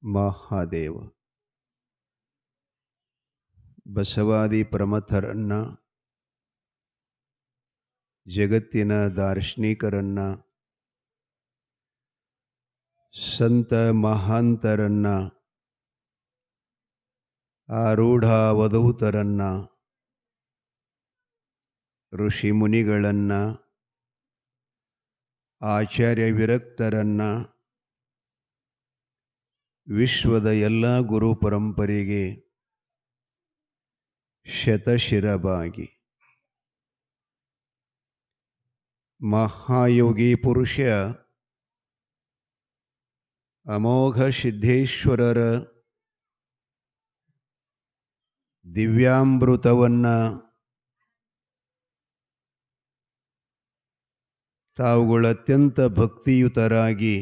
ಮಹಾದೇವ ಬಸವಾದಿ ಪ್ರಮಥರನ್ನ, ಜಗತ್ತಿನ ದಾರ್ಶನಿಕರನ್ನ, ಸಂತ ಮಹಾಂತರನ್ನ, ಆರೂಢ ಅವಧೂತರನ್ನ, ಋಷಿ ಮುನಿಗಳನ್ನ, ಆಚಾರ್ಯ ವಿರಕ್ತರನ್ನ, ವಿಶ್ವದ ಎಲ್ಲ ಗುರು ಪರಂಪರೆಗೆ ಶತಶಿರಬಾಗಿ. ಮಹಾಯೋಗಿ ಪುರುಷ ಅಮೋಘ ಸಿದ್ಧೇಶ್ವರರ ದಿವ್ಯಾಮೃತವನ್ನ ತಾವುಗಳು ಅತ್ಯಂತ ಭಕ್ತಿಯುತರಾಗಿ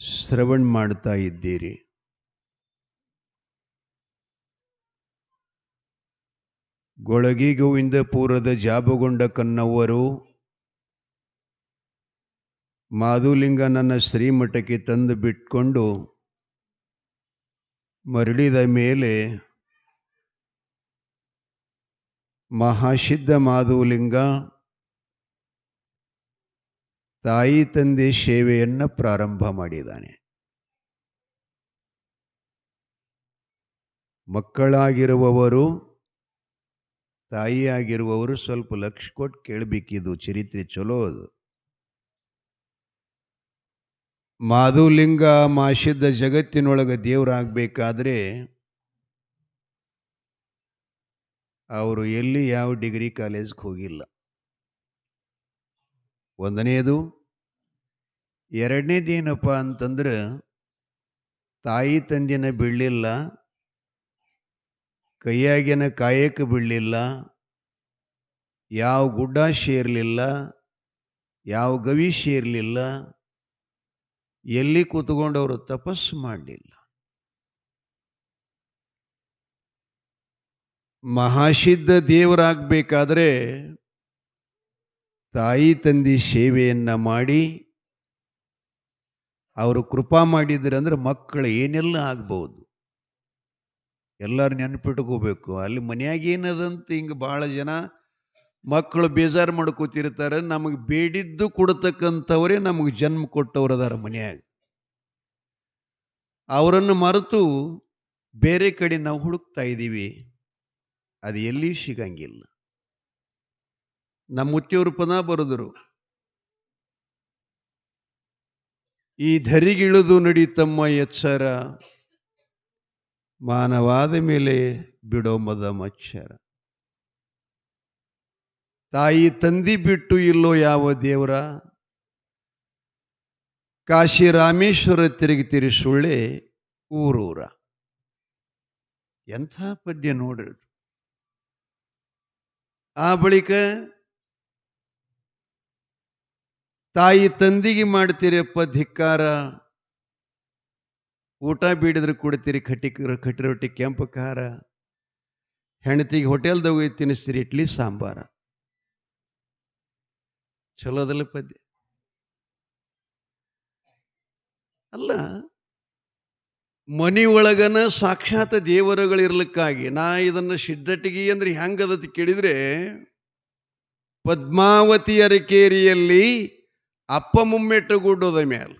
ಶ್ರವಣ ಮಾಡ್ತಾ ಇದ್ದೀರಿ. ಗೊಳಗಿ ಗೋವಿಂದಪುರದ ಜಾಬಗೊಂಡ ಕನ್ನವರು ಮಾಧುಲಿಂಗನನ್ನ ಶ್ರೀಮಠಕ್ಕೆ ತಂದು ಬಿಟ್ಕೊಂಡು ಮರಳಿದ ಮೇಲೆ ಮಹಾಸಿದ್ಧ ಮಾಧುಲಿಂಗ ತಾಯಿ ತಂದೆ ಸೇವೆಯನ್ನು ಪ್ರಾರಂಭ ಮಾಡಿದ್ದಾನೆ. ಮಕ್ಕಳಾಗಿರುವವರು, ತಾಯಿಯಾಗಿರುವವರು ಸ್ವಲ್ಪ ಲಕ್ಷ ಕೊಟ್ಟು ಕೇಳಬೇಕಿದು ಚರಿತ್ರೆ ಚಲೋ ಅದು. ಮಾಧುಲಿಂಗ ಮಾಸಿದ್ದ ಜಗತ್ತಿನೊಳಗೆ ದೇವರಾಗಬೇಕಾದ್ರೆ ಅವರು ಎಲ್ಲಿ ಯಾವ ಡಿಗ್ರಿ ಕಾಲೇಜ್ಗೆ ಹೋಗಿಲ್ಲ. ಒಂದನೇದು. ಎರಡನೇದೇನಪ್ಪ ಅಂತಂದ್ರೆ ತಾಯಿ ತಂದಿನ ಬೀಳಲಿಲ್ಲ, ಕೈಯಾಗಿನ ಕಾಯಕ್ಕೆ ಬೀಳಲಿಲ್ಲ, ಯಾವ ಗುಡ್ಡ ಸೇರಲಿಲ್ಲ, ಯಾವ ಗವಿ ಸೇರಲಿಲ್ಲ, ಎಲ್ಲಿ ಕೂತ್ಕೊಂಡು ಅವರು ತಪಸ್ಸು ಮಾಡಲಿಲ್ಲ. ಮಹಾಸಿದ್ಧ ದೇವರಾಗಬೇಕಾದ್ರೆ ತಾಯಿ ತಂದೆ ಸೇವೆಯನ್ನ ಮಾಡಿ ಅವರು ಕೃಪಾ ಮಾಡಿದ್ರೆ ಅಂದ್ರೆ ಮಕ್ಕಳು ಏನೆಲ್ಲ ಆಗ್ಬೋದು. ಎಲ್ಲರೂ ನೆನಪಿಟ್ಕೋಬೇಕು. ಅಲ್ಲಿ ಮನ್ಯಾಗ ಏನದಂತ ಹಿಂಗೆ ಭಾಳ ಜನ ಮಕ್ಕಳು ಬೇಜಾರು ಮಾಡ್ಕೋತಿರ್ತಾರೆ. ನಮಗೆ ಬೇಡಿದ್ದು ಕೊಡ್ತಕ್ಕಂಥವರೇ ನಮಗೆ ಜನ್ಮ ಕೊಟ್ಟವ್ರು ಅದಾರ ಮನ್ಯಾಗ. ಅವರನ್ನು ಮರೆತು ಬೇರೆ ಕಡೆ ನಾವು ಹುಡುಕ್ತಾ ಇದ್ದೀವಿ, ಅದು ಎಲ್ಲಿ ಸಿಗಂಗಿಲ್ಲ. ನಮ್ಮ ಮುತ್ತಿಯವರು ಪುನಃ ಬರೆದರು, ಈ ಧರಿಗಿಳಿದು ನಡೀತಮ್ಮ ಎಚ್ಚರ, ಮಾನವಾದ ಮೇಲೆ ಬಿಡೋ ಮದ ಮಚ್ಚರ. ತಾಯಿ ತಂದಿ ಬಿಟ್ಟು ಇಲ್ಲೋ ಯಾವ ದೇವರ, ಕಾಶಿ ರಾಮೇಶ್ವರ ತಿರುಗಿ ಸುಳ್ಳೆ ಊರೂರ. ಎಂಥ ಪದ್ಯ ನೋಡ್ರಿ. ಆ ಬಳಿಕ ತಾಯಿ ತಂದಿಗೆ ಮಾಡ್ತೀರಪ್ಪ ಧಿಕ್ಕಾರ, ಊಟ ಬೀಡಿದ್ರೆ ಕೊಡ್ತೀರಿ ಕಟ್ಟಿ ರೊಟ್ಟಿ ಕೆಂಪು ಖಾರ, ಹೆಂಡತಿಗೆ ಹೋಟೆಲ್ದಾಗ ಹೋಗಿ ತಿನ್ನಿಸ್ತೀರಿ ಇಡ್ಲಿ ಸಾಂಬಾರ. ಚಲೋದಲ್ಲ ಪದ್ಯ ಅಲ್ಲ. ಮನಿ ಒಳಗನ ಸಾಕ್ಷಾತ್ ದೇವರುಗಳಿರ್ಲಿಕ್ಕಾಗಿ ನಾ ಇದನ್ನು ಸಿದ್ಧಟಿಗೆ ಅಂದ್ರೆ ಹೆಂಗದತ್ ಕೇಳಿದ್ರೆ, ಪದ್ಮಾವತಿ ಅರಕೇರಿಯಲ್ಲಿ ಅಪ್ಪ ಮುಮ್ಮೆಟ್ಟುಗುಡ್ಡೋದ ಮೇಲೆ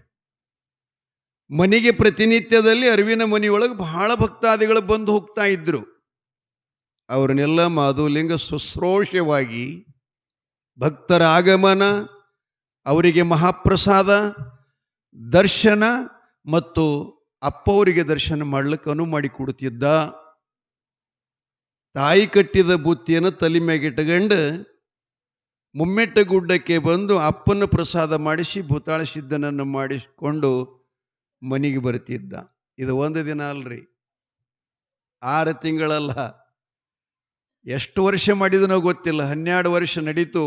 ಮನೆಗೆ ಪ್ರತಿನಿತ್ಯದಲ್ಲಿ ಅರಿವಿನ ಮನೆಯೊಳಗೆ ಬಹಳ ಭಕ್ತಾದಿಗಳು ಬಂದು ಹೋಗ್ತಾ ಇದ್ರು. ಅವ್ರನ್ನೆಲ್ಲ ಮಾಧುಲಿಂಗ ಶುಶ್ರೂಷವಾಗಿ ಭಕ್ತರ ಆಗಮನ, ಅವರಿಗೆ ಮಹಾಪ್ರಸಾದ ದರ್ಶನ ಮತ್ತು ಅಪ್ಪವರಿಗೆ ದರ್ಶನ ಮಾಡ್ಲಿಕ್ಕೆ ಅನುವು ಮಾಡಿ ಕೊಡುತ್ತಿದ್ದ. ತಾಯಿ ಕಟ್ಟಿದ ಬುತ್ತಿಯನ್ನು ತಲೆ ಮ್ಯಾಗಿಟ್ಟುಕೊಂಡು ಮುಮ್ಮೆಟ್ಟ ಗುಡ್ಡಕ್ಕೆ ಬಂದು ಅಪ್ಪನ ಪ್ರಸಾದ ಮಾಡಿಸಿ ಭೂತಾಳ ಸಿದ್ಧನನ್ನು ಮಾಡಿಸಿಕೊಂಡು ಮನೆಗೆ ಬರ್ತಿದ್ದ. ಇದು ಒಂದು ದಿನ ಅಲ್ರಿ, 6 ತಿಂಗಳಲ್ಲ, ಎಷ್ಟು ವರ್ಷ ಮಾಡಿದನೋ ಗೊತ್ತಿಲ್ಲ. 12 ವರ್ಷ ನಡೀತು.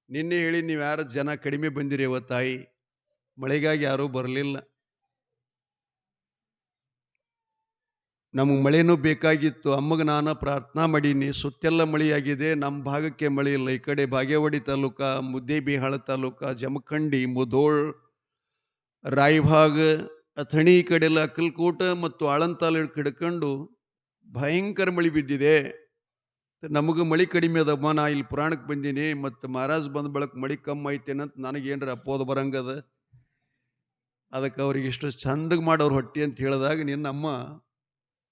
ನಿನ್ನೆ ಹೇಳಿ ನೀವು ಯಾರು ಜನ ಕಡಿಮೆ ಬಂದಿರಿ ತಾಯಿ, ಮಳೆಗಾಗಿ ಯಾರೂ ಬರಲಿಲ್ಲ. ನಮಗೆ ಮಳೆನೂ ಬೇಕಾಗಿತ್ತು. ಅಮ್ಮಗೆ ನಾನು ಪ್ರಾರ್ಥನಾ ಮಾಡೀನಿ, ಸುತ್ತೆಲ್ಲ ಮಳೆಯಾಗಿದೆ, ನಮ್ಮ ಭಾಗಕ್ಕೆ ಮಳೆ ಇಲ್ಲ. ಈ ಕಡೆ ಬಾಗೇವಾಡಿ ತಾಲೂಕ, ಮುದ್ದೇಬಿಹಾಳ ತಾಲೂಕ, ಜಮಖಂಡಿ, ಮುಧೋಳ್, ರಾಯಭಾಗ ಅಥಣಿ ಈ ಕಡೆಲ್ಲ ಅಕ್ಕಲ್ಕೋಟ ಮತ್ತು ಆಳಂತಾಲ ಹಿಡ್ಕೊಂಡು ಭಯಂಕರ ಮಳೆ ಬಿದ್ದಿದೆ. ನಮಗೆ ಮಳೆ ಕಡಿಮೆ ಅದಮ್ಮ, ನಾ ಇಲ್ಲಿ ಪುರಾಣಕ್ಕೆ ಬಂದೀನಿ, ಮತ್ತು ಮಹಾರಾಜ್ ಬಂದ ಬಳಕ ಮಳೆ ಕಮ್ಮಿ ಐತೇನಂತ ನನಗೇನ್ರ ಅಪ್ಪೋದು ಬರಂಗದ. ಅದಕ್ಕೆ ಅವ್ರಿಗೆ ಇಷ್ಟು ಚಂದಗೆ ಮಾಡೋರು ಹೊಟ್ಟಿ ಅಂತ ಹೇಳಿದಾಗ ನಿನ್ನಮ್ಮ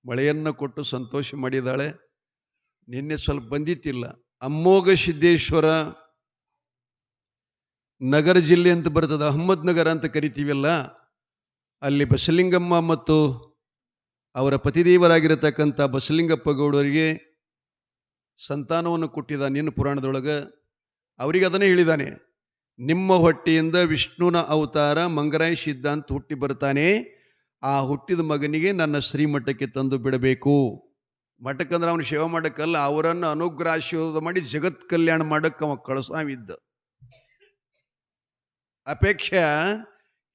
ಮಳೆಯನ್ನು ಕೊಟ್ಟು ಸಂತೋಷ ಮಾಡಿದಾಳೆ. ನಿನ್ನೆ ಸ್ವಲ್ಪ ಬಂದಿತ್ತಿಲ್ಲ. ಅಮ್ಮೋಘ ಸಿದ್ದೇಶ್ವರ ನಗರ ಜಿಲ್ಲೆ ಅಂತ ಬರ್ತದೆ, ಅಹಮದ್ ನಗರ ಅಂತ ಕರಿತೀವಲ್ಲ, ಅಲ್ಲಿ ಬಸಲಿಂಗಮ್ಮ ಮತ್ತು ಅವರ ಪತಿದೇವರಾಗಿರತಕ್ಕಂಥ ಬಸಲಿಂಗಪ್ಪ ಗೌಡರಿಗೆ ಸಂತಾನವನ್ನು ಕೊಟ್ಟಿದ್ದ ನಿನ್ನ ಪುರಾಣದೊಳಗೆ. ಅವರಿಗೆ ಅದನ್ನೇ ಹೇಳಿದಾನೆ, ನಿಮ್ಮ ಹೊಟ್ಟೆಯಿಂದ ವಿಷ್ಣುನ ಅವತಾರ ಮಂಗರಾಯ ಸಿದ್ಧಾಂತ ಹುಟ್ಟಿ ಬರ್ತಾನೆ, ಆ ಹುಟ್ಟಿದ ಮಗನಿಗೆ ನನ್ನ ಶ್ರೀಮಠಕ್ಕೆ ತಂದು ಬಿಡಬೇಕು. ಮಠಕ್ಕಂದ್ರೆ ಅವನು ಸೇವೆ ಮಾಡೋಕ್ಕಲ್ಲ, ಅವರನ್ನು ಅನುಗ್ರಹ ಆಶೀರ್ವಾದ ಮಾಡಿ ಜಗತ್ ಕಲ್ಯಾಣ ಮಾಡಕ್ಕೆ ಅವ ಕಳಸಾವಿದ್ದ. ಅಪೇಕ್ಷೆ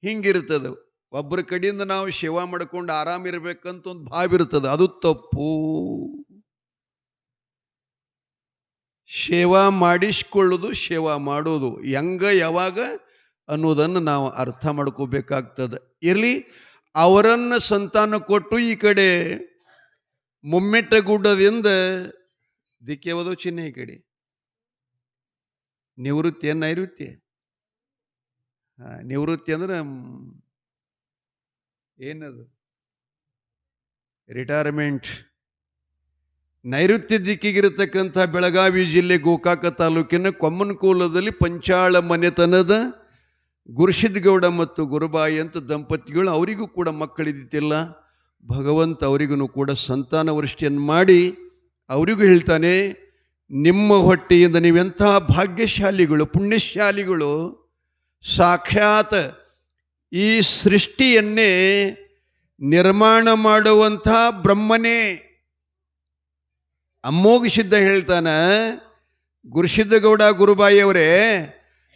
ಹಿಂಗಿರ್ತದೆ. ಒಬ್ಬರ ಕಡೆಯಿಂದ ನಾವು ಸೇವಾ ಮಾಡ್ಕೊಂಡು ಆರಾಮಿರ್ಬೇಕಂತ ಒಂದು ಭಾವ ಇರ್ತದೆ, ಅದು ತಪ್ಪು. ಸೇವಾ ಮಾಡಿಸ್ಕೊಳ್ಳೋದು, ಸೇವಾ ಮಾಡೋದು ಹೆಂಗ ಯಾವಾಗ ಅನ್ನೋದನ್ನು ನಾವು ಅರ್ಥ ಮಾಡ್ಕೋಬೇಕಾಗ್ತದೆ. ಇರಲಿ, ಅವರನ್ನು ಸಂತಾನ ಕೊಟ್ಟು ಈ ಕಡೆ ಮುಮ್ಮೆಟ್ಟಗುಡ್ಡದಿಂದ ದಿಕ್ಕೆ ಯಾವುದು ಚಿಹ್ನೆ, ಈ ಕಡೆ ನಿವೃತ್ತಿ ನೈಋತ್ಯ. ನಿವೃತ್ತಿ ಅಂದ್ರೆ ಏನದು, ರಿಟೈರ್ಮೆಂಟ್. ನೈಋತ್ಯ ದಿಕ್ಕಿಗಿರತಕ್ಕಂಥ ಬೆಳಗಾವಿ ಜಿಲ್ಲೆ ಗೋಕಾಕ ತಾಲೂಕಿನ ಕೊಮ್ಮನಕೂಲದಲ್ಲಿ ಪಂಚಾಳ ಮನೆತನದ ಗುರುಸಿದ್ಗೌಡ ಮತ್ತು ಗುರುಬಾಯಿ ಅಂತ ದಂಪತಿಗಳು, ಅವರಿಗೂ ಕೂಡ ಮಕ್ಕಳಿದ್ದಿತ್ತಿಲ್ಲ. ಭಗವಂತ ಅವರಿಗೂ ಕೂಡ ಸಂತಾನ ವೃಷ್ಟಿಯನ್ನು ಮಾಡಿ ಅವರಿಗೂ ಹೇಳ್ತಾನೆ, ನಿಮ್ಮ ಹೊಟ್ಟೆಯಿಂದ ನೀವೆಂಥ ಭಾಗ್ಯಶಾಲಿಗಳು, ಪುಣ್ಯಶಾಲಿಗಳು. ಸಾಕ್ಷಾತ್ ಈ ಸೃಷ್ಟಿಯನ್ನೇ ನಿರ್ಮಾಣ ಮಾಡುವಂಥ ಬ್ರಹ್ಮನೇ. ಅಮ್ಮೋಘ ಸಿದ್ಧ ಹೇಳ್ತಾನ, ಗುರುಸಿದ್ಧಗೌಡ ಗುರುಬಾಯಿಯವರೇ,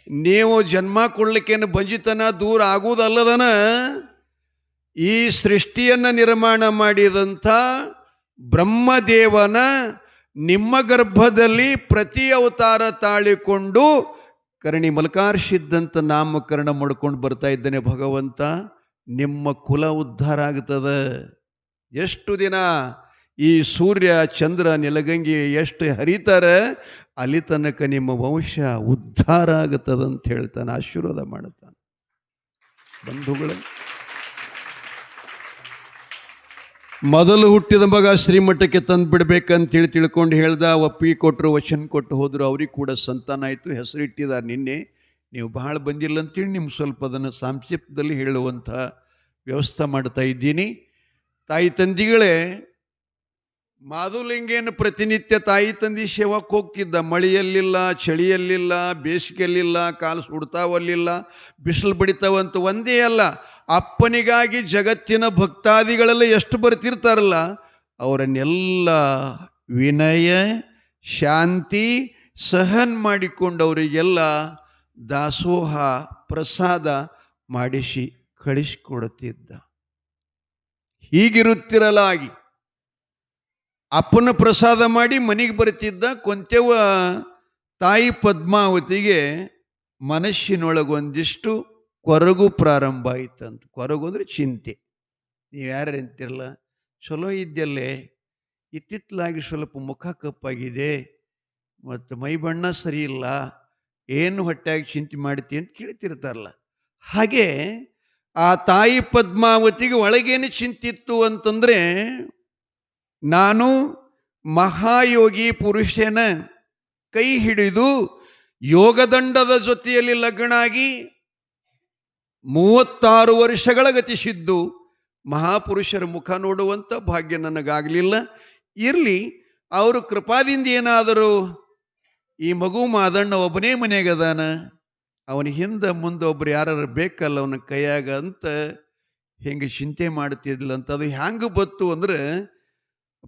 ನೀವು ಜನ್ಮ ಕೊಡ್ಲಿಕ್ಕೇನು ಬಂಜಿತನ ದೂರ ಆಗುವುದಲ್ಲದನ, ಈ ಸೃಷ್ಟಿಯನ್ನು ನಿರ್ಮಾಣ ಮಾಡಿದಂಥ ಬ್ರಹ್ಮದೇವನ ನಿಮ್ಮ ಗರ್ಭದಲ್ಲಿ ಪ್ರತಿ ಅವತಾರ ತಾಳಿಕೊಂಡು ಕರ್ಣಿ ಮಲ್ಕಾರ್ಷಿದ್ದಂತ ನಾಮಕರಣ ಮಾಡ್ಕೊಂಡು ಬರ್ತಾ ಇದ್ದಾನೆ ಭಗವಂತ. ನಿಮ್ಮ ಕುಲ ಉದ್ಧಾರ ಆಗ್ತದೆ. ಎಷ್ಟು ದಿನ ಈ ಸೂರ್ಯ ಚಂದ್ರ ನೆಲಗಂಗಿ ಎಷ್ಟು ಹರಿತಾರೆ, ಅಲ್ಲಿ ತನಕ ನಿಮ್ಮ ವಂಶ ಉದ್ಧಾರ ಆಗುತ್ತದಂತ ಹೇಳ್ತಾನೆ, ಆಶೀರ್ವಾದ ಮಾಡುತ್ತಾನೆ. ಬಂಧುಗಳೇ, ಮೊದಲು ಹುಟ್ಟಿದ ಮಗ ಶ್ರೀಮಠಕ್ಕೆ ತಂದು ಬಿಡ್ಬೇಕಂತೇಳಿ ತಿಳ್ಕೊಂಡು ಹೇಳ್ದ, ಒಪ್ಪಿಗೆ ಕೊಟ್ಟರು, ವಚನ ಕೊಟ್ಟು ಹೋದರು. ಅವ್ರಿಗೆ ಕೂಡ ಸಂತಾನ ಆಯಿತು, ಹೆಸರಿಟ್ಟಿದ್ದಾರೆ. ನಿನ್ನೆ ನೀವು ಬಹಳ ಬಂದಿಲ್ಲ ಅಂತೇಳಿ ನಿಮ್ಗೆ ಸ್ವಲ್ಪ ಅದನ್ನು ಸಂಕ್ಷಿಪ್ತದಲ್ಲಿ ಹೇಳುವಂಥ ವ್ಯವಸ್ಥೆ ಮಾಡ್ತಾ ಇದ್ದೀನಿ. ತಾಯಿ ತಂದಿಗಳೇ, ಮಾಧುಲಿಂಗೇನು ಪ್ರತಿನಿತ್ಯ ತಾಯಿ ತಂದಿ ಸೇವಕ್ಕೆ ಹೋಗ್ತಿದ್ದ. ಮಳೆಯಲ್ಲಿಲ್ಲ, ಚಳಿಯಲ್ಲಿಲ್ಲ, ಬೇಸಿಗೆಯಲ್ಲಿಲ್ಲ, ಕಾಲು ಸುಡ್ತಾವಲ್ಲಿಲ್ಲ, ಬಿಸಿಲು ಬಡಿತಾವಂತ ಒಂದೇ ಅಲ್ಲ, ಅಪ್ಪನಿಗಾಗಿ ಜಗತ್ತಿನ ಭಕ್ತಾದಿಗಳೆಲ್ಲ ಎಷ್ಟು ಬರ್ತಿರ್ತಾರಲ್ಲ, ಅವರನ್ನೆಲ್ಲ ವಿನಯ ಶಾಂತಿ ಸಹನ್ ಮಾಡಿಕೊಂಡು ಅವರಿಗೆಲ್ಲ ದಾಸೋಹ ಪ್ರಸಾದ ಮಾಡಿಸಿ ಕಳಿಸಿಕೊಡುತ್ತಿದ್ದ. ಹೀಗಿರುತ್ತಿರಲಾಗಿ ಅಪ್ಪನ ಪ್ರಸಾದ ಮಾಡಿ ಮನೆಗೆ ಬರ್ತಿದ್ದ. ಕೊಂತೆವ ತಾಯಿ ಪದ್ಮಾವತಿಗೆ ಮನಸ್ಸಿನೊಳಗೊಂದಿಷ್ಟು ಕೊರಗು ಪ್ರಾರಂಭ ಆಯ್ತಂತ. ಕೊರಗು ಅಂದರೆ ಚಿಂತೆ. ನೀವು ಯಾರು ಅಂತಿರಲ್ಲ, ಚಲೋ ಇದ್ದಲ್ಲೇ, ಇತ್ತಿತ್ತಲಾಗಿ ಸ್ವಲ್ಪ ಮುಖ ಕಪ್ಪಾಗಿದೆ ಮತ್ತು ಮೈ ಬಣ್ಣ ಸರಿ ಇಲ್ಲ, ಏನು ಹೊಟ್ಟೆಯಾಗಿ ಚಿಂತೆ ಮಾಡ್ತಿ ಅಂತ ಕೇಳ್ತಿರ್ತಾರಲ್ಲ. ಹಾಗೆ ಆ ತಾಯಿ ಪದ್ಮಾವತಿಗೆ ಒಳಗೇನು ಚಿಂತಿತ್ತು ಅಂತಂದರೆ, ನಾನು ಮಹಾಯೋಗಿ ಪುರುಷನ ಕೈ ಹಿಡಿದು ಯೋಗದಂಡದ ಜೊತೆಯಲ್ಲಿ ಲಗ್ನಾಗಿ 36 ವರ್ಷಗಳ ಗತಿಸಿದ್ದು, ಮಹಾಪುರುಷರ ಮುಖ ನೋಡುವಂಥ ಭಾಗ್ಯ ನನಗಾಗಲಿಲ್ಲ. ಇರಲಿ, ಅವರು ಕೃಪಾದಿಂದ ಏನಾದರೂ ಈ ಮಗು ಮಾದಣ್ಣ ಒಬ್ಬನೇ ಮನೆಯಾಗದಾನ, ಅವನ ಹಿಂದೆ ಮುಂದೆ ಒಬ್ರು ಯಾರು ಬೇಕಲ್ಲ ಅವನ ಕೈಯಾಗ ಅಂತ ಹಿಂಗೆ ಚಿಂತೆ ಮಾಡ್ತಿದ್ಲಂತ. ಅದು ಹ್ಯಾಂಗೆ ಬತ್ತು ಅಂದರೆ,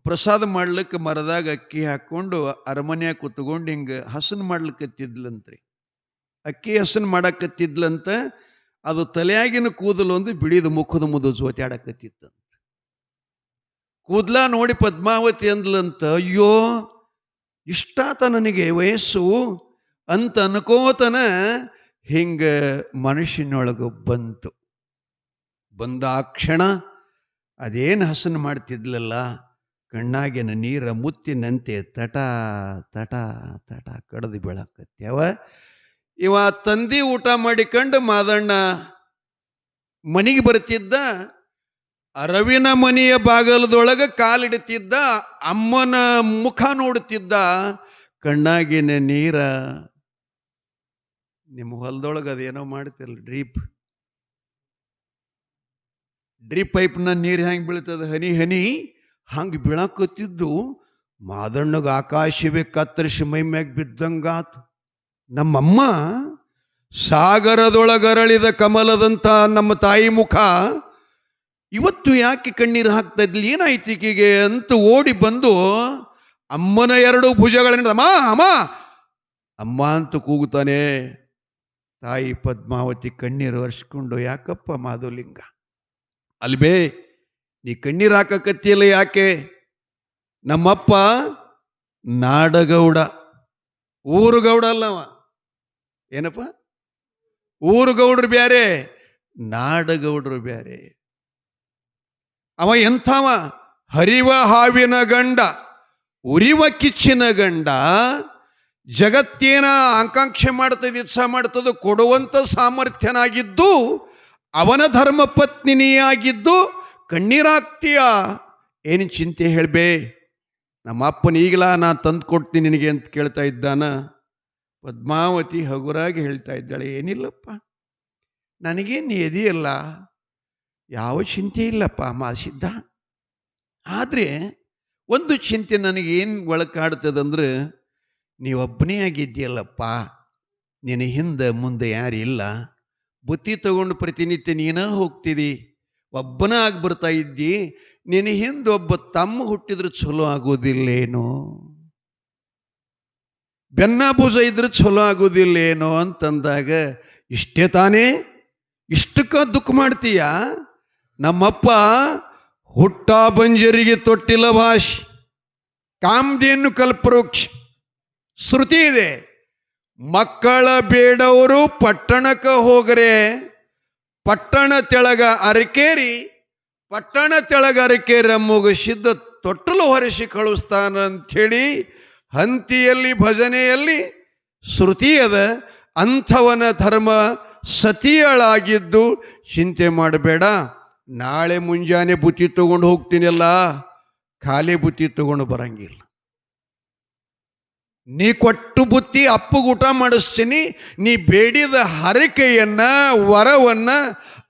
ಪ್ರಸಾದ ಮಾಡ್ಲಿಕ್ಕೆ ಮರದಾಗ ಅಕ್ಕಿ ಹಾಕ್ಕೊಂಡು ಅರಮನೆಯಾಗ ಕೂತ್ಕೊಂಡು ಹಿಂಗೆ ಹಸನು ಮಾಡ್ಲಿಕ್ಕತ್ತಿದ್ಲಂತ್ರಿ. ಅಕ್ಕಿ ಹಸನು ಮಾಡಾಕತ್ತಿದ್ಲಂತ. ಅದು ತಲೆಯಾಗಿನ ಕೂದಲು ಒಂದು ಬಿಳಿದು ಮುಖದ ಮುದ ಜೋತಾಡಕತ್ತಿತ್ತಂತ. ಕೂದಲ ನೋಡಿ ಪದ್ಮಾವತಿ ಅಂದ್ಲಂತ, ಅಯ್ಯೋ ಇಷ್ಟಾತ ನನಗೆ ವಯಸ್ಸು ಅಂತ ಅನ್ಕೋತನ ಹಿಂಗೆ ಮನುಷ್ಯನೊಳಗೆ ಬಂತು. ಬಂದ ಆ ಕ್ಷಣ ಅದೇನು ಹಸನು ಮಾಡ್ತಿದ್ಲಲ್ಲ, ಕಣ್ಣಾಗಿನ ನೀರ ಮುತ್ತಿನಂತೆ ತಟ ತಟ ತಟ ಕಡ್ದು ಬೀಳಾಕತ್ಯಾವ. ಇವ ತಂದಿ ಊಟ ಮಾಡಿಕೊಂಡು ಮಾದಣ್ಣ ಮನೆಗೆ ಬರ್ತಿದ್ದ. ರವಿನ ಮನೆಯ ಬಾಗಲದೊಳಗೆ ಕಾಲಿಡ್ತಿದ್ದ. ಅಮ್ಮನ ಮುಖ ನೋಡ್ತಿದ್ದ. ಕಣ್ಣಾಗಿನ ನೀರ, ನಿಮ್ಮ ಹೊಲದೊಳಗೆ ಅದೇನೋ ಮಾಡ್ತಿಲ್ಲ, ಡ್ರಿಪ್ ಪೈಪ್ನ ನೀರು ಹೆಂಗೆ ಬೀಳ್ತದ ಹನಿ ಹನಿ ಹಂಗೆ ಬೀಳಾಕತ್ತಿದ್ದು. ಮಾದಣ್ಣಗೆ ಆಕಾಶವೇ ಕತ್ತರಿಸಿ ಮೈ ಮ್ಯಾಗ ಬಿದ್ದಂಗಾತು. ನಮ್ಮಮ್ಮ ಸಾಗರದೊಳಗರಳಿದ ಕಮಲದಂಥ ನಮ್ಮ ತಾಯಿ ಮುಖ ಇವತ್ತು ಯಾಕೆ ಕಣ್ಣೀರು ಹಾಕ್ತಾ ಇದ್ಲಿ, ಏನಾಯ್ತು ಈಕೆಗೆ ಅಂತ ಓಡಿ ಬಂದು ಅಮ್ಮನ ಎರಡು ಭುಜಗಳಿಂದ ಅಮ್ಮ ಅಮ್ಮ ಅಮ್ಮ ಅಂತ ಕೂಗುತ್ತಾನೆ. ತಾಯಿ ಪದ್ಮಾವತಿ ಕಣ್ಣೀರು ಒರೆಸ್ಕೊಂಡು, ಯಾಕಪ್ಪ ಮಾಧುಲಿಂಗ ಅಲ್ಬೇ ನೀ ಕಣ್ಣೀರು ಹಾಕಕತ್ತಿಯಲ್ಲ ಯಾಕೆ? ನಮ್ಮಪ್ಪ ನಾಡಗೌಡ, ಊರುಗೌಡ ಅಲ್ಲವ. ಏನಪ್ಪ, ಊರುಗೌಡ್ರು ಬ್ಯಾರೆ, ನಾಡಗೌಡರು ಬ್ಯಾರೆ. ಅವ ಎಂಥವ? ಹರಿವ ಹಾವಿನ ಗಂಡ, ಉರಿವ ಕಿಚ್ಚಿನ ಗಂಡ. ಜಗತ್ತೇನ ಆಕಾಂಕ್ಷೆ ಮಾಡ್ತದೆ, ಇಚ್ಛಾ ಮಾಡ್ತದೆ, ಕೊಡುವಂಥ ಸಾಮರ್ಥ್ಯನಾಗಿದ್ದು, ಅವನ ಧರ್ಮ ಪತ್ನಿನಿಯಾಗಿದ್ದು ಕಣ್ಣೀರಾಗ್ತೀಯ, ಏನು ಚಿಂತೆ ಹೇಳ್ಬೇ? ನಮ್ಮ ಅಪ್ಪನ ಈಗಲ ನಾನು ತಂದು ಕೊಡ್ತೀನಿ ನಿನಗೆ ಅಂತ ಕೇಳ್ತಾ ಇದ್ದಾನ. ಪದ್ಮಾವತಿ ಹಗುರಾಗಿ ಹೇಳ್ತಾ ಇದ್ದಾಳೆ, ಏನಿಲ್ಲಪ್ಪ, ನನಗೇನು ಎದೆಯಲ್ಲ, ಯಾವ ಚಿಂತೆ ಇಲ್ಲಪ್ಪ ಮಾಸಿದ್ದ. ಆದರೆ ಒಂದು ಚಿಂತೆ ನನಗೇನು ಒಳಕಾಡ್ತದಂದ್ರೆ, ನೀವೊಬ್ಬನೇ ಆಗಿದ್ದೀಯಲ್ಲಪ್ಪ, ನಿನ್ನ ಹಿಂದೆ ಮುಂದೆ ಯಾರಿಲ್ಲ, ಬುತ್ತಿ ತಗೊಂಡು ಪ್ರತಿನಿತ್ಯ ನೀನ ಹೋಗ್ತಿದ್ದಿ, ಒಬ್ಬನ ಆಗಿ ಬರ್ತಾ ಇದ್ದಿ, ನಿನ್ನ ಹಿಂದೆ ಒಬ್ಬ ತಮ್ಮ ಹುಟ್ಟಿದ್ರೆ ಚಲೋ ಆಗೋದಿಲ್ಲೇನೋ, ಬೆನ್ನಾಭುಜ ಇದ್ರೆ ಚಲೋ ಆಗೋದಿಲ್ಲೇನೋ ಅಂತಂದಾಗ, ಇಷ್ಟೇ ತಾನೇ, ಇಷ್ಟಕ್ಕ ದುಃಖ ಮಾಡ್ತೀಯ? ನಮ್ಮಪ್ಪ ಹುಟ್ಟ ಬಂಜರಿಗೆ ತೊಟ್ಟಿಲ ಭಾಷೆ, ಕಾಮಧೇನು ಕಲ್ಪವೃಕ್ಷ. ಶ್ರುತಿ ಇದೆ, ಮಕ್ಕಳ ಬೇಡವರು ಪಟ್ಟಣಕ್ಕೆ ಹೋಗರೆ, ಪಟ್ಟಣ ತೆಳಗ ಅರಕೇರಿ, ಪಟ್ಟಣ ತೆಳಗ ಅರಕೇರಿ ಮುಗಿಸಿದ್ದ ತೊಟ್ಟಲು ಹೊರಿಸಿ ಕಳಿಸ್ತಾನ ಅಂಥೇಳಿ ಹಂತಿಯಲ್ಲಿ ಭಜನೆಯಲ್ಲಿ ಶ್ರುತಿ ಅದ. ಅಂಥವನ ಧರ್ಮ ಸತಿಯಳಾಗಿದ್ದು ಚಿಂತೆ ಮಾಡಬೇಡ. ನಾಳೆ ಮುಂಜಾನೆ ಬುತ್ತಿ ತಗೊಂಡು ಹೋಗ್ತೀನಲ್ಲ, ಖಾಲಿ ಬುತ್ತಿ ತಗೊಂಡು ಬರಂಗಿಲ್ಲ. ನೀ ಕೊಟ್ಟು ಬುತ್ತಿ ಅಪ್ಪಗೆ ಊಟ ಮಾಡಿಸ್ತೀನಿ, ನೀ ಬೇಡಿದ ಹರಕೆಯನ್ನ ವರವನ್ನ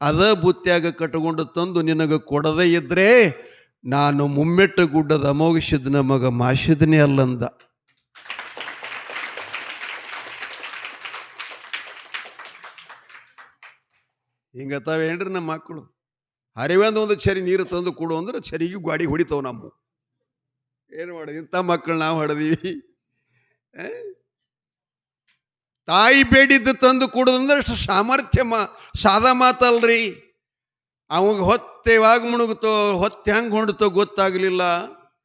ಅದ ಬುತ್ತಿಯಾಗ ಕಟ್ಟಿಕೊಂಡು ತಂದು ನಿನಗೆ ಕೊಡದೇ ಇದ್ರೆ ನಾನು ಮುಮ್ಮೆಟ್ಟು ಗುಡ್ಡದ ಅಮೋಘಿಸಿದ್ನ ಮಗ ಮಾಸಿದನೇ ಅಲ್ಲಂದ. ಹಿಂಗತಾವೇನ್ರಿ ನಮ್ಮ ಮಕ್ಕಳು? ಹರಿವಂದ ಒಂದು ಚರಿ ನೀರು ತಂದು ಕೊಡು ಅಂದ್ರೆ ಚರಿಗೆ ಗಾಡಿ ಹೊಡಿತಾವ. ನಮ್ಮ ಏನು ಮಾಡೋದು, ಇಂಥ ಮಕ್ಕಳು ನಾವು ಹೊಡೆದೀವಿ. ತಾಯಿ ಬೇಡಿದ್ದು ತಂದು ಕೊಡೋದಂದ್ರೆ ಅಷ್ಟು ಸಾಮರ್ಥ್ಯ ಸಾದಾ ಮಾತಲ್ರಿ. ಅವಾಗ ಹೊತ್ತೆ ಯಾವಾಗ ಮುಣುಗುತ್ತೋ, ಹೊತ್ತೆ ಹೆಂಗೆ ಹೊಂಡ್ತೋ ಗೊತ್ತಾಗಲಿಲ್ಲ.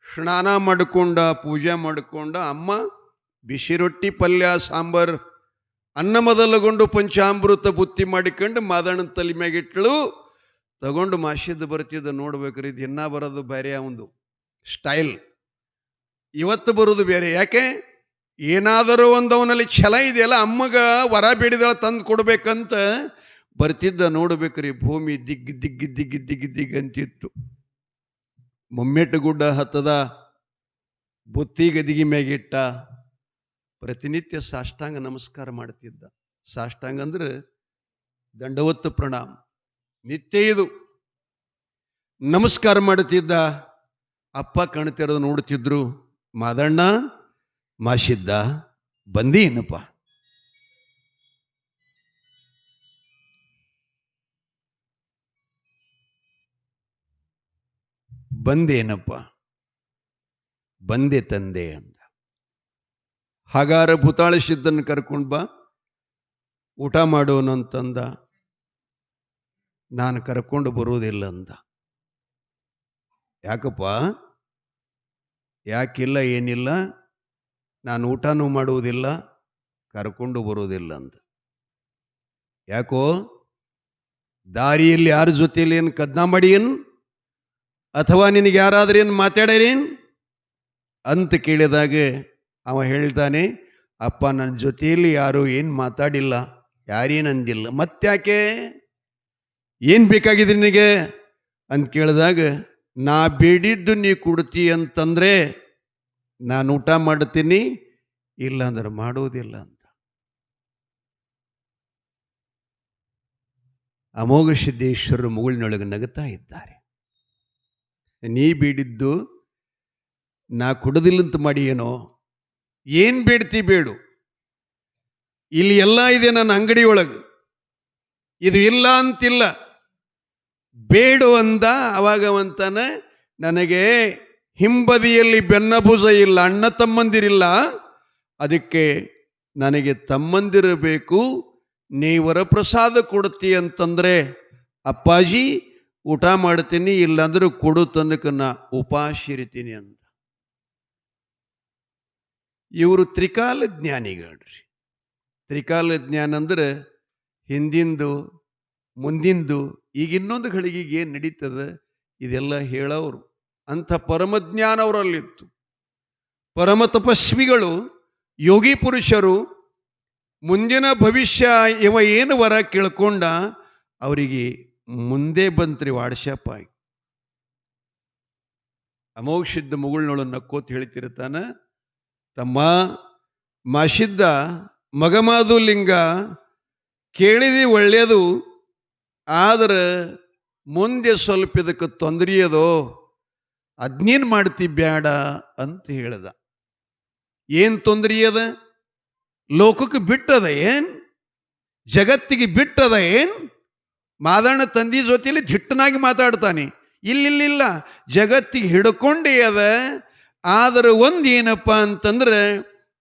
ಸ್ನಾನ ಮಾಡಿಕೊಂಡ, ಪೂಜೆ ಮಾಡಿಕೊಂಡ, ಅಮ್ಮ ಬಿಸಿ ರೊಟ್ಟಿ ಪಲ್ಯ ಸಾಂಬಾರ್ ಅನ್ನ ಮೊದಲುಗೊಂಡು ಪಂಚಾಮೃತ ಬುತ್ತಿ ಮಾಡಿಕೊಂಡು ಮಾದಣ್ಣನ ತಲೆ ಮ್ಯಾಗಿಟ್ಟಳು. ತಗೊಂಡು ಮಾಸಿದ್ದು ಬರ್ತಿದ್ದ. ನೋಡ್ಬೇಕ್ರಿ, ದಿನ ಬರೋದು ಬೇರೆ ಅವಂದು ಸ್ಟೈಲ್, ಇವತ್ತು ಬರೋದು ಬೇರೆ. ಯಾಕೆ? ಏನಾದರೂ ಒಂದು ಅವನಲ್ಲಿ ಛಲ ಇದೆಯಲ್ಲ, ಅಮ್ಮಗ ವರ ಬೇಡಿದಳ ತಂದು ಕೊಡ್ಬೇಕಂತ ಬರ್ತಿದ್ದ. ನೋಡ್ಬೇಕ್ರಿ, ಭೂಮಿ ದಿಗ್ ದಿಗ್ ದಿಗ್ ದಿಗ್ ದಿಗ್ ಅಂತಿತ್ತು. ಮುಮ್ಮೆಟ್ಟು ಗುಡ್ಡ ಹತ್ತದ, ಬುತ್ತಿ ಗದಿಗೆ ಮ್ಯಾಗಿಟ್ಟ, ಪ್ರತಿನಿತ್ಯ ಸಾಷ್ಟಾಂಗ ನಮಸ್ಕಾರ ಮಾಡ್ತಿದ್ದ. ಸಾಷ್ಟಾಂಗ ಅಂದ್ರೆ ದಂಡವತ್ತು ಪ್ರಣಾಮ, ನಿತ್ಯ ಇದು ನಮಸ್ಕಾರ ಮಾಡುತ್ತಿದ್ದ. ಅಪ್ಪ ಕಣ್ತಿರೋದು ನೋಡ್ತಿದ್ರು. ಮಾದಣ್ಣ, ಮಾಸಿದ್ದ, ಬಂದೀನಪ್ಪ. ಬಂದೇನಪ್ಪ? ಬಂದೆ ತಂದೆ ಅಂದ. ಹಾಗಾರ ಭೂತಾಳ ಸಿದ್ದನ್ನು ಕರ್ಕೊಂಡು ಬಾ, ಊಟ ಮಾಡೋನು ಅಂತಂದ. ನಾನು ಕರ್ಕೊಂಡು ಬರುವುದಿಲ್ಲ ಅಂದ. ಯಾಕಪ್ಪ? ಯಾಕಿಲ್ಲ, ಏನಿಲ್ಲ, ನಾನು ಊಟನೂ ಮಾಡುವುದಿಲ್ಲ, ಕರ್ಕೊಂಡು ಬರುವುದಿಲ್ಲ ಅಂದ. ಯಾಕೋ? ದಾರಿಯಲ್ಲಿ ಯಾರ ಜೊತೆಯಲ್ಲಿ ಏನು ಕದ್ನ ಮಾಡಿಯನ್ ಅಥವಾ ನಿನಗೆ ಯಾರಾದ್ರೂ ಏನು ಮಾತಾಡ್ಯಾರೇನ್ ಅಂತ ಕೇಳಿದಾಗ ಅವ ಹೇಳ್ತಾನೆ, ಅಪ್ಪ ನನ್ನ ಜೊತೆಯಲ್ಲಿ ಯಾರು ಏನು ಮಾತಾಡಿಲ್ಲ, ಯಾರೇನು ಅಂದಿಲ್ಲ, ಮತ್ತ್ಯಾಕೆ ಏನು ಬೇಕಾಗಿದೆ ನಿನಗೆ ಅಂತ ಕೇಳಿದಾಗ, ನಾ ಬೇಡಿದ್ದು ನೀ ಕೊಡ್ತಿ ಅಂತಂದ್ರೆ ನಾನು ಊಟ ಮಾಡ್ತೀನಿ, ಇಲ್ಲ ಅಂದ್ರೆ ಮಾಡೋದಿಲ್ಲ ಅಂತ. ಅಮೋಘ ಸಿದ್ದೇಶ್ವರರು ಮುಗುಳಿನೊಳಗೆ ನಗುತ್ತಾ ಇದ್ದಾರೆ. ನೀ ಬೇಡಿದ್ದು ನಾ ಕೊಡೋದಿಲ್ಲಂತ ಮಾಡಿ ಏನೋ, ಏನು ಬೇಡ್ತಿ ಬೇಡು, ಇಲ್ಲಿ ಎಲ್ಲ ಇದೆ ನನ್ನ ಅಂಗಡಿ ಒಳಗೆ, ಇದು ಇಲ್ಲ ಅಂತಿಲ್ಲ, ಬೇಡು ಅಂದ. ಅವಾಗವಂತಾನೆ, ನನಗೆ ಹಿಂಬದಿಯಲ್ಲಿ ಬೆನ್ನಭುಜ ಇಲ್ಲ, ಅಣ್ಣ ತಮ್ಮಂದಿರಿಲ್ಲ, ಅದಕ್ಕೆ ನನಗೆ ತಮ್ಮಂದಿರಬೇಕು, ನೀ ವರಪ್ರಸಾದ ಕೊಡ್ತಿ ಅಂತಂದ್ರೆ ಅಪ್ಪಾಜಿ ಊಟ ಮಾಡ್ತೀನಿ, ಇಲ್ಲಾಂದ್ರೆ ಕೊಡು ತನಕ ನಾ ಉಪವಾಸ ಇರ್ತೀನಿ ಅಂತ. ಇವರು ತ್ರಿಕಾಲ ಜ್ಞಾನಿಗಳ್ರಿ. ತ್ರಿಕಾಲ ಜ್ಞಾನ ಅಂದ್ರೆ ಹಿಂದಿಂದು ಮುಂದಿಂದು ಈಗ ಇನ್ನೊಂದು ಘಳಿಗೆಗೆ ಏನು ನಡೀತದೆ ಇದೆಲ್ಲ ಹೇಳೋರು. ಅಂಥ ಪರಮಜ್ಞಾನ ಅವರಲ್ಲಿತ್ತು. ಪರಮ ತಪಸ್ವಿಗಳು, ಯೋಗಿ ಪುರುಷರು, ಮುಂದಿನ ಭವಿಷ್ಯ ಇವ ಏನು ವರ ಕೇಳ್ಕೊಂಡ ಅವರಿಗೆ ಮುಂದೆ ಬಂತ್ರಿ ವಾಟ್ಸಪ್ ಆಗಿ. ಅಮೋಘಸಿದ್ದ ಮುಗುಳ್ನೊಳು ನಕ್ಕೋತ್ ಹೇಳ್ತಿರ್ತಾನ, ತಮ್ಮ ಮಾಸಿದ್ದ ಮಗಮಾದು ಲಿಂಗ ಕೇಳಿದಿ ಒಳ್ಳೆಯದು, ಆದ್ರೆ ಮುಂದೆ ಸ್ವಲ್ಪ ಇದಕ್ಕೆ ತೊಂದರೆ ಅದೋ, ಅದ್ನೇನು ಮಾಡ್ತಿ ಬ್ಯಾಡ ಅಂತ ಹೇಳ್ದ. ಏನು ತೊಂದರೆ ಅದ? ಲೋಕಕ್ಕೆ ಬಿಟ್ಟದ ಏನ್? ಜಗತ್ತಿಗೆ ಬಿಟ್ಟದ ಏನ್? ಮಾದಣ್ಣ ತಂದಿ ಜೊತೆಲಿ ಧಿಟ್ಟನಾಗಿ ಮಾತಾಡ್ತಾನೆ. ಇಲ್ಲಿಲ್ಲ, ಜಗತ್ತಿಗೆ ಹಿಡ್ಕೊಂಡೇ ಅದ. ಆದರೆ ಒಂದೇನಪ್ಪ ಅಂತಂದ್ರೆ,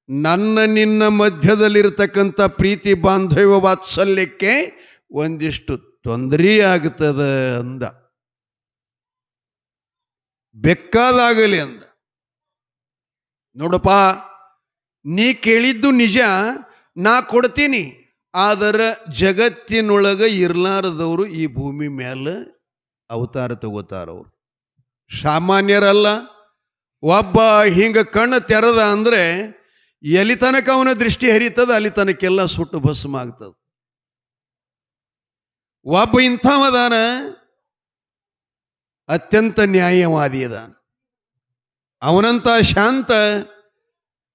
ನನ್ನ ನಿನ್ನ ಮಧ್ಯದಲ್ಲಿರ್ತಕ್ಕಂಥ ಪ್ರೀತಿ ಬಾಂಧವ್ಯ ವಾತ್ಸಲ್ಯಕ್ಕೆ ಒಂದಿಷ್ಟು ತೊಂದರೆ ಆಗ್ತದ ಅಂದ. ಬೇಕಾದಾಗಲಿ ಅಂದ. ನೋಡಪ್ಪ, ನೀ ಕೇಳಿದ್ದು ನಿಜ, ನಾ ಕೊಡ್ತೀನಿ, ಆದರೆ ಜಗತ್ತಿನೊಳಗೆ ಇರ್ಲಾರದವರು ಈ ಭೂಮಿ ಮೇಲೆ ಅವತಾರ ತಗೋತಾರವ್ರು, ಸಾಮಾನ್ಯರಲ್ಲ. ಒಬ್ಬ ಹಿಂಗ ಕಣ್ಣು ತೆರೆದ ಅಂದ್ರೆ ಎಲ್ಲಿ ತನಕ ಅವನ ದೃಷ್ಟಿ ಹರಿತದ ಅಲ್ಲಿ ತನಕ್ಕೆಲ್ಲ ಸುಟ್ಟು ಭಸ್ಮ ಆಗ್ತದ. ಒಬ್ಬ ಇಂಥವದಾನ, ಅತ್ಯಂತ ನ್ಯಾಯವಾದಿ ಅದಾನ. ಅವನಂತ ಶಾಂತ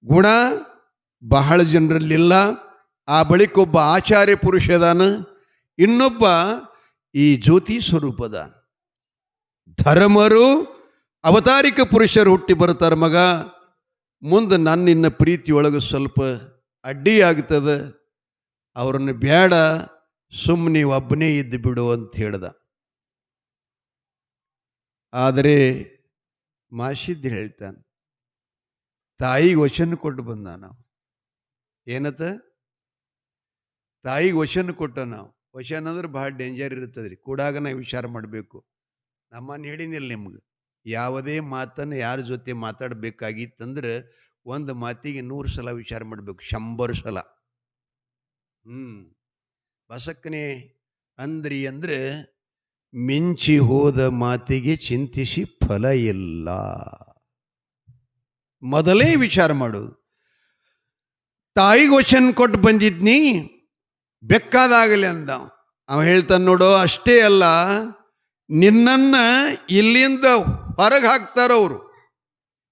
ಗುಣ ಬಹಳ ಜನರಲ್ಲಿಲ್ಲ. ಆ ಬಳಿಕೊಬ್ಬ ಆಚಾರ್ಯ ಪುರುಷ ಅದಾನ, ಇನ್ನೊಬ್ಬ ಈ ಜ್ಯೋತಿ ಸ್ವರೂಪದ. ಧರ್ಮರು ಅವತಾರಿಕ ಪುರುಷರು ಹುಟ್ಟಿ ಬರ್ತಾರೆ. ಮಗ, ಮುಂದೆ ನನ್ನಿನ್ನ ಪ್ರೀತಿಯೊಳಗೆ ಸ್ವಲ್ಪ ಅಡ್ಡಿ ಆಗ್ತದೆ, ಅವರನ್ನು ಬೇಡ, ಸುಮ್ಮನೆ ಒಬ್ಬನೇ ಇದ್ದು ಬಿಡು ಅಂತ ಹೇಳ್ದ. ಆದರೆ ಮಾಸಿದ್ದು ಹೇಳ್ತಾನೆ, ತಾಯಿಗೆ ವಚನ ಕೊಟ್ಟು ಬಂದ. ನಾವು ಏನತ್ತ? ತಾಯಿಗೆ ವಚನ ಕೊಟ್ಟ. ನಾವು ವಚನ ಅಂದ್ರೆ ಭಾಳ ಡೇಂಜರ್ ಇರ್ತದ್ರಿ, ಕೂಡಾಗ ನಾವು ವಿಚಾರ ಮಾಡಬೇಕು. ನಮ್ಮನ್ನು ಹೇಳಿನಿಲ್ಲ ನಿಮ್ಗೆ, ಯಾವುದೇ ಮಾತನ್ನು ಯಾರ ಜೊತೆ ಮಾತಾಡಬೇಕಾಗಿತ್ತಂದ್ರೆ ಒಂದು ಮಾತಿಗೆ 100 ಸಲ ವಿಚಾರ ಮಾಡಬೇಕು, 100 ಸಲ. ಬಸಕ್ಕನೆ ಅಂದ್ರಿ ಅಂದ್ರೆ, ಮಿಂಚಿ ಹೋದ ಮಾತಿಗೆ ಚಿಂತಿಸಿ ಫಲ ಇಲ್ಲ, ಮೊದಲೇ ವಿಚಾರ ಮಾಡೋದು. ತಾಯಿಗೆ ವಚನ ಕೊಟ್ಟು ಬಂದಿದ್ನಿ, ಬೇಕಾದಾಗಲಿ ಅಂದ. ಅವ ಹೇಳ್ತಾನೆ, ನೋಡು, ಅಷ್ಟೇ ಅಲ್ಲ, ನಿನ್ನನ್ನ ಇಲ್ಲಿಂದ ಹೊರಗೆ ಹಾಕ್ತಾರವರು,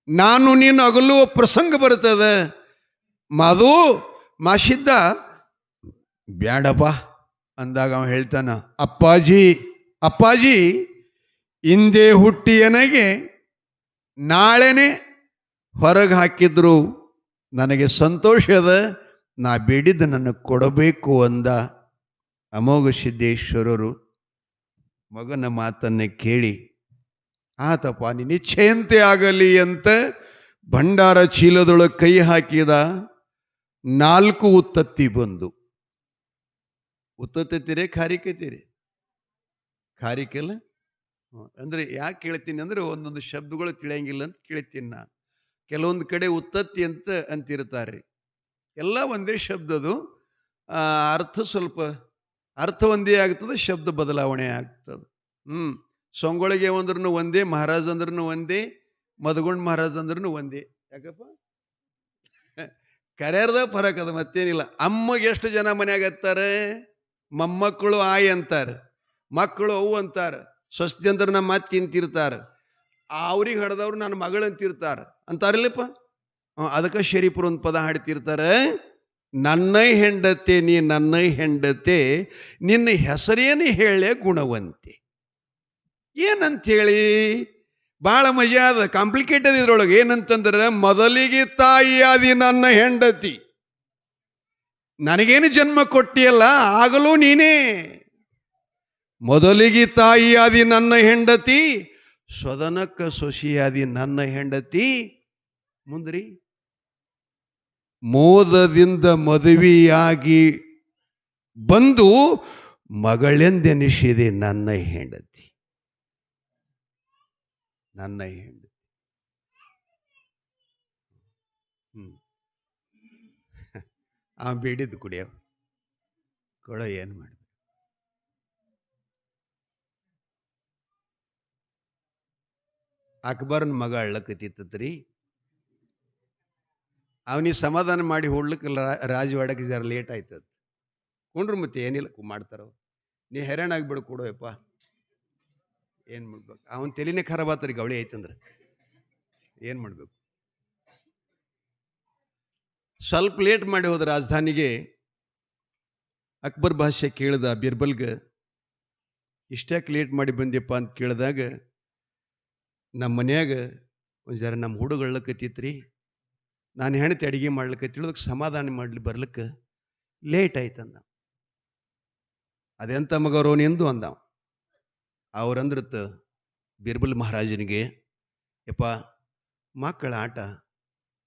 ನಾನು ನೀನು ಅಗಲುವ ಪ್ರಸಂಗ ಬರ್ತದೆ. ಮಾದು ಮಾಸಿದ್ದ ಬ್ಯಾಡಪ್ಪ ಅಂದಾಗ ಅವ ಹೇಳ್ತಾನ, ಅಪ್ಪಾಜಿ ಅಪ್ಪಾಜಿ ಹಿಂದೆ ಹುಟ್ಟಿ ನನಗೆ ನಾಳೆನೆ ಹೊರಗೆ ಹಾಕಿದ್ರು ನನಗೆ ಸಂತೋಷ ಅದ, ನಾ ಬೇಡಿದ್ದು ನನಗೆ ಕೊಡಬೇಕು ಅಂದ. ಅಮೋಘ ಸಿದ್ದೇಶ್ವರರು ಮಗನ ಮಾತನ್ನು ಕೇಳಿ, ಆತಪ್ಪ ನಿನ್ನ ಇಚ್ಛೆಯಂತೆ ಆಗಲಿ ಅಂತ ಭಂಡಾರ ಚೀಲದೊಳಗೆ ಕೈ ಹಾಕಿದ. 4 ಉತ್ತತ್ತಿ ಬಂದು. ಉತ್ತತ್ತೀರಿ ಖಾರಿಕೈತೀರಿ? ಖಾರಿಕೆಲ್ಲ ಅಂದ್ರೆ ಯಾಕೆ ಕೇಳ್ತೀನಿ ಅಂದ್ರೆ, ಒಂದೊಂದು ಶಬ್ದಗಳು ತಿಳಿಯಂಗಿಲ್ಲ ಅಂತ ಕೇಳ್ತೀನಿ ನಾನು. ಕೆಲವೊಂದು ಕಡೆ ಉತ್ತತ್ತಿ ಅಂತ ಅಂತಿರ್ತಾರೆ, ಎಲ್ಲ ಒಂದೇ ಶಬ್ದದು, ಅರ್ಥ ಸ್ವಲ್ಪ ಅರ್ಥ ಒಂದೇ ಆಗ್ತದೆ, ಶಬ್ದ ಬದಲಾವಣೆ ಆಗ್ತದೆ. ಸೊಂಗೊಳಿಗೆ ಅಂದ್ರೂ ಒಂದೇ, ಮಹಾರಾಜ್ ಅಂದ್ರೂ ಒಂದೇ, ಮದಗೊಂಡ್ ಮಹಾರಾಜ್ ಅಂದ್ರೂ ಒಂದೇ. ಯಾಕಪ್ಪ ಕರೆಯರ್ದ ಫರಕ್ ಅದ, ಮತ್ತೇನಿಲ್ಲ. ಅಮ್ಮಗೆ ಎಷ್ಟು ಜನ ಮನ್ಯಾಗ ಹತ್ತಾರೆ? ಮೊಮ್ಮಕ್ಕಳು ಆಯ್ ಅಂತಾರೆ, ಮಕ್ಕಳು ಅವು ಅಂತಾರೆ, ಸ್ವಸ್ತಿ ಅಂದ್ರೆ ನಮ್ಮ ಮಾತು ತಿಂತಿರ್ತಾರೆ, ಅವ್ರಿಗೆ ಹಡ್ದವ್ರು ನನ್ನ ಮಗಳು ಅಂತಿರ್ತಾರೆ ಅಂತಾರಿಲ್ಲಪ್ಪ. ಅದಕ್ಕೆ ಶರೀಫರು ಒಂದು ಪದ ಹಾಡ್ತಿರ್ತಾರೆ, ನನ್ನ ಹೆಂಡತೆ ನೀ ನನ್ನ ಹೆಂಡತೆ, ನಿನ್ನ ಹೆಸರೇನು ಹೇಳೆ ಗುಣವಂತೆ. ಏನಂತೇಳಿ ಭಾಳ ಮಜಾ ಅದ, ಕಾಂಪ್ಲಿಕೇಟೆಡ್ ಇದ್ರೊಳಗೆ. ಏನಂತಂದ್ರೆ, ಮೊದಲಿಗೆ ತಾಯಿಯಾದಿ ನನ್ನ ಹೆಂಡತಿ, ನನಗೇನು ಜನ್ಮ ಕೊಟ್ಟಿಯಲ್ಲ ಆಗಲೂ ನೀನೇ. ಮೊದಲಿಗೆ ತಾಯಿಯಾದಿ ನನ್ನ ಹೆಂಡತಿ, ಸ್ವದನಕ್ಕ ಸೊಸಿಯಾದಿ ನನ್ನ ಹೆಂಡತಿ. ಮುಂದ್ರಿ, ಮೋದದಿಂದ ಮದುವೆಯಾಗಿ ಬಂದು ಮಗಳೆಂದೆನಿಸಿದೆ ನನ್ನ ಹೆಂಡತಿ, ನನ್ನ ಹೆಂಡತಿ. ಆ ಬೇಡಿದ್ದು ಕುಡಿಯ ಕೊಡ, ಏನು ಮಾಡಿ. ಅಕ್ಬರ್ನ ಮಗ ಅಳ್ಳಕತ್ತಿತ್ತತ್ರಿ, ಅವನಿಗೆ ಸಮಾಧಾನ ಮಾಡಿ ಹೊಡ್ಲಿಕ್ಕೆ ರಾಜವಾಡಕ್ಕೆ ಜರ ಲೇಟ್ ಆಯ್ತದ. ಕೊಂಡ್ರು ಮತ್ತೆ ಏನಿಲ್ಲ ಮಾಡ್ತಾರ, ನೀ ಹೆರಾಣ ಆಗ್ಬಿಡು ಕೊಡುವಪ್ಪ, ಏನು ಮಾಡ್ಬೇಕು. ಅವನ ತಲೆನೇ ಖರಾಬ್ ಆತರಿ, ಗವಳಿ ಆಯ್ತಂದ್ರೆ ಏನು ಮಾಡ್ಬೇಕು. ಸ್ವಲ್ಪ ಲೇಟ್ ಮಾಡಿ ಹೋದ ರಾಜಧಾನಿಗೆ. ಅಕ್ಬರ್ ಭಾಷೆ ಕೇಳಿದ ಬಿರ್ಬಲ್ಗೆ, ಇಷ್ಟ್ಯಾಕೆ ಲೇಟ್ ಮಾಡಿ ಬಂದ್ಯಪ್ಪ ಅಂತ ಕೇಳಿದಾಗ, ನಮ್ಮ ಮನ್ಯಾಗ ಒಂದು ಜರ ನಮ್ಮ ಹುಡುಗಳ್ಳಕತ್ತಿತ್ರಿ, ನಾನು ಹೆಣ್ತಿ ಅಡುಗೆ ಮಾಡ್ಲಿಕ್ಕೆ ಸಮಾಧಾನ ಮಾಡ್ಲಿ ಬರ್ಲಿಕ್ಕೆ ಲೇಟ್ ಆಯ್ತಂದ. ಅದೆಂತ ಮಗರೋ ನಿಂದು ಅಂದವ. ಅವ್ರಂದ್ರತ್ ಬಿರ್ಬಲ್ ಮಹಾರಾಜನಿಗೆ, ಯಪ್ಪ ಮಕ್ಕಳ ಆಟ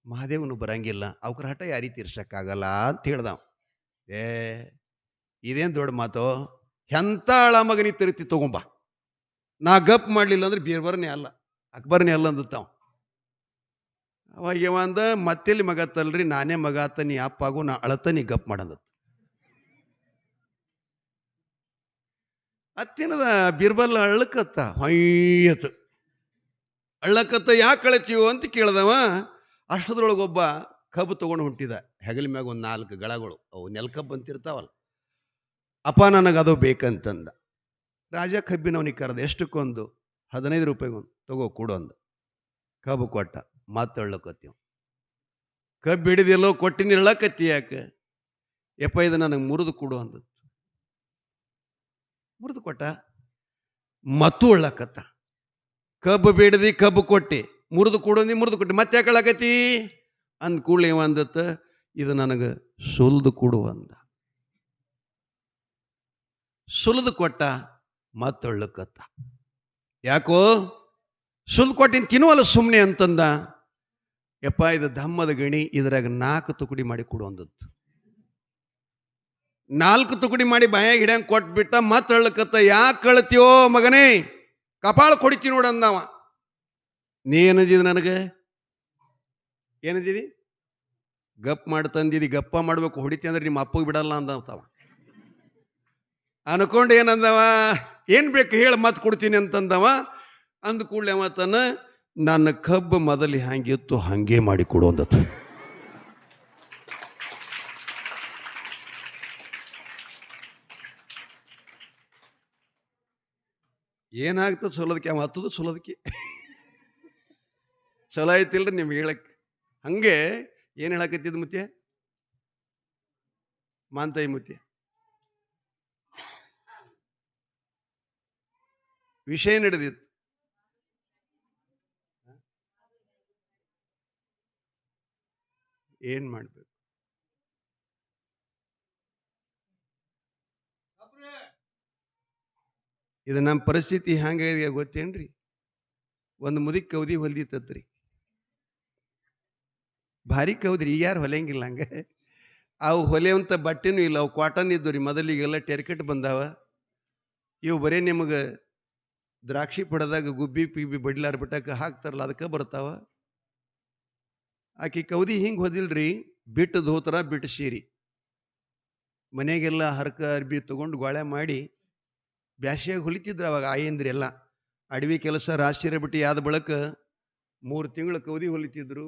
ಮಹಾದೇವನು ಬರಂಗಿಲ್ಲ, ಅವ್ರ ಆಟ ಯಾರಿಗೆ ತೀರ್ಸಕ್ಕಾಗಲ್ಲ ಅಂತ ಹೇಳ್ದವ. ಇದೇನು ದೊಡ್ಡ ಮಾತು, ಎಂಥ ಆಳ ಮಗನಿ ತಿರುತಿ ತಗೊಂಬ, ನಾ ಗಪ್ ಮಾಡಲಿಲ್ಲ ಅಂದ್ರೆ ಬೀರ್ಬರ್ನೇ ಅಲ್ಲ ಅಕ್ಬರ್ನೇ ಅಲ್ಲ ಅಂದತ್ತಾವ. ಅವಾಗ ಇವ ಅಂದ, ಮತ್ತೆಲ್ಲಿ ಮಗ ತಲ್ರಿ, ನಾನೇ ಮಗ ಆತ, ನೀ ಅಪ್ಪಾಗು, ನಾ ಅಳತ, ನೀ ಗಪ್ ಮಾಡಂದ. ಅತ್ತಿನದ ಬೀರ್ಬಲ್ ಅಳ್ಳಕತ್ತ, ಹೊಯ್ಯತ್ ಅಳ್ಳಕತ್ತ. ಯಾಕೆ ಅಳತೀವೋ ಅಂತ ಕೇಳ್ದವ. ಅಷ್ಟದ್ರೊಳಗೊಬ್ಬ ಕಬ್ಬು ತೊಗೊಂಡು ಹೊಂಟಿದ, ಹೆಗಲ ಮ್ಯಾಗ ಒಂದು 4 ಗಳಗಳು, ಅವು ನೆಲ್ಕಬ್ಬು ಅಂತಿರ್ತಾವಲ್ಲ. ಅಪ್ಪ ನನಗದು ಬೇಕಂತಂದ. ರಾಜ ಕಬ್ಬಿನವನಿಗೆ ಕರೆದ, ಎಷ್ಟಕ್ಕೊಂದು? 15 ರೂಪಾಯಿಗೊಂದು, ತಗೋ ಕೊಡು ಅಂದ. ಕಬ್ಬು ಕೊಟ್ಟ, ಮಾತಳ್ಳಕತ್ತೀವ. ಕಬ್ಬು ಹಿಡಿದಿಲ್ಲೋ, ಕೊಟ್ಟಿನ ಇಳ್ಳಕತ್ತಿ ಯಾಕೆ? ಯಪ್ಪ ಇದು ನನಗೆ ಮುರಿದು ಕೊಡು ಅಂದ. ಮುರಿದು ಕೊಟ್ಟ, ಮತ್ತು ಉಳ್ಳಕತ್ತ. ಕಬ್ಬು ಬೇಡದಿ, ಕಬ್ಬು ಕೊಟ್ಟಿ, ಮುರಿದು ಕೊಡೋದಿ, ಮುರಿದು ಕೊಟ್ಟಿ, ಮತ್ತೆ ಯಾಕೆ ಅಳಕತ್ತಿ ಅಂದ ಕೂಡಲೇ ಇವ ಅಂದತ್ತ, ಇದು ನನಗೆ ಸುಲಿದು ಕೊಡು ಅಂದ. ಸುಲಿದು ಕೊಟ್ಟ, ಮತ್ತೊಳ್ಳಕತ್ತ. ಯಾಕೋ ಸುಲಿದು ಕೊಟ್ಟಿನ ತಿನ್ನುವಲ್ಲ ಸುಮ್ಮನೆ ಅಂತಂದ. ಯಪ್ಪ ಇದು ಧಮ್ಮದ ಗಣಿ, ಇದ್ರಾಗ 4 ತುಕಡಿ ಮಾಡಿ ಕೊಡು ಅಂದದ್ದು. 4 ತುಕಡಿ ಮಾಡಿ ಬಾಯಾಗ ಹಿಡ್ಯಂಗೆ ಕೊಟ್ಬಿಟ್ಟ, ಮತ್ತೊಳ್ಳಕತ್ತ. ಯಾಕೆ ಕಳ್ತೀಯೋ ಮಗನೇ, ಕಪಾಳ ಕೊಡಿತಿ ನೋಡು ಅಂದವ. ನೀ ಏನಂದಿದ್ ನನಗೆ? ಏನಂದಿದಿ? ಗಪ್ ಮಾಡ್ತಂದಿದಿ, ಗಪ್ಪ ಮಾಡ್ಬೇಕು, ಹೊಡಿತಿ ಅಂದ್ರೆ ನಿಮ್ಮ ಅಪ್ಪಗೆ ಬಿಡಲ್ಲ ಅಂದವ. ಅನ್ಕೊಂಡು ಏನಂದವ, ಏನು ಬೇಕು ಹೇಳಿ ಮತ್ತೆ ಕೊಡ್ತೀನಿ ಅಂತಂದವ. ಅಂದ ಕೂಡಲೇ ಅವತನ, ನನ್ನ ಕಬ್ಬು ಮೊದಲು ಹ್ಯಾಂಗಿತ್ತು ಹಾಗೆ ಮಾಡಿ ಕೊಡು ಅಂದತ್ತು. ಏನಾಗ್ತದೆ ಸೊಲೋದಕ್ಕೆ, ಅವ ಹತ್ತದು ಸೊಲೋದಕ್ಕೆ. ಚಲೋ ಆಯ್ತಿಲ್ರಿ ನಿಮ್ಗೆ ಹೇಳಕ್ಕೆ. ಹಂಗೆ ಏನು ಹೇಳಕತ್ತಿದ್ ಮುತ್ಯ, ಮಾಂತಾಯಿ ಮುತ್ಯ, ವಿಷಯ ನಡೆದಿತ್ತು. ಏನ್ ಮಾಡ್ಬೇಕು? ಇದು ನಮ್ಮ ಪರಿಸ್ಥಿತಿ ಹ್ಯಾಂಗಾಗಿದೆ ಗೊತ್ತೇನ್ರಿ? ಒಂದು ಮುದಿಕ್ ಕೌದಿ ಹೊಲ್ದಿತ್ತತ್ರಿ, ಭಾರಿ ಕೌದ್ರಿ. ಈಗ ಯಾರು ಹೊಲೆಯಂಗಿಲ್ಲ ಹಂಗೆ. ಅವು ಹೊಲೆಯಂತ ಬಟ್ಟೆನೂ ಇಲ್ಲ, ಅವು ಕಾಟನ್ ಇದ್ದು ರೀ. ಮೊದಲಿಗೆಲ್ಲ ಟೆರ್ಕೆಟ್ ಬಂದಾವ. ಇವು ಬರೀ ನಿಮಗೆ ದ್ರಾಕ್ಷಿ ಪಡೆದಾಗ ಗುಬ್ಬಿ ಪಿಬ್ಬಿ ಬಡ್ಲಾರ ಬಿಟ್ಟಕ್ಕೆ ಹಾಕ್ತಾರಲ್ಲ, ಅದಕ್ಕೆ ಬರ್ತಾವ. ಆಕಿ ಕೌದಿ ಹಿಂಗೆ ಹೊದಿಲ್ರಿ, ಬಿಟ್ಟು ಧೋತರ ಬಿಟ್ಟು ಸೀರಿ, ಮನೆಗೆಲ್ಲ ಹರಕ ಅರ್ಬಿ ತೊಗೊಂಡು ಗೋಳೆ ಮಾಡಿ ಬ್ಯಾಸ್ಯಾಗ ಹೊಲಿತಿದ್ರು ಅವಾಗ ಆಯಂದ್ರಿ ಎಲ್ಲ. ಅಡವಿ ಕೆಲಸ ರಾಶಿರ ಬಿಟ್ಟು ಆದ ಬಳಕ 3 ತಿಂಗಳು ಕೌದಿ ಹೊಲಿತಿದ್ರು.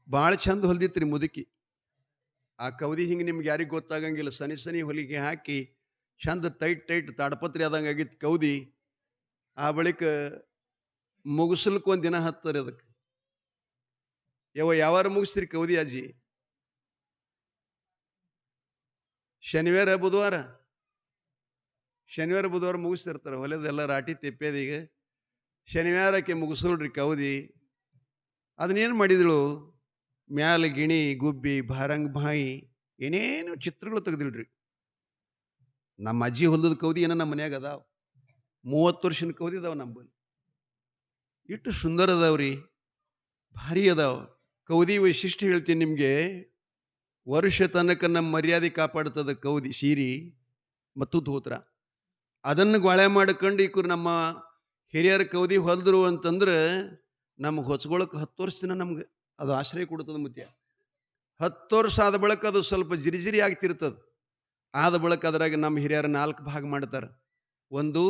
ಭಾಳ ಚಂದ ಹೊಲ್ದಿತ್ರಿ ಮುದುಕಿ. ಆ ಕೌದಿ ಹಿಂಗೆ ನಿಮ್ಗೆ ಯಾರಿಗೆ ಗೊತ್ತಾಗಂಗಿಲ್ಲ, ಸನಿ ಸನಿ ಹೊಲಿಗೆ ಹಾಕಿ ಚಂದ ಟೈಟ್ ತಾಡಪತ್ರಿ ಆದಂಗೆ ಆಗಿತ್ತು ಕೌದಿ. ಆ ಬಳಿಕ ಮುಗಿಸ್ಲಿಕ್ಕೆ ಒಂದು ದಿನ ಹತ್ತಾರೆ ಅದಕ್ಕೆ. ಯಾವಾರ ಮುಗಿಸ್ತೀರಿ ಕೌದಿ ಅಜ್ಜಿ? ಶನಿವಾರ ಬುಧವಾರ ಮುಗಿಸ್ತಿರ್ತಾರೆ. ಹೊಲೆದೆಲ್ಲ ರಾಟಿ ತೆಪ್ಪೇದೀಗ ಶನಿವಾರಕ್ಕೆ ಮುಗಿಸೋಳ್ರಿ ಕೌದಿ. ಅದನ್ನೇನು ಮಾಡಿದಳು, ಮ್ಯಾಲ ಗಿಣಿ ಗುಬ್ಬಿ ಭಾರಂಗ್ ಬಾಯಿ ಏನೇನು ಚಿತ್ರಗಳು ತೆಗೆದಿಳ್ರಿ. ನಮ್ಮ ಅಜ್ಜಿ ಹೊಲದ ಕೌದಿ ಏನೋ ನಮ್ಮ ಮನ್ಯಾಗ ಅದಾವ. 30 ವರ್ಷದ ಕೌದಿ ಅದಾವ ನಮ್ಮಲ್ಲಿ. ಇಷ್ಟು ಸುಂದರ ಅದಾವ್ರಿ, ಭಾರಿ ಅದಾವ ಕೌದಿ. ವೈಶಿಷ್ಟ್ಯ ಹೇಳ್ತೀನಿ ನಿಮಗೆ. ವರ್ಷ ತನಕ ನಮ್ಮ ಮರ್ಯಾದೆ ಕಾಪಾಡ್ತದ ಕೌದಿ ಸೀರಿ ಮತ್ತು ಧೋತ್ರ. ಅದನ್ನು ಗೋಳೆ ಮಾಡ್ಕೊಂಡು ಈಕರು ನಮ್ಮ ಹಿರಿಯರ ಕೌದಿ ಹೊಲಿದ್ರು ಅಂತಂದ್ರೆ ನಮ್ಗೆ ಹೊಚ್ಕೊಳಕ್ಕೆ 10 ವರ್ಷ ದಿನ ನಮ್ಗೆ ಅದು ಆಶ್ರಯ ಕೊಡ್ತದೆ. ಮುತ್ಯ 10 ವರ್ಷ ಆದ ಬಳಿಕ ಅದು ಸ್ವಲ್ಪ ಜಿರಿಜಿರಿ ಆಗ್ತಿರ್ತದೆ. ಆದ ಬಳಿಕ ಅದ್ರಾಗ ನಮ್ಮ ಹಿರಿಯರ 4 ಭಾಗ ಮಾಡ್ತಾರೆ. ಒಂದು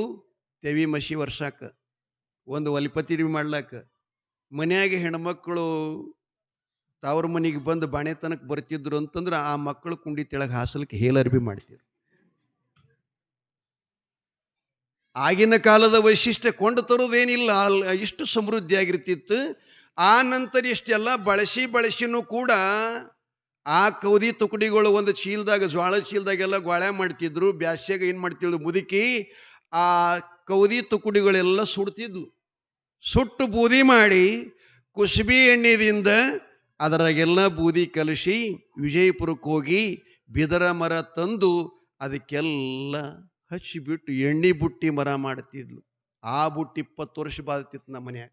ತೆವಿ ಮಸಿ ವರ್ಷಾಕ, ಒಂದು ಒಲಿಪತಿ ಮಾಡ್ಲಾಕ. ಮನ್ಯಾಗ ಹೆಣ್ಮಕ್ಳು ತಾವ್ರ ಮನೆಗೆ ಬಂದು ಬಾಣೆತನಕ್ಕೆ ಬರ್ತಿದ್ರು ಅಂತಂದ್ರೆ ಆ ಮಕ್ಕಳು ಕುಂಡಿ ತೆಳಗೆ ಹಾಸಲಿಕ್ಕೆ ಹೇಲರ್ಬಿ ಮಾಡ್ತಿದ್ರು. ಆಗಿನ ಕಾಲದ ವೈಶಿಷ್ಟ್ಯ ಕೊಂಡು ತರೋದೇನಿಲ್ಲ, ಇಷ್ಟು ಸಮೃದ್ಧಿಯಾಗಿರ್ತಿತ್ತು. ಆ ನಂತರ ಇಷ್ಟೆಲ್ಲ ಬಳಸಿನೂ ಕೂಡ ಆ ಕೌದಿ ತುಕಡಿಗಳು ಒಂದು ಚೀಲದಾಗ, ಜ್ವಾಳ ಚೀಲದಾಗೆಲ್ಲ ಗೋಳೆ ಮಾಡ್ತಿದ್ರು. ಬ್ಯಾಸ್ಯಾಗ ಏನು ಮಾಡ್ತಿದ್ರು ಮುದುಕಿ, ಆ ಕೌದಿ ತುಕಡಿಗಳೆಲ್ಲ ಸುಡ್ತಿದ್ಲು. ಸುಟ್ಟು ಬೂದಿ ಮಾಡಿ ಕುಸುಬಿ ಎಣ್ಣೆದಿಂದ ಅದರಾಗೆಲ್ಲ ಬೂದಿ ಕಲಸಿ ವಿಜಯಪುರಕ್ಕೆ ಹೋಗಿ ಬಿದರ ಮರ ತಂದು ಅದಕ್ಕೆಲ್ಲ ಹಚ್ಚಿಬಿಟ್ಟು ಎಣ್ಣೆ ಬುಟ್ಟಿ ಮರ ಮಾಡ್ತಿದ್ಲು. ಆ ಬುಟ್ಟಿ 20 ವರ್ಷ ಬಾಳ್ತಿತ್ತು ನಮ್ಮ ಮನ್ಯಾಗ.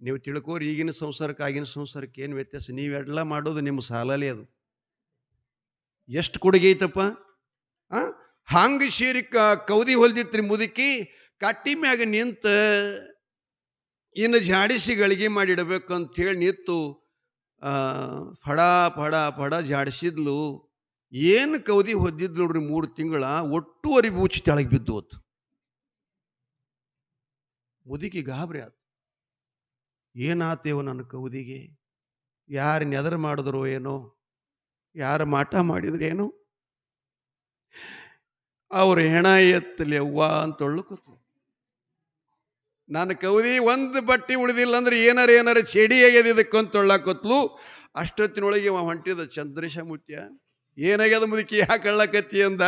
ನೀವು ತಿಳ್ಕೋರಿ, ಈಗಿನ ಸಂಸಾರಕ್ಕೆ ಆಗಿನ ಸಂಸಾರಕ್ಕೆ ಏನು ವ್ಯತ್ಯಾಸ. ನೀವೆಲ್ಲ ಮಾಡೋದು ನಿಮ್ಮ ಸಾಲಲ್ಲಿ. ಅದು ಎಷ್ಟು ಕೊಡುಗೆ ಐತಪ್ಪ. ಹಂಗೆ ಸೀರಿ ಕೌದಿ ಹೊಲ್ದಿತ್ರಿ ಮುದುಕಿ. ಕಟ್ಟಿ ಮ್ಯಾಗ ನಿಂತ ಇನ್ನು ಜಾಡಿಸಿ ಗಳಿಗೆ ಮಾಡಿಡಬೇಕು ಅಂತ ಹೇಳಿ ನಿಂತು ಫಡ ಜಾಡಿಸಿದ್ಲು. ಏನು ಕೌದಿ ಹೊದ್ದಿದ್ಲು ನೋಡ್ರಿ 3 ತಿಂಗಳ. ಒಟ್ಟುವರಿ ಬೂಚಿ ತೆಳಗೆ ಬಿದ್ದು ಹೋತು. ಮುದುಕಿ ಗಾಬರಿ ಆತು. ಏನಾತೇವ ನನ್ನ ಕೌದಿಗೆ? ಯಾರು ನೆದರ್ ಮಾಡಿದ್ರು ಏನೋ, ಯಾರು ಮಾಟ ಮಾಡಿದ್ರೇನೋ, ಅವ್ರ ಹೆಣ ಎತ್ತಲಿ ಅವ್ವ ಅಂತ ಒಳ್ಳಕತ್ತು. ನನ್ನ ಕೌದಿ ಒಂದು ಬಟ್ಟೆ ಉಳಿದಿಲ್ಲ ಅಂದ್ರೆ ಏನಾರ ಚೆಡಿ ಆಗ್ಯದ ಇದಕ್ಕಂತ ಒಳ್ಳಕತ್ಲು. ಅಷ್ಟೊತ್ತಿನೊಳಗೆ ಹೊಂಟಿದ ಚಂದ್ರೇಶ ಮುತ್ಯ. ಏನಾಗ್ಯದ ಮುದುಕಿ, ಯಾಕೆ ಅಳ್ಳಕತ್ತಿ ಅಂದ.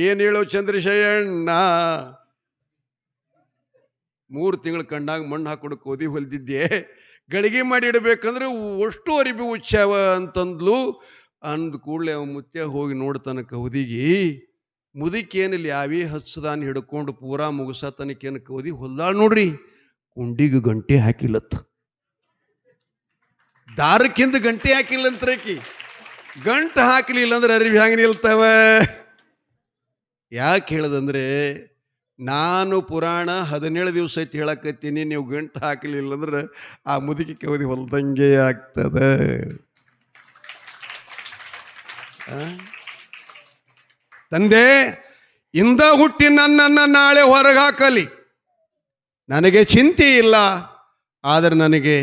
ಏನು ಹೇಳೋ ಚಂದ್ರಶಯ್ಯಣ್ಣ, 3 ತಿಂಗಳು ಕಣ್ಣಾಗ ಮಣ್ಣು ಹಾಕೊಂಡು ಕೌದಿ ಹೊಲ್ದಿದ್ದೆ, ಗಳಿಗೆ ಮಾಡಿ ಇಡಬೇಕಂದ್ರೆ ಅಷ್ಟು ಅರಿಬಿ ಉಚ್ಚಾವ ಅಂತಂದ್ಲು. ಅಂದ ಕೂಡಲೇ ಅವ ಮುತ್ಯ ಹೋಗಿ ನೋಡ್ತಾನ ಕೌದಿಗೆ. ಮುದುಕಿ ಏನಿಲ್ಲ ಯಾವೇ ಹಚ್ಚದಾನ ಹಿಡ್ಕೊಂಡು ಪೂರಾ ಮುಗಿಸತನಕೇನು ಕೌದಿ ಹೊಲ್ದಾಳ ನೋಡ್ರಿ. ಕುಂಡಿಗೆ ಗಂಟೆ ಹಾಕಿಲ್ಲತ್ತ. ದಾರಕ್ಕಿಂತ ಗಂಟೆ ಹಾಕಿಲ್ಲಂತ್ರಾಕಿ. ಗಂಟು ಹಾಕಲಿಲ್ಲ ಅಂದ್ರೆ ಅರಿವಿ ಹ್ಯಾಂಗ ನಿಲ್ತಾವ. ಯಾಕೆ ಹೇಳದಂದ್ರೆ, ನಾನು ಪುರಾಣ 17 ದಿವಸ ಐತಿ ಹೇಳಕತ್ತೀನಿ, ನೀವು ಗಂಟು ಹಾಕಲಿಲ್ಲ ಅಂದ್ರೆ ಆ ಮುದುಕಿ ಕೌದಿ ಹೊಲ್ದಂಗೆ ಆಗ್ತದ. ತಂದೆ, ಇಂದ ಹುಟ್ಟಿ ನನ್ನನ್ನು ನಾಳೆ ಹೊರಗೆ ಹಾಕಲಿ, ನನಗೆ ಚಿಂತೆ ಇಲ್ಲ. ಆದರೆ ನನಗೆ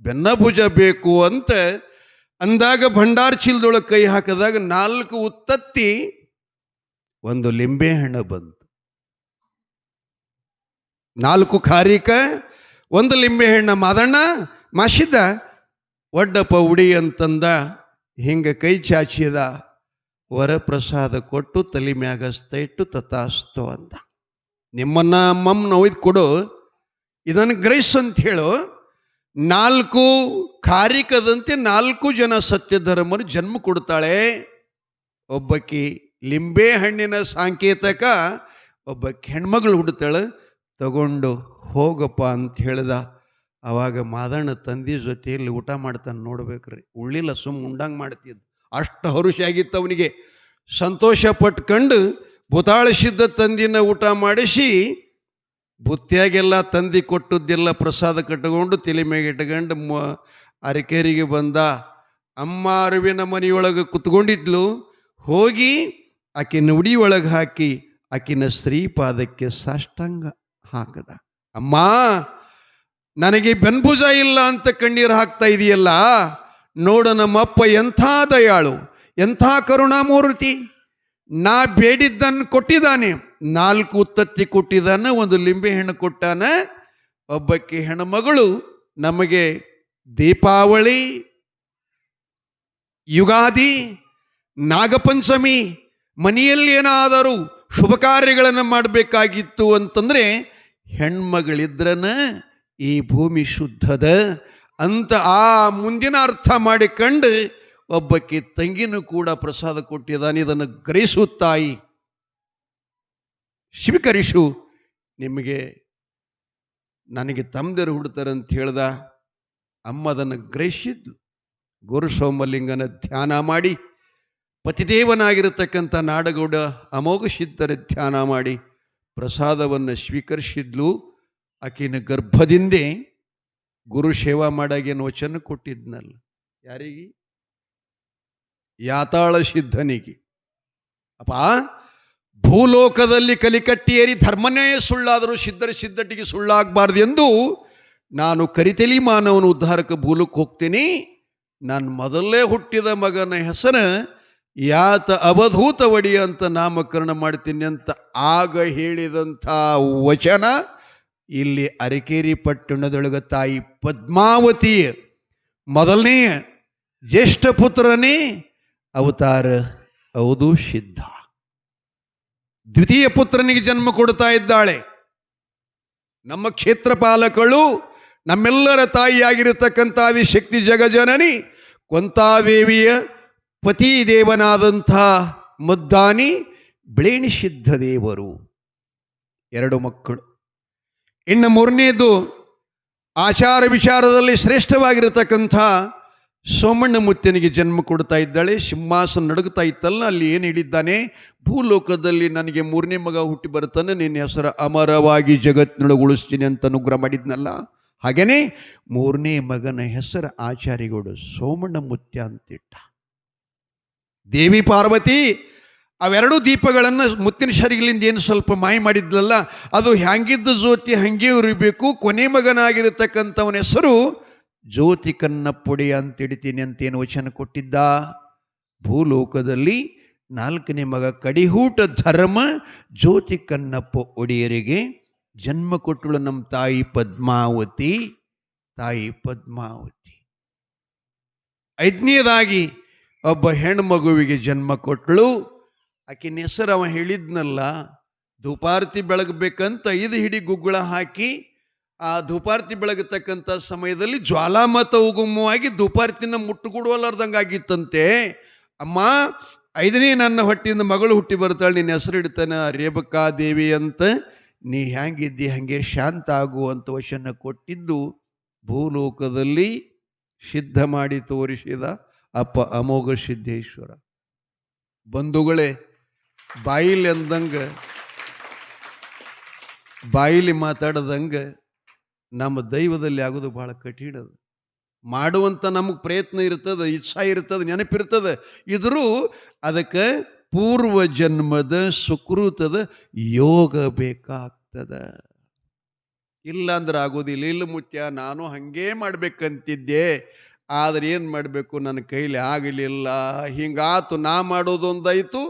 ಬೆನ್ನಭುಜ ಬೇಕು ಅಂತ ಅಂದಾಗ ಭಂಡಾರ ಚೀಲದೊಳಗೆ ಕೈ ಹಾಕಿದಾಗ 4 ಉತ್ತತ್ತಿ 1 ಲಿಂಬೆ ಹಣ್ಣು ಬಂತು. 4 ಖಾರಿಕ 1 ಲಿಂಬೆ ಹಣ್ಣು ಮಾದಣ್ಣ ಮಾಸಿದ್ದ. ಒಡ್ಡಪ್ಪ ಉಡಿ ಅಂತಂದ. ಹಿಂಗೆ ಕೈ ಚಾಚಿದ. ವರಪ್ರಸಾದ ಕೊಟ್ಟು ತಲೆ ಮ್ಯಾಗಸ್ತ ಇಟ್ಟು ತಥಾಸ್ತು ಅಂದ. ನಿಮ್ಮನ್ನ ಅಮ್ಮಮ್ಮನ ಒಯ್ದು ಕೊಡು, ಇದನ್ನು ಗ್ರಹಿಸು ಅಂತ ಹೇಳು. 4 ಖಾರಿಕದಂತೆ 4 ಜನ ಸತ್ಯಧರ್ಮರು ಜನ್ಮ ಕೊಡ್ತಾಳೆ. ಒಬ್ಬಕಿ ಲಿಂಬೆ ಹಣ್ಣಿನ ಸಾಂಕೇತಕ, ಒಬ್ಬಕಿ ಹೆಣ್ಮಗಳು ಹುಡ್ತಾಳೆ. ತಗೊಂಡು ಹೋಗಪ್ಪ ಅಂತ ಹೇಳ್ದ. ಅವಾಗ ಮಾದಣ್ಣ ತಂದೆ ಜೊತೆಯಲ್ಲಿ ಊಟ ಮಾಡ್ತಾನೆ. ನೋಡ್ಬೇಕ್ರಿ, ಉಳ್ಳಿಲ್ಲ, ಸುಮ್ಮ ಉಂಡಂಗೆ ಮಾಡ್ತಿದ್ದ. ಅಷ್ಟು ಹರುಷ ಆಗಿತ್ತು ಅವನಿಗೆ. ಸಂತೋಷ ಪಟ್ಕೊಂಡು ಭೂತಾಳಿಸಿದ್ದ ತಂದಿನ ಊಟ ಮಾಡಿಸಿ ಬುತ್ತಿಯಾಗೆಲ್ಲ ತಂದಿ ಕೊಟ್ಟದ್ದೆಲ್ಲ ಪ್ರಸಾದ ಕಟ್ಕೊಂಡು ತಲೆ ಮೇಲೆ ಇಟ್ಕೊಂಡು ಅರಕೇರಿಗೆ ಬಂದ. ಅಮ್ಮ ಅರಿವಿನ ಮನೆಯೊಳಗೆ ಕುತ್ಕೊಂಡಿದ್ಲು. ಹೋಗಿ ಆಕಿನ ಉಡಿಯೊಳಗೆ ಹಾಕಿ ಆಕಿನ ಶ್ರೀಪಾದಕ್ಕೆ ಸಾಷ್ಟಾಂಗ ಹಾಕದ. ಅಮ್ಮ, ನನಗೆ ಬೆನ್ಭುಜ ಇಲ್ಲ ಅಂತ ಕಣ್ಣೀರು ಹಾಕ್ತಾ ಇದೆಯಲ್ಲ, ನೋಡು ನಮ್ಮಪ್ಪ ಎಂಥ ದಯಾಳು, ಎಂಥ ಕರುಣಾಮೂರ್ತಿ. ನಾ ಬೇಡಿದ್ದನ್ನು ಕೊಟ್ಟಿದ್ದಾನೆ. 4 ತತ್ತಿ ಕೊಟ್ಟಿದ್ದಾನೆ, 1 ಲಿಂಬೆ ಹಣ್ಣು ಕೊಟ್ಟಾನ. ಒಬ್ಬಕ್ಕೆ ಹೆಣ್ಮಗಳು ನಮಗೆ ದೀಪಾವಳಿ, ಯುಗಾದಿ, ನಾಗಪಂಚಮಿ ಮನೆಯಲ್ಲಿ ಏನಾದರೂ ಶುಭ ಕಾರ್ಯಗಳನ್ನು ಮಾಡಬೇಕಾಗಿತ್ತು ಅಂತಂದ್ರೆ ಹೆಣ್ಮಗಳಿದ್ರನ ಈ ಭೂಮಿ ಶುದ್ಧದ ಅಂತ ಆ ಮುಂದಿನ ಅರ್ಥ ಮಾಡಿಕೊಂಡು ಒಬ್ಬಕ್ಕೆ ತಂಗಿನೂ ಕೂಡ ಪ್ರಸಾದ ಕೊಟ್ಟಿದ್ದಾನೆ. ಇದನ್ನು ಗ್ರಹಿಸು ತಾಯಿ, ಸ್ವೀಕರಿಸು. ನಿಮಗೆ ನನಗೆ ತಮ್ಮದರು ಹುಡ್ತಾರೆ ಅಂತ ಹೇಳ್ದ. ಅಮ್ಮ ಅದನ್ನು ಗ್ರಹಿಸಿದ್ಲು. ಗುರು ಸೋಮಲಿಂಗನ ಧ್ಯಾನ ಮಾಡಿ, ಪತಿದೇವನಾಗಿರತಕ್ಕಂಥ ನಾಡಗೌಡ ಅಮೋಘ ಸಿದ್ಧರ ಧ್ಯಾನ ಮಾಡಿ ಪ್ರಸಾದವನ್ನು ಸ್ವೀಕರಿಸಿದ್ಲು. ಆಕಿನ ಗರ್ಭದಿಂದೇ ಗುರು ಸೇವಾ ಮಾಡಾಗೇನು ವಚನ ಕೊಟ್ಟಿದ್ನಲ್ಲ, ಯಾರಿಗೆ? ಯಾತಾಳ ಸಿದ್ಧನಿಗೆ. ಅಪ್ಪ, ಭೂಲೋಕದಲ್ಲಿ ಕಲಿಕಟ್ಟಿಯೇರಿ ಧರ್ಮನ್ಯಾಯ ಸುಳ್ಳಾದರೂ ಸಿದ್ಧರ ಸಿದ್ಧಟಿಗೆ ಸುಳ್ಳಾಗಬಾರ್ದು ಎಂದು ನಾನು ಕರಿತೆಲಿ ಮಾನವನ ಉದ್ಧಾರಕ್ಕೆ ಭೂಲಕ್ಕೆ ಹೋಗ್ತೀನಿ. ನಾನು ಮೊದಲೇ ಹುಟ್ಟಿದ ಮಗನ ಹೆಸರು ಯಾತ ಅವಧೂತ ಒಡಿ ಅಂತ ನಾಮಕರಣ ಮಾಡ್ತೀನಿ ಅಂತ ಆಗ ಹೇಳಿದಂಥ ವಚನ ಇಲ್ಲಿ ಅರಕೇರಿ ಪಟ್ಟಣದೊಳಗ ತಾಯಿ ಪದ್ಮಾವತಿ ಮೊದಲನೇ ಜ್ಯೇಷ್ಠ ಪುತ್ರನೇ ಅವತಾರ ಹೌದು ಸಿದ್ಧ. ದ್ವಿತೀಯ ಪುತ್ರನಿಗೆ ಜನ್ಮ ಕೊಡ್ತಾ ಇದ್ದಾಳೆ. ನಮ್ಮ ಕ್ಷೇತ್ರ ಪಾಲಕಳು, ನಮ್ಮೆಲ್ಲರ ತಾಯಿಯಾಗಿರತಕ್ಕಂಥ ಆದಿಶಕ್ತಿ ಜಗಜನನಿ ಕೊಂತಾದೇವಿಯ ಪತಿ ದೇವನಾದಂಥ ಮುದ್ದಾನಿ ಬಿಳೇಣಿ ಸಿದ್ಧ ದೇವರು 2 ಮಕ್ಕಳು. ಇನ್ನು 3ನೇದು ಆಚಾರ ವಿಚಾರದಲ್ಲಿ ಶ್ರೇಷ್ಠವಾಗಿರತಕ್ಕಂಥ ಸೋಮಣ್ಣ ಮುತ್ತನಿಗೆ ಜನ್ಮ ಕೊಡ್ತಾ ಇದ್ದಾಳೆ. ಸಿಂಹಾಸನ ನಡುಗ್ತಾ ಇತ್ತಲ್ಲ, ಅಲ್ಲಿ ಏನು ಹೇಳಿದ್ದಾನೆ? ಭೂಲೋಕದಲ್ಲಿ ನನಗೆ 3ನೇ ಮಗ ಹುಟ್ಟಿ ಬರ್ತಾನೆ, ನಿನ್ನ ಹೆಸರು ಅಮರವಾಗಿ ಜಗತ್ತಿನೊಳಗೆ ಉಳಿಸ್ತೀನಿ ಅಂತ ಅನುಗ್ರಹ ಮಾಡಿದ್ನಲ್ಲ. ಹಾಗೇನೆ 3ನೇ ಮಗನ ಹೆಸರು ಆಚಾರ್ಯಗೌಡ ಸೋಮಣ್ಣ ಮುತ್ಯ ಅಂತಿಟ್ಟ. ದೇವಿ ಪಾರ್ವತಿ ಅವೆರಡೂ ದೀಪಗಳನ್ನು ಮುತ್ತಿನ ಶರಿಗಳಿಂದ ಏನು ಸ್ವಲ್ಪ ಮಾಯ ಮಾಡಿದ್ಲಲ್ಲ, ಅದು ಹ್ಯಾಂಗಿದ್ದ ಜ್ಯೋತಿ ಹಂಗೆ ಉರಿಬೇಕು. ಕೊನೆ ಮಗನಾಗಿರತಕ್ಕಂಥವನ ಹೆಸರು ಜ್ಯೋತಿ ಕನ್ನಪ್ಪೊಡೆ ಅಂತಿಡ್ತೀನಿ ಅಂತೇನು ವಚನ ಕೊಟ್ಟಿದ್ದ. ಭೂಲೋಕದಲ್ಲಿ 4ನೇ ಮಗ ಕಡಿಹೂಟ ಧರ್ಮ ಜ್ಯೋತಿ ಕನ್ನಪ್ಪ ಒಡೆಯರಿಗೆ ಜನ್ಮ ಕೊಟ್ಟಳು ನಮ್ಮ ತಾಯಿ ಪದ್ಮಾವತಿ. 5ನೇದಾಗಿ ಒಬ್ಬ ಹೆಣ್ಮಗುವಿಗೆ ಜನ್ಮ ಕೊಟ್ಟಳು. ಆಕಿನ ಹೆಸರು ಅವ ಹೇಳಿದ್ನಲ್ಲ, ಧೂಪಾರ್ತಿ ಬೆಳಗಬೇಕಂತ 5 ಹಿಡಿ ಗುಗ್ಗಳ ಹಾಕಿ ಆ ಧೂಪಾರ್ತಿ ಬೆಳಗತಕ್ಕಂಥ ಸಮಯದಲ್ಲಿ ಜ್ವಾಲಾಮತ ಉಗುಮವಾಗಿ ಧೂಪಾರ್ತಿನ ಮುಟ್ಟುಕೊಡುವಲ್ಲಾರ್ದಂಗಾಗಿತ್ತಂತೆ. ಅಮ್ಮ, 5ನೇ ನನ್ನ ಹೊಟ್ಟಿಯಿಂದ ಮಗಳು ಹುಟ್ಟಿ ಬರ್ತಾಳೆ, ನಿನ್ನ ಹೆಸರು ಇಡ್ತಾನೆ ರೇಬಕಾ ದೇವಿ ಅಂತ. ನೀ ಹ್ಯಾಂಗಿದ್ದಿ ಹಂಗೆ ಶಾಂತ ಆಗುವಂಥ ವಚನ ಕೊಟ್ಟಿದ್ದು ಭೂಲೋಕದಲ್ಲಿ ಸಿದ್ಧ ಮಾಡಿ ತೋರಿಸಿದ ಅಪ್ಪ ಅಮೋಘ ಸಿದ್ದೇಶ್ವರ. ಬಂಧುಗಳೇ, ಬಾಯಿಲಿ ಅಂದಂಗೆ ಬಾಯಿಲಿ ಮಾತಾಡದಂಗೆ ನಮ್ಮ ದೈವದಲ್ಲಿ ಆಗೋದು ಬಹಳ ಕಠಿಣ. ಮಾಡುವಂಥ ನಮಗೆ ಪ್ರಯತ್ನ ಇರ್ತದೆ, ಇಚ್ಛಾ ಇರ್ತದೆ, ನೆನಪಿರ್ತದೆ. ಇದ್ರೂ ಅದಕ್ಕೆ ಪೂರ್ವ ಜನ್ಮದ ಸುಕೃತದ ಯೋಗ ಬೇಕಾಗ್ತದ. ಇಲ್ಲ ಅಂದ್ರೆ ಆಗೋದಿಲ್ಲ. ಇಲ್ಲ ಮುತ್ಯ, ನಾನು ಹಂಗೇ ಮಾಡ್ಬೇಕಂತಿದ್ದೆ, ಆದರೆ ಏನು ಮಾಡಬೇಕು, ನನ್ನ ಕೈಲಿ ಆಗಲಿಲ್ಲ. ಹಿಂಗಾತು, ನಾ ಮಾಡೋದೊಂದಾಯಿತು,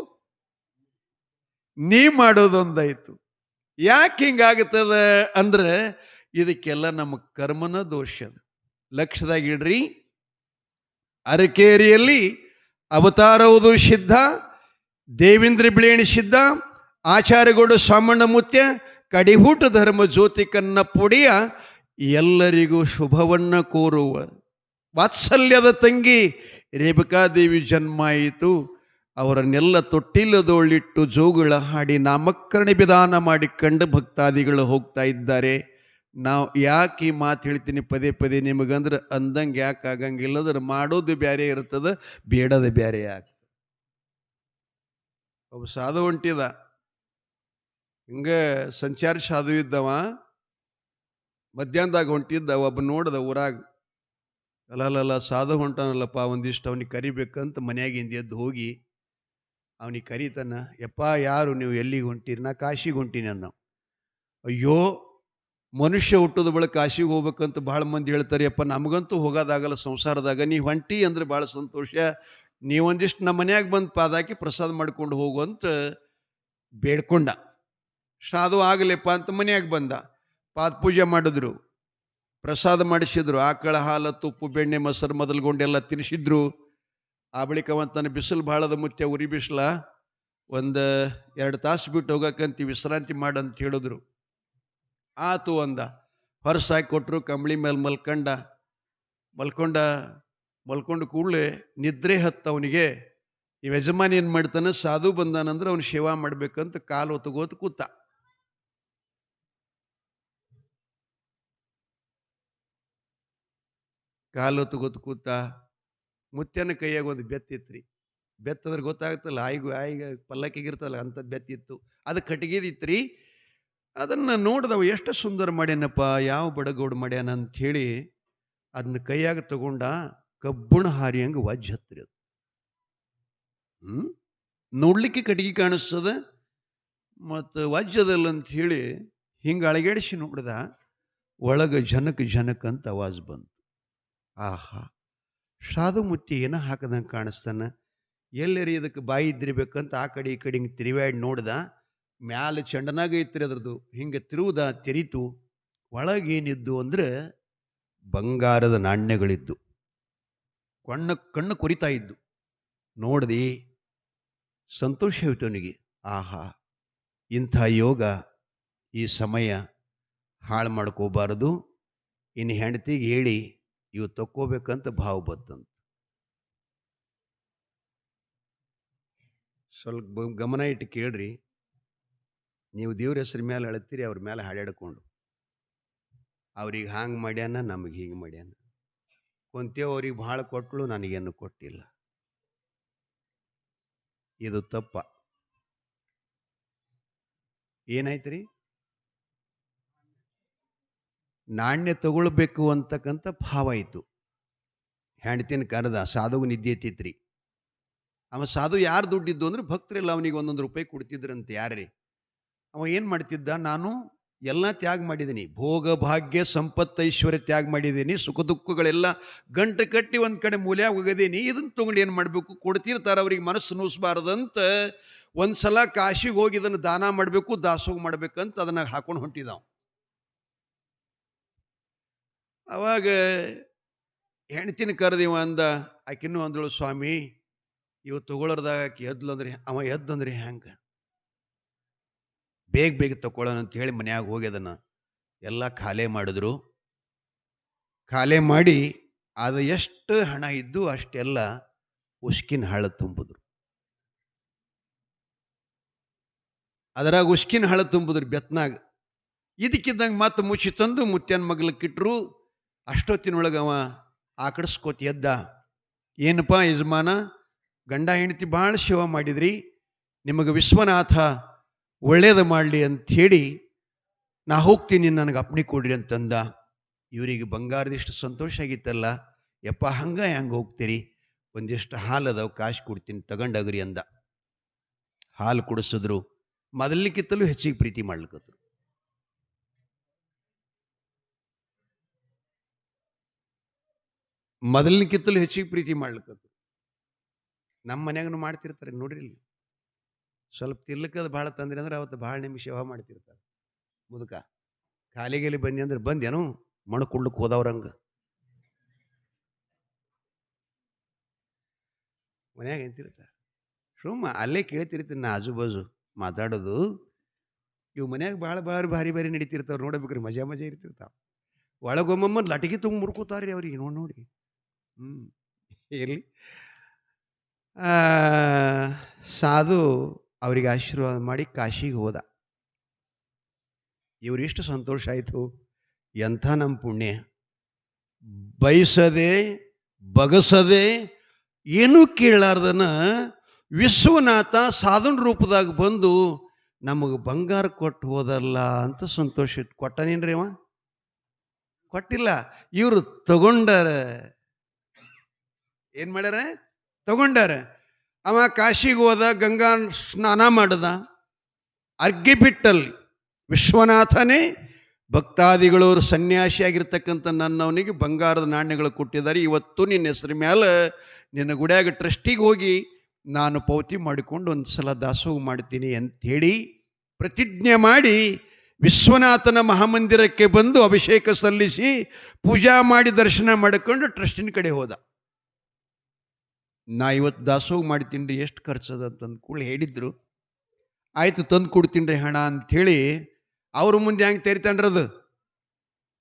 ನೀ ಮಾಡೋದೊಂದಾಯಿತು. ಯಾಕೆ ಹಿಂಗಾಗ್ತದ ಅಂದ್ರೆ ಇದಕ್ಕೆಲ್ಲ ನಮ್ಮ ಕರ್ಮನ ದೋಷ. ಲಕ್ಷದಾಗಿಡ್ರಿ, ಅರಕೇರಿಯಲ್ಲಿ ಅವತಾರವುದು ಸಿದ್ಧ, ದೇವೇಂದ್ರ ಬಿಳೇಣಿ ಸಿದ್ಧ, ಆಚಾರ್ಯಗೌಡ ಸೋಮಣ್ಣ ಮುತ್ಯ, ಕಡಿಹೂಟ ಧರ್ಮ ಜ್ಯೋತಿ ಕನ್ನಪ್ಪೊಡೆಯ ಎಲ್ಲರಿಗೂ ಶುಭವನ್ನ ಕೋರುವ ವಾತ್ಸಲ್ಯದ ತಂಗಿ ರೇಬಕಾದೇವಿ ಜನ್ಮ ಆಯಿತು. ಅವರನ್ನೆಲ್ಲ ತೊಟ್ಟಿಲ್ಲದೊಳ್ಳಿಟ್ಟು ಜೋಗುಳ ಹಾಡಿ ನಾಮಕರಣ ವಿಧಾನ ಮಾಡಿಕೊಂಡು ಭಕ್ತಾದಿಗಳು ಹೋಗ್ತಾ ಇದ್ದಾರೆ. ನಾವು ಯಾಕೆ ಈ ಮಾತು ಹೇಳ್ತೀನಿ ಪದೇ ಪದೇ ನಿಮಗಂದ್ರೆ ಅಂದಂಗೆ ಯಾಕೆ ಆಗಂಗಿಲ್ಲದ್ರೆ ಮಾಡೋದು ಬೇರೆ ಇರ್ತದೆ, ಬೇಡದ ಬೇರೆ ಯಾಕೆ. ಒಬ್ಬ ಸಾಧು ಹೊಂಟಿದ, ಹಿಂಗೆ ಸಂಚಾರಿ ಸಾಧು ಇದ್ದವ, ಮಧ್ಯಾಹ್ನದಾಗ ಹೊಂಟಿದ್ದ. ಒಬ್ಬ ನೋಡ್ದ ಊರಾಗ, ಅಲ್ಲಲ್ಲ ಸಾಧು ಹೊಂಟಾನಲ್ಲಪ್ಪ ಒಂದಿಷ್ಟು ಅವನಿಗೆ ಕರಿಬೇಕಂತ ಮನ್ಯಾಗಿಂದ ಎದ್ದು ಹೋಗಿ ಅವನಿಗೆ ಕರೀತಾನ. ಯಪ್ಪ ಯಾರು ನೀವು ಎಲ್ಲಿಗೆ ಹೊಂಟೀರಿ? ನಾ ಕಾಶಿಗೆ ಹೊಂಟೀನಿ ಅನ್ನೋ. ಅಯ್ಯೋ, ಮನುಷ್ಯ ಹುಟ್ಟದ ಬಳಿಕ ಕಾಶಿಗೆ ಹೋಗ್ಬೇಕಂತ ಭಾಳ ಮಂದಿ ಹೇಳ್ತಾರೆ. ಯಪ್ಪ ನಮಗಂತೂ ಹೋಗೋದಾಗಲ್ಲ ಸಂಸಾರದಾಗ, ನೀ ಹೊಂಟಿ ಅಂದ್ರೆ ಭಾಳ ಸಂತೋಷ, ನೀವೊಂದಿಷ್ಟು ನಮ್ಮ ಮನ್ಯಾಗ ಬಂದು ಪಾದಾಕಿ ಪ್ರಸಾದ ಮಾಡ್ಕೊಂಡು ಹೋಗು ಅಂತ ಬೇಡ್ಕೊಂಡ. ಸಾಧು ಆಗಲಿಪ್ಪ ಅಂತ ಮನ್ಯಾಗ ಬಂದ. ಪಾದ ಪೂಜೆ ಮಾಡಿದ್ರು, ಪ್ರಸಾದ ಮಾಡಿಸಿದ್ರು, ಆಕಳ ಹಾಲು ತುಪ್ಪು ಬೆಣ್ಣೆ ಮೊಸರು ಮೊದಲುಗೊಂಡೆಲ್ಲ ತಿನ್ನಿಸಿದ್ರು. ಆ ಬಳಿಕ ಅವನ ಬಿಸಿಲು ಭಾಳದ ಮುತ್ಯ, ಉರಿ ಬಿಸಿಲ, ಒಂದು 2 ತಾಸು ಬಿಟ್ಟು ಹೋಗಕ್ಕಂತ ವಿಶ್ರಾಂತಿ ಮಾಡಂತ ಹೇಳಿದ್ರು. ಆತು ಅಂದ. ಹೊರಸಾಕಿ ಕೊಟ್ಟರು, ಕಂಬಳಿ ಮೇಲೆ ಮಲ್ಕೊಂಡು ಕೂಡಲೇ ನಿದ್ರೆ ಹತ್ತವನಿಗೆ. ಈ ಯಜಮಾನಿ ಏನು ಮಾಡ್ತಾನೆ, ಸಾಧು ಬಂದಾನಂದ್ರೆ ಅವನು ಸೇವಾ ಮಾಡ್ಬೇಕಂತ ಕಾಲು ಒತ್ತಗೋತ ಕೂತ. ಕಾಲು ಹೊತ್ತುಗೊತ್ ಕೂತ. ಮುತ್ಯನ ಕೈಯಾಗ ಒಂದು ಬೆತ್ತಿತ್ರಿ. ಬೆತ್ತಂದ್ರೆ ಗೊತ್ತಾಗುತ್ತಲ್ಲ, ಆಯಿಗ ಪಲ್ಲಕ್ಕಿಗಿರ್ತಲ್ಲ ಅಂಥದ್ದು ಬೆತ್ತಿತ್ತು. ಅದು ಕಟ್ಟಿಗೆದಿತ್ರಿ. ಅದನ್ನು ನೋಡಿದವ, ಎಷ್ಟು ಸುಂದರ ಮಾಡ್ಯಾನಪ್ಪ, ಯಾವ ಬಡಗೌಡ ಮಾಡ್ಯಾನ ಅಂಥೇಳಿ ಅದನ್ನ ಕೈಯಾಗ ತಗೊಂಡ. ಕಬ್ಬುಣ ಹಾರಿ ಹಂಗೆ ವಜ್ಜ ಹತ್ರಿ ಅದು. ನೋಡ್ಲಿಕ್ಕೆ ಕಟ್ಟಿಗೆ ಕಾಣಿಸ್ತದ, ಮತ್ತು ವಜ್ಜದಲ್ಲ ಅಂತ ಹೇಳಿ ಹಿಂಗೆ ಅಳಗಡಿಸಿ ನೋಡಿದ. ಒಳಗೆ ಜನಕ್ ಅಂತ ಆವಾಜ್ ಬಂತು. ಆಹಾ, ಸಾಧು ಮುತ್ತಿ ಏನ ಹಾಕದಂಗೆ ಕಾಣಿಸ್ತಾನ. ಎಲ್ಲರಿ ಇದಕ್ಕೆ ಬಾಯಿ ಇದ್ದಿರ್ಬೇಕಂತ ಆ ಕಡೆ ಈ ಕಡೆ ಹಿಂಗೆ ತಿರುವಾಡಿ ನೋಡ್ದ. ಮ್ಯಾಲೆ ಚಂಡನಾಗ ಇತ್ತು ಅದ್ರದ್ದು. ಹಿಂಗೆ ತಿರುವುದ, ತೆರೀತು. ಒಳಗೇನಿದ್ದು ಅಂದ್ರೆ ಬಂಗಾರದ ನಾಣ್ಯಗಳಿದ್ದು. ಕಣ್ಣು ಕೊರಿತಾ ಇದ್ದು. ನೋಡ್ದಿ, ಸಂತೋಷ ಆಯ್ತು ಅವನಿಗೆ. ಆಹಾ, ಇಂಥ ಯೋಗ, ಈ ಸಮಯ ಹಾಳು ಮಾಡ್ಕೋಬಾರದು. ಇನ್ನು ಹೆಂಡತಿಗೆ ಹೇಳಿ ಇವು ತಕ್ಕೋಬೇಕಂತ ಭಾವ ಬತ್ತಂತ. ಸ್ವಲ್ಪ ಗಮನ ಇಟ್ಟು ಕೇಳ್ರಿ. ನೀವು ದೇವ್ರ ಹೆಸರು ಮೇಲೆ ಅಳತ್ತೀರಿ, ಅವ್ರ ಮೇಲೆ ಹಾಡಾಡ್ಕೊಂಡು. ಅವ್ರಿಗೆ ಹಾಂಗೆ ಮಾಡ್ಯಾನ, ನಮಗೆ ಹೀಗೆ ಮಾಡ್ಯಾನ. ಕೊಂತೇವ್ ಅವ್ರಿಗೆ ಭಾಳ ಕೊಟ್ಟಳು, ನನಗೇನು ಕೊಟ್ಟಿಲ್ಲ. ಇದು ತಪ್ಪ. ಏನಾಯ್ತು ರೀ? ನಾಣ್ಯ ತಗೊಳ್ಬೇಕು ಅಂತಕ್ಕಂಥ ಭಾವ ಆಯಿತು. ಹೆಂಡ್ತಿನ ಕರೆದ. ಸಾಧುವು ನಿದ್ದೆ ಎತ್ತಿತ್ರಿ. ಅವ ಸಾಧು ಯಾರು ದುಡ್ಡಿದ್ದು ಅಂದ್ರೆ ಭಕ್ತರೆಲ್ಲ ಅವನಿಗೆ 1 ರೂಪಾಯಿ ಕೊಡ್ತಿದ್ರಂತೆ. ಯಾರೇ ಅವ ಏನು ಮಾಡ್ತಿದ್ದ, ನಾನು ಎಲ್ಲ ತ್ಯಾಗ ಮಾಡಿದ್ದೀನಿ, ಭೋಗ ಭಾಗ್ಯ ಸಂಪತ್ತು ಐಶ್ವರ್ಯ ತ್ಯಾಗ ಮಾಡಿದ್ದೀನಿ, ಸುಖ ದುಃಖಗಳೆಲ್ಲ ಗಂಟು ಕಟ್ಟಿ ಒಂದು ಕಡೆ ಮೂಲ್ಯಾಗ ಹೋಗದೀನಿ, ಇದನ್ನು ತೊಗೊಂಡು ಏನು ಮಾಡಬೇಕು, ಕೊಡ್ತಿರ್ತಾರೆ ಅವ್ರಿಗೆ ಮನಸ್ಸು ನೋಯಿಸಬಾರ್ದಂತ ಒಂದ್ಸಲ ಕಾಶಿಗೆ ಹೋಗಿ ಇದನ್ನು ದಾನ ಮಾಡಬೇಕು, ದಾಸೋಗ ಮಾಡ್ಬೇಕಂತ ಅದನ್ನ ಹಾಕೊಂಡು ಹೊಂಟಿದ್ದಾವ. ಅವಾಗ ಹೆಣ್ತಿನ ಕರೆದಿವ ಅಂದ. ಆಕಿನ್ನೂ ಅಂದಳು, ಸ್ವಾಮಿ ಇವು ತಗೊಳ್ಳೋರ್ದಾಗ ಆಕಿ ಎದ್ಲಂದ್ರೆ, ಅವ ಎದ್ದಂದ್ರೆ ಹೆಂಗೆ, ಬೇಗ ತಗೊಳ್ಳೋಣ ಅಂತ ಹೇಳಿ ಮನ್ಯಾಗ ಹೋಗಿ ಅದನ್ನು ಎಲ್ಲ ಖಾಲಿ ಮಾಡಿದ್ರು. ಖಾಲಿ ಮಾಡಿ ಅದು ಎಷ್ಟು ಹಣ ಇದ್ದು ಅಷ್ಟೆಲ್ಲ ಉಸ್ಕಿನ ಹಳ ತುಂಬಿದ್ರು. ಅದರಾಗ ಉಸ್ಕಿನ ಹಳ ತುಂಬಿದ್ರು ಬೆತ್ನಾಗ. ಇದಕ್ಕಿದ್ದಂಗೆ ಮತ್ತೆ ಮುಚ್ಚಿ ತಂದು ಮುತ್ಯನ ಮಗ್ಲಕ್ಕಿಟ್ರು. ಅಷ್ಟೊತ್ತಿನೊಳಗೆ ಅವ ಆಕಡಿಸ್ಕೋತಿ ಎದ್ದ. ಏನಪ್ಪ ಯಜಮಾನ, ಗಂಡ ಹೆಂಡತಿ ಭಾಳ ಸೇವಾ ಮಾಡಿದ್ರಿ, ನಿಮಗೆ ವಿಶ್ವನಾಥ ಒಳ್ಳೇದು ಮಾಡಲಿ ಅಂಥೇಳಿ ನಾ ಹೋಗ್ತೀನಿ, ನನಗೆ ಅಪ್ಪಣೆ ಕೊಡ್ರಿ ಅಂತಂದ. ಇವರಿಗೆ ಬಂಗಾರದಿಷ್ಟು ಸಂತೋಷ ಆಗಿತ್ತಲ್ಲ. ಯಪ್ಪ ಹೆಂಗೆ ಹೋಗ್ತೀರಿ, ಒಂದಿಷ್ಟು ಹಾಲು ಅದಾವ, ಕಾಶಿ ಕೊಡ್ತೀನಿ, ತಗೊಂಡಾಗ್ರಿ ಅಂದ. ಹಾಲು ಕುಡಿಸಿದ್ರು. ಮೊದಲಿಕ್ಕಿತ್ತಲೂ ಹೆಚ್ಚಿಗೆ ಪ್ರೀತಿ ಮಾಡ್ಲಿಕ್ಕತ್ರು. ಮೊದಲಿನಕ್ಕಿಂತಲೂ ಹೆಚ್ಚಿಗೆ ಪ್ರೀತಿ ಮಾಡ್ಲಿಕ್ಕತ್ರು. ನಮ್ಮ ಮನ್ಯಾಗನು ಮಾಡ್ತಿರ್ತಾರೆ ನೋಡ್ರಿ. ಇಲ್ಲಿ ಸ್ವಲ್ಪ ತಿರ್ಲಿಕ್ಕದು ಭಾಳ ತಂದ್ರಿ ಅಂದ್ರೆ ಅವತ್ತು ಭಾಳ ನಿಮಿಷ ಸೇವಾ ಮಾಡ್ತಿರ್ತಾರೆ. ಮುದುಕ ಖಾಲಿಗೆಲ್ಲಿ ಬಂದಿ ಅಂದ್ರೆ, ಬಂದೇನು ಮಣ್ಣು ಕುಡ್ಲಿಕ್ಕೆ ಹೋದವ್ರಂಗೆ ಮನ್ಯಾಗ ಎಂತಿರ್ತಾರೆ. ಸುಮ್ಮ ಅಲ್ಲೇ ಕೇಳ್ತಿರ್ತೀನಿ ನಾ ಆಜು ಬಾಜು ಮಾತಾಡೋದು. ಇವು ಮನ್ಯಾಗ ಭಾಳ ಭಾರಿ ನಡೀತಿರ್ತಾವೆ. ನೋಡಬೇಕ್ರಿ, ಮಜಾ ಇರ್ತಿರ್ತಾವೆ. ಒಳಗೊಮ್ಮಮ್ಮ ಲಟಿಗೆ ತುಂಬ ಮುರ್ಕೋತಾರ್ರಿ ಅವ್ರಿಗೆ ನೋಡಿ. ಇರಲಿ. ಸಾಧು ಅವರಿಗೆ ಆಶೀರ್ವಾದ ಮಾಡಿ ಕಾಶಿಗೆ ಹೋದ. ಇವರಿಷ್ಟು ಸಂತೋಷ ಆಯಿತು. ಎಂಥ ನಮ್ಮ ಪುಣ್ಯ. ಬಯಸದೆ ಬಗಸದೆ ಏನೂ ಕೇಳಾರ್ದನ ವಿಶ್ವನಾಥ ಸಾಧನ ರೂಪದಾಗ ಬಂದು ನಮಗೆ ಬಂಗಾರ ಕೊಟ್ಟು ಹೋದಲ್ಲ ಅಂತ ಸಂತೋಷ ಇತ್ತು. ಕೊಟ್ಟನೇನ್ರಿ ಅವ? ಕೊಟ್ಟಿಲ್ಲ. ಇವರು ತಗೊಂಡಾರ. ಏನ್ ಮಾಡ್ಯಾರ? ತಗೊಂಡಾರ. ಅವ ಕಾಶಿಗೆ ಹೋದ, ಗಂಗಾ ಸ್ನಾನ ಮಾಡದ, ಅರ್ಘ್ಯ ಬಿಟ್ಟಲ್ಲಿ ವಿಶ್ವನಾಥನೇ ಭಕ್ತಾದಿಗಳವರು ಸನ್ಯಾಸಿಯಾಗಿರ್ತಕ್ಕಂಥ ನನ್ನವನಿಗೆ ಬಂಗಾರದ ನಾಣ್ಯಗಳು ಕೊಟ್ಟಿದ್ದಾರೆ, ಇವತ್ತು ನಿನ್ನ ಹೆಸರು ಮ್ಯಾಲ ನಿನ್ನ ಗುಡಿಯಾಗ ಟ್ರಸ್ಟಿಗೆ ಹೋಗಿ ನಾನು ಪೌತಿ ಮಾಡಿಕೊಂಡು ಒಂದು ಸಲ ದಾಸೋಹ ಮಾಡ್ತೀನಿ ಅಂಥೇಳಿ ಪ್ರತಿಜ್ಞೆ ಮಾಡಿ ವಿಶ್ವನಾಥನ ಮಹಾಮಂದಿರಕ್ಕೆ ಬಂದು ಅಭಿಷೇಕ ಸಲ್ಲಿಸಿ ಪೂಜಾ ಮಾಡಿ ದರ್ಶನ ಮಾಡಿಕೊಂಡು ಟ್ರಸ್ಟಿನ ಕಡೆ ಹೋದ. ನಾ ಇವತ್ತು ದಾಸೋಹ ಮಾಡ್ತೀನಿ ರೀ, ಎಷ್ಟು ಖರ್ಚದ ಅಂತಂದು ಕೂಡ ಹೇಳಿದ್ರು. ಆಯ್ತು ತಂದು ಕೊಡ್ತೀನಿ ರೀ ಹಣ ಅಂಥೇಳಿ ಅವ್ರ ಮುಂದೆ ಹೆಂಗೆ ತೆರಿತಾನ್ರದು,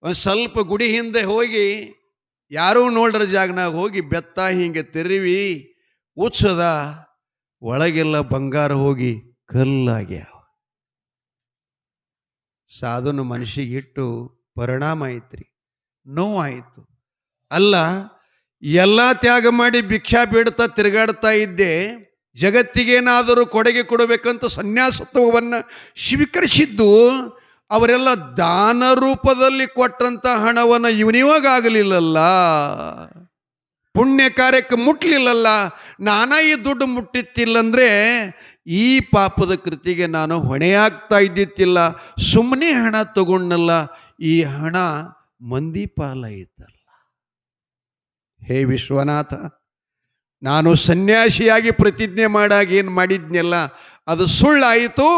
ಒಂದು ಸ್ವಲ್ಪ ಗುಡಿ ಹಿಂದೆ ಹೋಗಿ ಯಾರೂ ನೋಡ್ರ ಜಾಗನಾಗ ಹೋಗಿ ಬೆತ್ತ ಹಿಂಗೆ ತೆರಿವಿ ಉತ್ಸದ ಒಳಗೆಲ್ಲ ಬಂಗಾರ ಹೋಗಿ ಕಲ್ಲಾಗ್ಯಾವ. ಸಾಧನ ಮನುಷ್ಯಗೆ ಇಟ್ಟು ಪರಿಣಾಮ ಐತ್ರಿ, ನೋವಾಯಿತು. ಅಲ್ಲ, ಎಲ್ಲ ತ್ಯಾಗ ಮಾಡಿ ಭಿಕ್ಷಾ ಬೇಡ್ತಾ ತಿರುಗಾಡ್ತಾ ಇದ್ದೆ, ಜಗತ್ತಿಗೇನಾದರೂ ಕೊಡುಗೆ ಕೊಡಬೇಕಂತ ಸನ್ಯಾಸತ್ವವನ್ನು ಸ್ವೀಕರಿಸಿದ್ದು ಅವರೆಲ್ಲ ದಾನ ರೂಪದಲ್ಲಿ ಕೊಟ್ಟಂತ ಹಣವನ್ನು ಇವನಿವಾಗಲಿಲ್ಲಲ್ಲ, ಪುಣ್ಯ ಕಾರ್ಯಕ್ಕೆ ಮುಟ್ಲಿಲ್ಲಲ್ಲ, ನಾನಾ ಈ ದುಡ್ಡು ಮುಟ್ಟಿತ್ತಿಲ್ಲಂದ್ರೆ ಈ ಪಾಪದ ಕೃತಿಗೆ ನಾನು ಹೊಣೆಯಾಗ್ತಾ ಇದ್ದಿತ್ತಿಲ್ಲ, ಸುಮ್ಮನೆ ಹಣ ತಗೊಂಡಲ್ಲ, ಈ ಹಣ ಮಂದಿ ಪಾಲಾಯಿತಲ್ಲ. ಹೇ ವಿಶ್ವನಾಥ, ನಾನು ಸನ್ಯಾಸಿಯಾಗಿ ಪ್ರತಿಜ್ಞೆ ಮಾಡಾಗ ಏನು ಮಾಡಿದ್ನೆಲ್ಲ ಅದು ಸುಳ್ಳಾಯಿತು.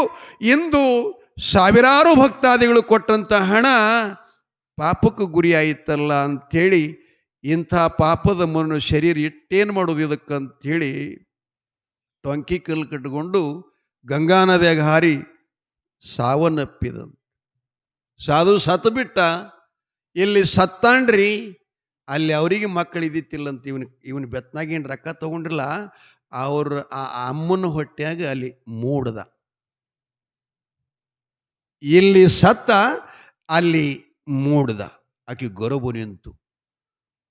ಇಂದು ಸಾವಿರಾರು ಭಕ್ತಾದಿಗಳು ಕೊಟ್ಟಂಥ ಹಣ ಪಾಪಕ್ಕೆ ಗುರಿಯಾಯಿತಲ್ಲ ಅಂಥೇಳಿ, ಇಂಥ ಪಾಪದ ಮಣ್ಣು ಶರೀರ ಇಟ್ಟೇನು ಮಾಡೋದು ಇದಕ್ಕಂಥೇಳಿ ಟೊಂಕಿ ಕಲ್ಲು ಕಟ್ಟಿಕೊಂಡು ಗಂಗಾ ನದಿಯಾಗ ಹಾರಿ ಸಾವನ್ನಪ್ಪಿದಂತ. ಸಾಧು ಸತ್ತು ಬಿಟ್ಟ. ಇಲ್ಲಿ ಸತ್ತಾಣ್ರಿ, ಅಲ್ಲಿ ಅವರಿಗೆ ಮಕ್ಕಳು ಇದ್ದಿತ್ತಿಲ್ಲಂತ ಇವನು ಬೆತ್ನಾಗೇನು ರೊಕ್ಕ ತಗೊಂಡ್ರಲ್ಲ, ಅವ್ರ ಆ ಅಮ್ಮನ ಹೊಟ್ಟೆಯಾಗ ಅಲ್ಲಿ ಮೂಡ್ದ. ಇಲ್ಲಿ ಸತ್ತ, ಅಲ್ಲಿ ಮೂಡ್ದ. ಆಕೆ ಗರ್ಭ ನಿಂತು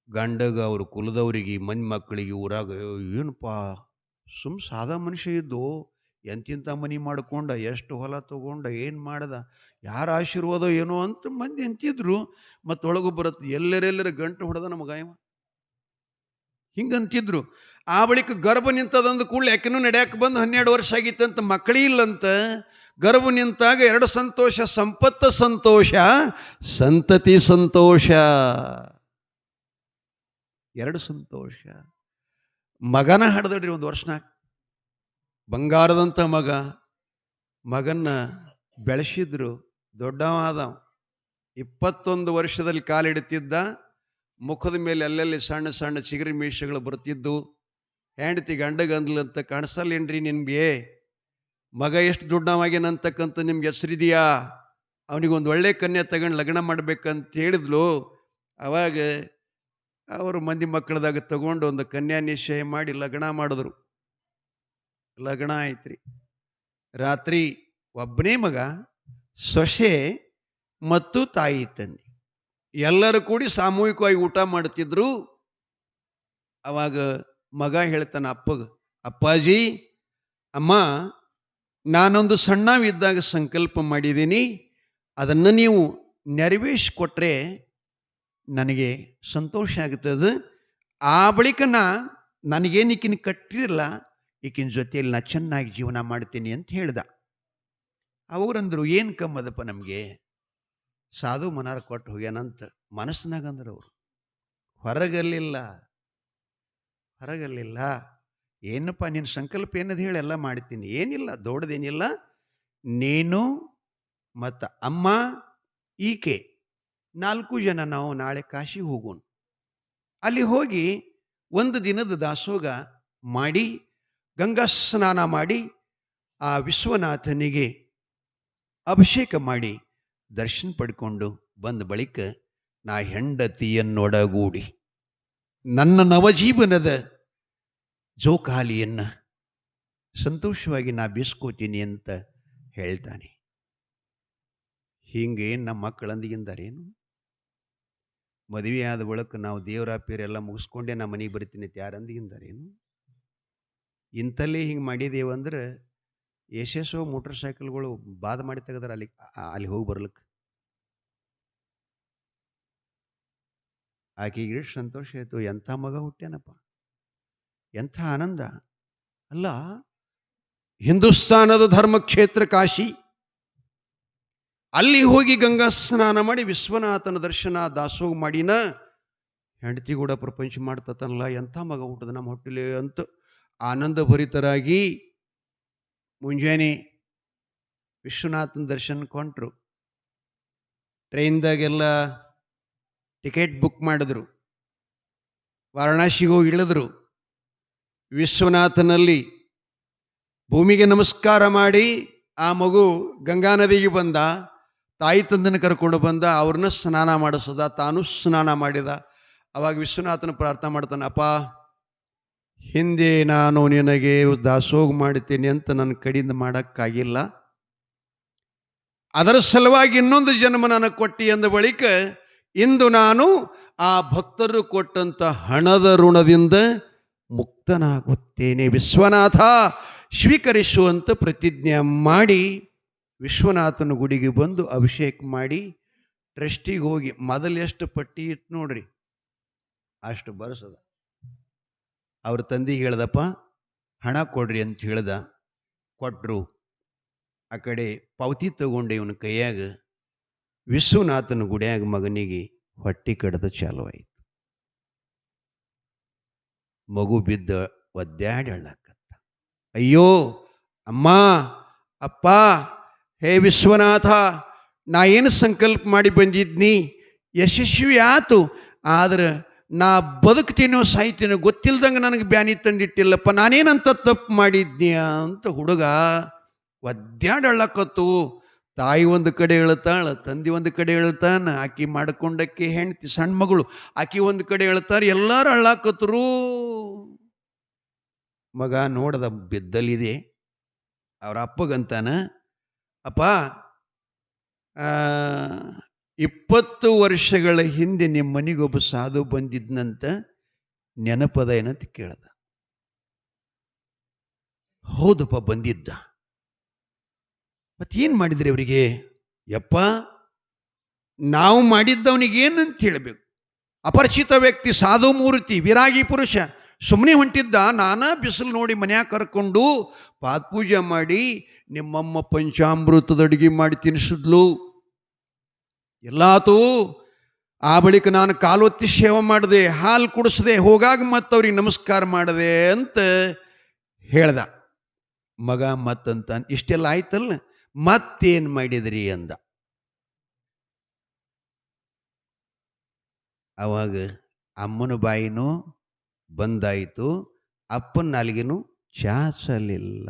ಗಂಡಗ ಅವ್ರ ಕುಲದವರಿಗೆ ಮಂದಿ ಮಕ್ಕಳಿಗೆ ಊರಾಗ, ಏನಪ್ಪ ಸಾದಾ ಮನುಷ್ಯ ಇದ್ದು ಎಂತಿಂಥ ಮನಿ ಮಾಡ್ಕೊಂಡ, ಎಷ್ಟು ಹೊಲ ತಗೊಂಡ, ಏನು ಮಾಡ್ದ, ಯಾರ ಆಶೀರ್ವಾದ ಏನೋ ಅಂತ ಮಂದಿ ಅಂತಿದ್ರು. ಮತ್ತು ಒಳಗು ಬರುತ್ತೆ, ಎಲ್ಲರೆಲ್ಲರ ಗಂಟು ಹೊಡೆದ ನಮಗಾಯವ ಹಿಂಗಂತಿದ್ರು. ಆ ಬಳಿಕ ಗರ್ಭ ನಿಂತದಂದು ಕೂಡಲೇ ಯಾಕೆನೂ ನಡೆಯಕ್ಕೆ ಬಂದು 12 ವರ್ಷ ಆಗಿತ್ತಂತ, ಮಕ್ಕಳೇ ಇಲ್ಲಂತ. ಗರ್ಭ ನಿಂತಾಗ 2 ಸಂತೋಷ, ಸಂಪತ್ತು ಸಂತೋಷ, ಸಂತತಿ ಸಂತೋಷ, 2 ಸಂತೋಷ. ಮಗನ ಹಡ್ದಡ್ರಿ 1 ವರ್ಷನಾಗ, ಬಂಗಾರದಂಥ ಮಗನ್ನ ಬೆಳೆಸಿದ್ರು. ದೊಡ್ಡವಾದ 21 ವರ್ಷದಲ್ಲಿ ಕಾಲಿಡ್ತಿದ್ದ. ಮುಖದ ಮೇಲೆ ಅಲ್ಲಲ್ಲಿ ಸಣ್ಣ ಸಣ್ಣ ಚಿಗರಿ ಮೀಸೆಗಳು ಬರ್ತಿದ್ದು. ಹೆಂಡತಿ ಗಂಡಗಂದ್ಲಂತ, ಕಾಣಿಸಲ್ಲೇನ್ರಿ ನಿನ್ಗೆ ಮಗ ಎಷ್ಟು ದೊಡ್ಡವಾಗೇನಂತಕ್ಕಂಥ ನಿಮ್ಗೆ ಹೆಸರಿದೆಯಾ, ಅವನಿಗೊಂದು ಒಳ್ಳೆ ಕನ್ಯೆ ತಗೊಂಡು ಲಗ್ನ ಮಾಡ್ಬೇಕಂತ ಹೇಳಿದ್ಲು. ಅವಾಗ ಅವರು ಮಂದಿ ಮಕ್ಕಳದಾಗ ತಗೊಂಡು ಒಂದು ಕನ್ಯಾ ನಿಶ್ಚಯ ಮಾಡಿ ಲಗ್ನ ಮಾಡಿದ್ರು. ಲಗ್ನ ಆಯ್ತ್ರಿ. ರಾತ್ರಿ ಒಬ್ಬನೇ ಮಗ, ಸೊಸೆ ಮತ್ತು ತಾಯಿ ತಂದೆ ಎಲ್ಲರೂ ಕೂಡಿ ಸಾಮೂಹಿಕವಾಗಿ ಊಟ ಮಾಡ್ತಿದ್ರು. ಅವಾಗ ಮಗ ಹೇಳ್ತಾನ ಅಪ್ಪಗ, ಅಪ್ಪಾಜಿ, ಅಮ್ಮ, ನಾನೊಂದು ಸಣ್ಣವಿದ್ದಾಗ ಸಂಕಲ್ಪ ಮಾಡಿದ್ದೀನಿ, ಅದನ್ನು ನೀವು ನೆರವೇರಿಸಿಕೊಟ್ರೆ ನನಗೆ ಸಂತೋಷ ಆಗ್ತದೆ. ಆ ಬಳಿಕ ನನಗೇನು ಈಕಿನ ಕಟ್ಟಿರಲ್ಲ, ಈಕಿನ ಜೊತೆಯಲ್ಲಿ ನಾ ಚೆನ್ನಾಗಿ ಜೀವನ ಮಾಡ್ತೀನಿ ಅಂತ ಹೇಳ್ದ. ಅವ್ರಂದ್ರು, ಏನು ಕಮ್ಮದಪ್ಪ ನಮಗೆ, ಸಾಧು ಮನಾರ ಕೊಟ್ಟು ಹೋಗ್ಯಾನಂತ ಮನಸ್ಸಿನಾಗ ಅಂದ್ರು ಅವರು. ಹೊರಗಲ್ಲಿಲ್ಲ. ಏನಪ್ಪ ನಿನ್ನ ಸಂಕಲ್ಪ ಏನದು ಹೇಳಿ ಎಲ್ಲ ಮಾಡ್ತೀನಿ. ಏನಿಲ್ಲ, ದೊಡ್ಡದೇನಿಲ್ಲ, ನೀನು ಮತ್ತು ಅಮ್ಮ, ಈಕೆ 4 ಜನ ನಾವು ನಾಳೆ ಕಾಶಿ ಹೋಗೋಣ. ಅಲ್ಲಿ ಹೋಗಿ 1 ದಿನದ ದಾಸೋಗ ಮಾಡಿ, ಗಂಗಾ ಸ್ನಾನ ಮಾಡಿ, ಆ ವಿಶ್ವನಾಥನಿಗೆ ಅಭಿಷೇಕ ಮಾಡಿ ದರ್ಶನ ಪಡ್ಕೊಂಡು ಬಂದ ಬಳಿಕ ನಾ ಹೆಂಡತಿಯನ್ನೊಡಗೂಡಿ ನನ್ನ ನವಜೀವನದ ಜೋಕಾಲಿಯನ್ನು ಸಂತೋಷವಾಗಿ ನಾ ಬೀಸ್ಕೋತೀನಿ ಅಂತ ಹೇಳ್ತಾನೆ. ಹೀಗೆ ನಮ್ಮ ಮಕ್ಕಳಂದಿಗಿಂದಾರೇನು, ಮದುವೆ ಆದ ಬಳಿಕ ನಾವು ದೇವರ ಪೇರೆಲ್ಲ ಮುಗಿಸ್ಕೊಂಡೆ ನಾ ಮನೆಗೆ ಬರ್ತೀನಿ ಅಂತ ಯಾರಂದಿಗಿಂದಾರೇನು? ಇಂಥಲ್ಲೇ ಹಿಂಗೆ ಮಾಡಿದೇವಂದ್ರೆ ಎಷ್ಟೆಷ್ಟೋ ಮೋಟರ್ ಸೈಕಲ್ಗಳು ಬಾದ್ ಮಾಡಿ ತೆಗೆದಾರೆ ಅಲ್ಲಿ ಹೋಗಿ ಬರ್ಲಿಕ್ಕೆ. ಆಕೆಗೆ ಎಷ್ಟು ಸಂತೋಷ ಆಯಿತು, ಎಂಥ ಮಗ ಹುಟ್ಟ್ಯಾನಪ್ಪ. ಎಂಥ ಆನಂದ ಅಲ್ಲ. ಹಿಂದೂಸ್ತಾನದ ಧರ್ಮಕ್ಷೇತ್ರ ಕಾಶಿ, ಅಲ್ಲಿ ಹೋಗಿ ಗಂಗಾ ಸ್ನಾನ ಮಾಡಿ ವಿಶ್ವನಾಥನ ದರ್ಶನ ದಾಸೋಹ ಮಾಡಿನ ಹೆಂಡತಿ ಕೂಡ ಪ್ರಪಂಚ ಮಾಡ್ತತನಲ್ಲ, ಎಂಥ ಮಗ ಹುಟ್ಟದ ನಮ್ಮ ಹೊಟ್ಟಿಲೆ ಅಂತ ಆನಂದ ಭರಿತರಾಗಿ ಮುಂಜಾನೆ ವಿಶ್ವನಾಥನ ದರ್ಶನ ಕೊಂಡ್ರು. ಟ್ರೈನ್ದಾಗೆಲ್ಲ ಟಿಕೆಟ್ ಬುಕ್ ಮಾಡಿದ್ರು, ವಾರಣಾಸಿಗೆ ಹೋಗಿ ಇಳಿದ್ರು. ವಿಶ್ವನಾಥನಲ್ಲಿ ಭೂಮಿಗೆ ನಮಸ್ಕಾರ ಮಾಡಿ ಆ ಮಗು ಗಂಗಾ ನದಿಗೆ ಬಂದ, ತಾಯಿ ತಂದನ ಕರ್ಕೊಂಡು ಬಂದ, ಅವ್ರನ್ನ ಸ್ನಾನ ಮಾಡಿಸದ, ತಾನು ಸ್ನಾನ ಮಾಡಿದ. ಅವಾಗ ವಿಶ್ವನಾಥನ ಪ್ರಾರ್ಥನೆ ಮಾಡ್ತಾನೆ, ಅಪ್ಪ ಹಿಂದೆ ನಾನು ನಿನಗೆ ದಾಸೋಹ ಮಾಡ್ತೀನಿ ಅಂತ ನನ್ನ ಕಡೆಯಿಂದ ಮಾಡೋಕ್ಕಾಗಿಲ್ಲ, ಅದರ ಸಲುವಾಗಿ ಇನ್ನೊಂದು ಜನ್ಮ ನನಗೆ ಕೊಟ್ಟಿ ಅಂದ ಬಳಿಕ ಇಂದು ನಾನು ಆ ಭಕ್ತರು ಕೊಟ್ಟಂತ ಹಣದ ಋಣದಿಂದ ಮುಕ್ತನಾಗುತ್ತೇನೆ, ವಿಶ್ವನಾಥ ಸ್ವೀಕರಿಸುವಂತ ಪ್ರತಿಜ್ಞೆ ಮಾಡಿ ವಿಶ್ವನಾಥನ ಗುಡಿಗೆ ಬಂದು ಅಭಿಷೇಕ ಮಾಡಿ ಟ್ರಸ್ಟಿಗೆ ಹೋಗಿ ಮೊದಲು ಎಷ್ಟು ಪಟ್ಟಿ ಇತ್ತು ನೋಡ್ರಿ ಅಷ್ಟು ಬರ್ಸದ. ಅವ್ರ ತಂದೆಗೆ ಹೇಳ್ದಪ್ಪ ಹಣ ಕೊಡ್ರಿ ಅಂತ ಹೇಳ್ದ, ಕೊಟ್ರು. ಆ ಕಡೆ ಪಾವತಿ ತಗೊಂಡೆ ಇವನ ಕೈಯಾಗ ವಿಶ್ವನಾಥನ ಗುಡಿಯಾಗ ಮಗನಿಗೆ ಹೊಟ್ಟಿ ಕಡ್ದ ಚಾಲು ಆಯಿತು. ಮಗು ಬಿದ್ದ ಒದ್ದಾಡಿ ಅಳ್ಳಾಕತ್ತ, ಅಯ್ಯೋ ಅಮ್ಮ ಅಪ್ಪ, ಹೇ ವಿಶ್ವನಾಥ, ನಾ ಏನು ಸಂಕಲ್ಪ ಮಾಡಿ ಬಂದಿದ್ನಿ ಯಶಸ್ವಿ ಆತು, ಆದ್ರೆ ನಾ ಬದುಕ್ತೀನೋ ಸಾಯ್ತೀನೋ ಗೊತ್ತಿಲ್ದಂಗೆ ನನಗೆ ಬ್ಯಾನಿ ತಂದಿಟ್ಟಿಲ್ಲಪ್ಪ, ನಾನೇನಂತ ತಪ್ಪು ಮಾಡಿದ್ನಿ ಅಂತ ಹುಡುಗ ಒದ್ದಾಡಳ್ಳಕತ್ತು. ತಾಯಿ ಒಂದು ಕಡೆ ಹೇಳ್ತಾಳ, ತಂದೆ ಒಂದು ಕಡೆ ಹೇಳ್ತಾನ, ಆಕಿ ಮಾಡ್ಕೊಂಡಕ್ಕೆ ಹೆಂಡ್ತಿ ಸಣ್ಣ ಮಗಳು ಆಕಿ ಒಂದು ಕಡೆ ಹೇಳ್ತಾರೆ, ಎಲ್ಲರೂ ಅಳ್ಳಾಕತ್ರು. ಮಗ ನೋಡದ ಬಿದ್ದಲಿದೆ, ಅವ್ರ ಅಪ್ಪಗಂತಾನ, ಅಪ್ಪ 20 ವರ್ಷಗಳ ಹಿಂದೆ ನಿಮ್ಮ ಮನೆಗೊಬ್ಬ ಸಾಧು ಬಂದಿದ್ನಂತ ನೆನಪದ ಏನಂತ ಕೇಳ್ದ. ಹೌದಪ್ಪ ಬಂದಿದ್ದ, ಮತ್ತೇನು ಮಾಡಿದ್ರಿ ಅವರಿಗೆ? ಯಪ್ಪ ನಾವು ಮಾಡಿದ್ದವನಿಗೆ ಏನಂತ ಹೇಳಬೇಕು, ಅಪರಿಚಿತ ವ್ಯಕ್ತಿ, ಸಾಧು ಮೂರ್ತಿ, ವಿರಾಗಿ ಪುರುಷ ಸುಮ್ಮನೆ ಹೊಂಟಿದ್ದ, ನಾನಾ ಬಿಸಿಲು ನೋಡಿ ಮನ್ಯಾಗ ಕರ್ಕೊಂಡು ಪಾದಪೂಜೆ ಮಾಡಿ ನಿಮ್ಮಮ್ಮ ಪಂಚಾಮೃತದ ಅಡುಗೆ ಮಾಡಿ ತಿನ್ನಿಸಿದ್ಲು, ಎಲ್ಲಾತು. ಆ ಬಳಿಕ ನಾನು ಕಾಲೊತ್ತಿ ಸೇವೆ ಮಾಡಿದೆ, ಹಾಲು ಕುಡಿಸ್ದೆ, ಹೋಗಾಗ ಮತ್ತವ್ರಿಗೆ ನಮಸ್ಕಾರ ಮಾಡಿದೆ ಅಂತ ಹೇಳ್ದ. ಮಗ ಮತ್ತಂತ ಇಷ್ಟೆಲ್ಲ ಆಯ್ತಲ್ಲ, ಮತ್ತೇನು ಮಾಡಿದ್ರಿ ಅಂದ. ಅವಾಗ ಅಮ್ಮನ ಬಾಯಿನೂ ಬಂದಾಯಿತು, ಅಪ್ಪನ ನಾಲಿಗೆನೂ ಚಾಚಲಿಲ್ಲ.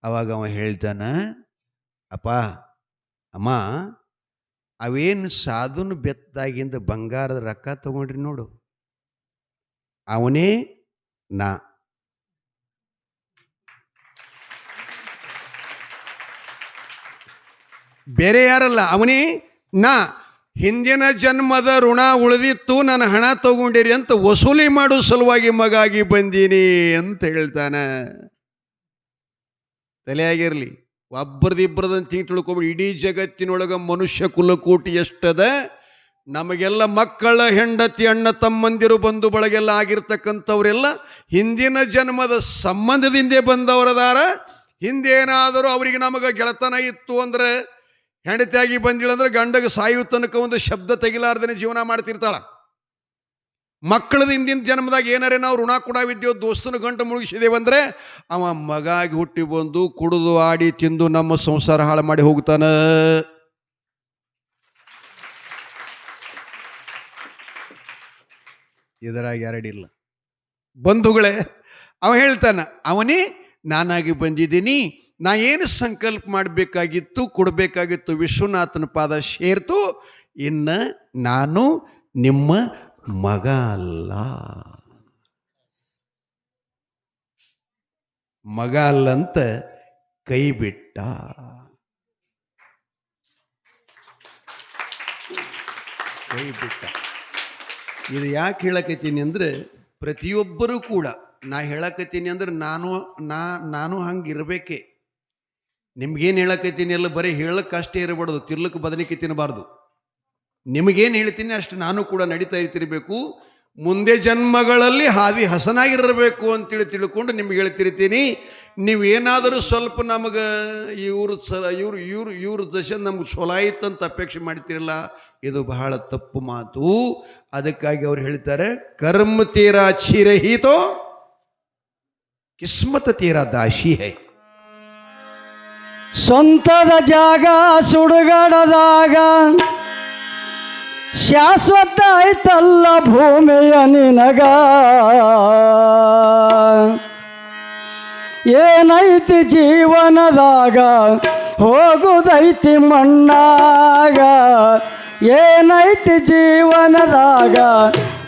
ಅವಾಗ ಅವ ಹೇಳ್ತಾನ, ಅಪ್ಪ ಅಮ್ಮ, ಅವೇನು ಸಾಧುನ ಬೆತ್ತಾಗಿಂದ ಬಂಗಾರದ ರೊಕ್ಕ ತಗೊಂಡ್ರಿ ನೋಡು, ಅವನೇ ನಾ. ಬೇರೆ ಯಾರಲ್ಲ, ಅವನೇ ನಾ. ಹಿಂದಿನ ಜನ್ಮದ ಋಣ ಉಳಿದಿತ್ತು, ನನ್ನ ಹಣ ತಗೊಂಡಿರಿ ಅಂತ ವಸೂಲಿ ಮಾಡೋ ಸಲುವಾಗಿ ಮಗಾಗಿ ಬಂದೀನಿ ಅಂತ ಹೇಳ್ತಾನ. ತಲೆಯಾಗಿರ್ಲಿ, ಒಬ್ಬರದಿಬ್ಬರದಂತ ತಿಳ್ಕೊಬೇಡಿ. ಇಡೀ ಜಗತ್ತಿನೊಳಗೆ ಮನುಷ್ಯ ಕುಲಕೋಟಿ ಎಷ್ಟದ, ನಮಗೆಲ್ಲ ಮಕ್ಕಳ ಹೆಂಡತಿ ಅಣ್ಣ ತಮ್ಮಂದಿರು ಬಂಧು ಬಳಗೆಲ್ಲ ಆಗಿರ್ತಕ್ಕಂಥವರೆಲ್ಲ ಹಿಂದಿನ ಜನ್ಮದ ಸಂಬಂಧದಿಂದೇ ಬಂದವರದಾರ. ಹಿಂದೇನಾದರೂ ಅವರಿಗೆ ನಮಗೆ ಗೆಳತನ ಇತ್ತು ಅಂದ್ರೆ, ಹೆಂಡತಿಯಾಗಿ ಬಂದಿಳಂದ್ರೆ ಗಂಡಗೆ ಸಾಯುವ ತನಕ ಒಂದು ಶಬ್ದ ತೆಗಿಲಾರ್ದನೆ ಜೀವನ ಮಾಡ್ತಿರ್ತಾಳ. ಮಕ್ಕಳದ ಹಿಂದಿನ ಜನ್ಮದಾಗ ಏನಾರೇ ನಾವು ಋಣ ಕೊಡವಿದ್ದೇವು, ದೋಸ್ತನ ಗಂಟು ಮುಳುಗಿಸಿದೇವಂದ್ರೆ ಅವ ಮಗಾಗಿ ಹುಟ್ಟಿ ಬಂದು ಕುಡಿದು ಆಡಿ ತಿಂದು ನಮ್ಮ ಸಂಸಾರ ಹಾಳು ಮಾಡಿ ಹೋಗ್ತಾನ. ಇದರಾಗ ಎರಡಿಲ್ಲ ಬಂಧುಗಳೇ. ಅವ ಹೇಳ್ತಾನ, ಅವನೇ ನಾನಾಗಿ ಬಂದಿದ್ದೀನಿ, ನಾ ಏನು ಸಂಕಲ್ಪ ಮಾಡಬೇಕಾಗಿತ್ತು, ಕೊಡಬೇಕಾಗಿತ್ತು, ವಿಶ್ವನಾಥನ ಪಾದ ಸೇರ್ತು, ಇನ್ನು ನಾನು ನಿಮ್ಮ ಮಗ ಅಲ್ಲ. ಮಗ ಅಲ್ಲಂತ ಕೈ ಬಿಟ್ಟ. ಕೈ ಬಿಟ್ಟ. ಇದು ಯಾಕೆ ಹೇಳಕತ್ತೀನಿ ಅಂದ್ರೆ, ಪ್ರತಿಯೊಬ್ಬರೂ ಕೂಡ ನಾ ಹೇಳಕತ್ತೀನಿ ಅಂದ್ರೆ ನಾನು ಹಂಗೆ ಇರಬೇಕೆ. ನಿಮ್ಗೇನು ಹೇಳಕತ್ತೀನಿ ಎಲ್ಲ ಬರೀ ಹೇಳಕ್ಕಷ್ಟೇ ಇರಬಾರ್ದು, ತಿರ್ಲಕ್ಕೆ ಬದಲಿಕೆ ತಿನ್ನಬಾರ್ದು. ನಿಮಗೇನು ಹೇಳ್ತೀನಿ ಅಷ್ಟು ನಾನು ಕೂಡ ನಡೀತಾ ಇರ್ತಿರ್ಬೇಕು. ಮುಂದೆ ಜನ್ಮಗಳಲ್ಲಿ ಹಾದಿ ಹಸನಾಗಿರಬೇಕು ಅಂತೇಳಿ ತಿಳ್ಕೊಂಡು ನಿಮ್ಗೆ ಹೇಳ್ತಿರ್ತೀನಿ. ನೀವೇನಾದರೂ ಸ್ವಲ್ಪ ನಮಗೆ ಇವ್ರ ದಶ ನಮ್ಗೆ ಚೊಲೋ ಆಯ್ತು ಅಂತ ಅಪೇಕ್ಷೆ ಮಾಡ್ತಿರಲ್ಲ, ಇದು ಬಹಳ ತಪ್ಪು ಮಾತು. ಅದಕ್ಕಾಗಿ ಅವ್ರು ಹೇಳ್ತಾರೆ, ಕರ್ಮ ತೀರಾ ಚಿರಹಿತೋ ಕಿಸ್ಮತ್ ತೀರಾ ದಾಶಿ ಹೈ. ಸ್ವಂತದ ಜಾಗ ಸುಡುಗಾಡದಾಗ ಶಾಶ್ವತ ಐತಲ್ಲ ಭೂಮಿಯ ನಿನಗ. ಏನೈತಿ ಜೀವನದಾಗ ಹೋಗುದೈತಿ ಮಣ್ಣಾಗ. ಏನೈತಿ ಜೀವನದಾಗ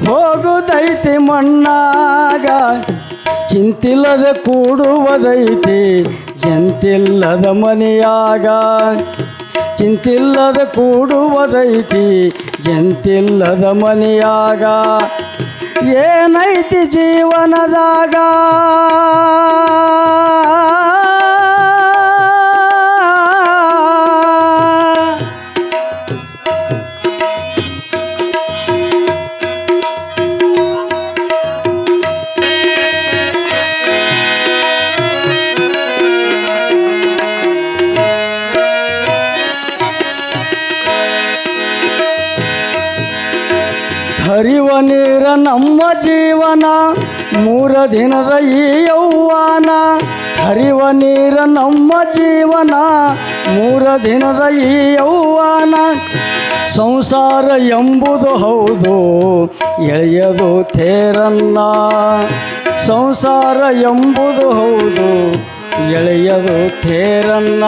ಹೋಗುದೈತಿ ಮಣ್ಣಾಗ. ಚಿಂತಿಲ್ಲದ ಕೂಡುವುದೈತಿ ಜಂತಿಲ್ಲದ ಮನೆಯಾಗ. ಚಿಂತಿಲ್ಲದ ಕೂಡುವುದೈತಿ ಜಂತಿಲ್ಲದ ಮನೆಯಾಗ. ಏನೈತಿ ಜೀವನದಾಗ ಹರಿವ ನೀರ ನಮ್ಮ ಜೀವನ, 3 ದಿನದ ಈ ಯೌವನ. ಹರಿವ ನೀರ ನಮ್ಮ ಜೀವನ, 3 ದಿನದ ಈ ಯೌವನ. ಸಂಸಾರ ಎಂಬುದು ಹೌದು ಎಳೆಯದು ತೇರನ್ನ. ಸಂಸಾರ ಎಂಬುದು ಹೌದು ಎಳೆಯದು ತೇರನ್ನ.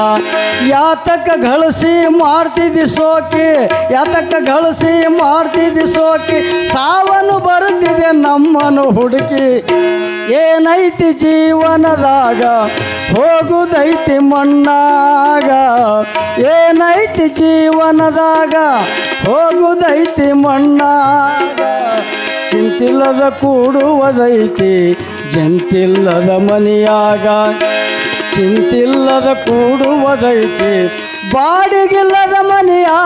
ಯಾತಕ ಗಳಿಸಿ ಮಾಡ್ತಿದ್ದಿ ಸೋಕಿ, ಯಾತಕ ಗಳಿಸಿ ಮಾಡ್ತಿದ್ದಿ ಸೋಕಿ. ಸಾವನು ಬರುತ್ತಿದೆ ನಮ್ಮನ್ನು ಹುಡುಕಿ. ಏನೈತಿ ಜೀವನದಾಗ ಹೋಗುದೈತಿ ಮಣ್ಣಾಗ. ಏನೈತಿ ಜೀವನದಾಗ ಹೋಗುದೈತಿ ಮಣ್ಣಾಗ. ಚಿಂತಿಲ್ಲದ ಕೂಡುವುದೈತಿ ಜಂತಿಲ್ಲದ ಮನೆಯಾಗ. ಚಿಂತಿಲ್ಲದ ಕೂಡುವುದೈತಿ ಬಾಡಿಗಿಲ್ಲದ ಮನೆಯಾಗ.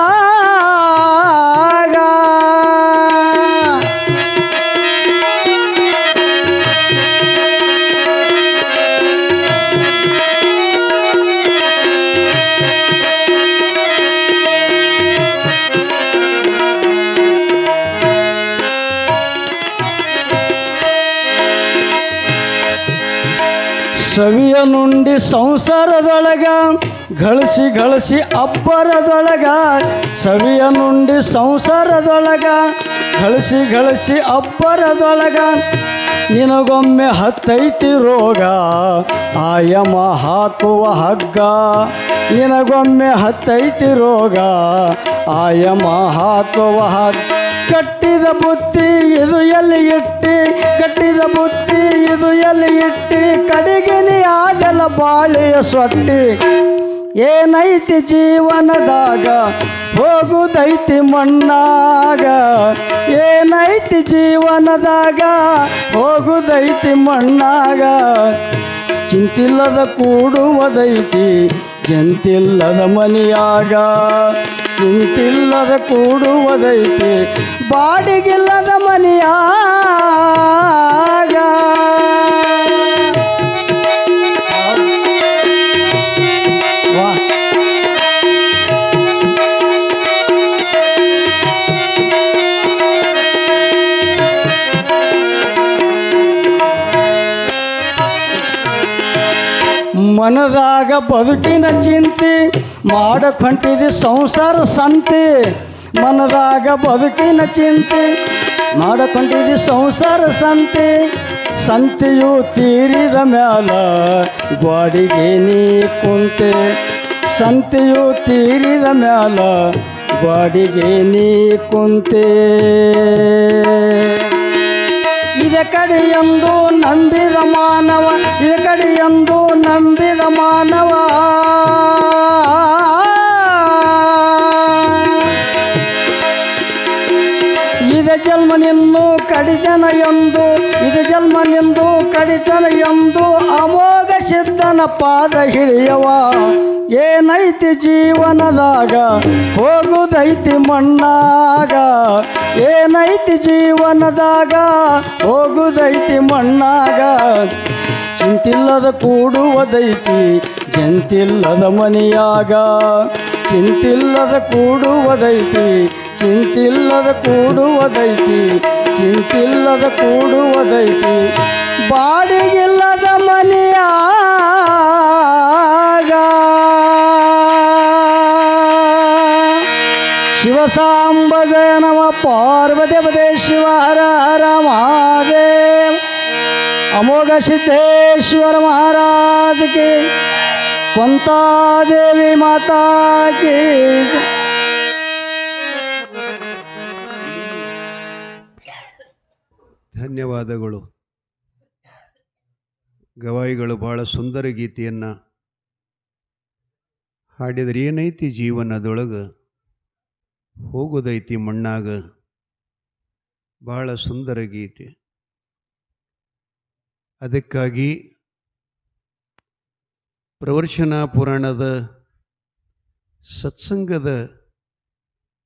ಸವಿಯ ನುಂಡಿ ಸಂಸಾರದೊಳಗ ಗಳಿಸಿ ಗಳಿಸಿ ಅಬ್ಬರದೊಳಗ. ಸವಿಯ ನುಂಡಿ ಸಂಸಾರದೊಳಗ ಗಳಿಸಿ ಗಳಿಸಿ ಅಬ್ಬರದೊಳಗ. ನಿನಗೊಮ್ಮೆ ಹತ್ತೈತಿ ರೋಗ ಆಯಮ ಹಾಕುವ ಹಗ್ಗ. ನಿನಗೊಮ್ಮೆ ಹತ್ತೈತಿ ರೋಗ ಆಯಮ ಹಾಕುವ ಹಗ್ಗ. ಕಟ್ಟಿದ ಬುತ್ತಿ ಇದು ಎಲ್ಲಿ ಇಟ್ಟಿ, ಕಟ್ಟಿದ ಬುತ್ತಿ ಇದು ಎಲ್ಲಿ ಇಟ್ಟಿ. ಕಡೆಗೆ ನೀ ಆಗಲ್ಲ ಬಾಳೆಯ ಸೊಟ್ಟಿ. ಏನೈತಿ ಜೀವನದಾಗ ಹೋಗುದೈತಿ ಮಣ್ಣಾಗ. ಏನೈತಿ ಜೀವನದಾಗ ಹೋಗುದೈತಿ ಮಣ್ಣಾಗ. ಚಿಂತಿಲ್ಲದ ಕೂಡುವುದೈತಿ ಜಂತಿಲ್ಲದ ಮನೆಯಾಗ. ಚಿಂತಿಲ್ಲದ ಕೂಡುವುದೈತಿ ಬಾಡಿಗಿಲ್ಲದ ಮನೆಯಾಗ. ಮನದಾಗ ಬದುಕಿನ ಚಿಂತೆ ಮಾಡಕೊಂಟಿದಿ ಸಂಸಾರ ಸಂತೆ. ಮನದಾಗ ಬದುಕಿನ ಚಿಂತೆ ಮಾಡಕೊಂಟಿದಿ ಸಂಸಾರ ಸಂತೆ. ಸಂತೆಯು ತೀರಿದ ಮ್ಯಾಲ ಗ್ವಾಡಿಗೆ ನೀ ಕುಂತೆ. ಸಂತೆಯು ತೀರಿದ ಮ್ಯಾಲ ಗ್ವಾಡಿಗೆ ನೀ ಕುಂತೆ. ಇದ ಕಡೆಯೊಂದು ನಂಬಿದ ಮಾನವ, ಇದ ಕಡೆಯೊಂದು ನಂಬಿದ ಮಾನವ. ಇದ ಜನ್ಮ ನಿನ್ನು ಕಡಿದನ ಎಂದು, ಇದ ಜನ್ಮ ನಿಂದು ಕಡಿತನ ಎಂದು ಅಮೋಘ ಸಿದ್ಧನ ಪಾದ ಹಿಡಿಯವ ಏನೈತಿ ಜೀವನದಾಗ ಹೋಗುದೈತಿ ಮಣ್ಣಾಗ ಏನೈತಿ ಜೀವನದಾಗ ಹೋಗುದೈತಿ ಮಣ್ಣಾಗ ಚಿಂತಿಲ್ಲದ ಕೂಡುವುದೈತಿ ಜಂತಿಲ್ಲದ ಮನೆಯಾಗ ಚಿಂತಿಲ್ಲದ ಕೂಡುವುದೈತಿ ಚಿಂತಿಲ್ಲದ ಕೂಡುವುದೈತಿ ಚಿಂತಿಲ್ಲದ ಕೂಡುವುದೈತಿ ಬಾಡಿಗಿಲ್ಲದ ಮನೆಯಾಗ ಶಿವಸಾಂಬ ಜಯ ನಮ ಪಾರ್ವತಿ ಪದೇ ಶಿವ ಹರ ಹರ ಮಹಾದೇವ್ ಅಮೋಘ ಸಿದ್ದೇಶ್ವರ महाराज की ಕೊಂತಾ ದೇವಿ ಮಾತಾ की ಧನ್ಯವಾದಗಳು. ಗವಾಯಿಗಳು ಬಹಳ ಸುಂದರ ಗೀತೆಯನ್ನು ಹಾಡಿದರೆ ಏನೈತಿ ಜೀವನದೊಳಗೆ ಹೋಗೋದೈತಿ ಮಣ್ಣಾಗ. ಬಹಳ ಸುಂದರ ಗೀತೆ. ಅದಕ್ಕಾಗಿ ಪ್ರವಚನ ಪುರಾಣದ ಸತ್ಸಂಗದ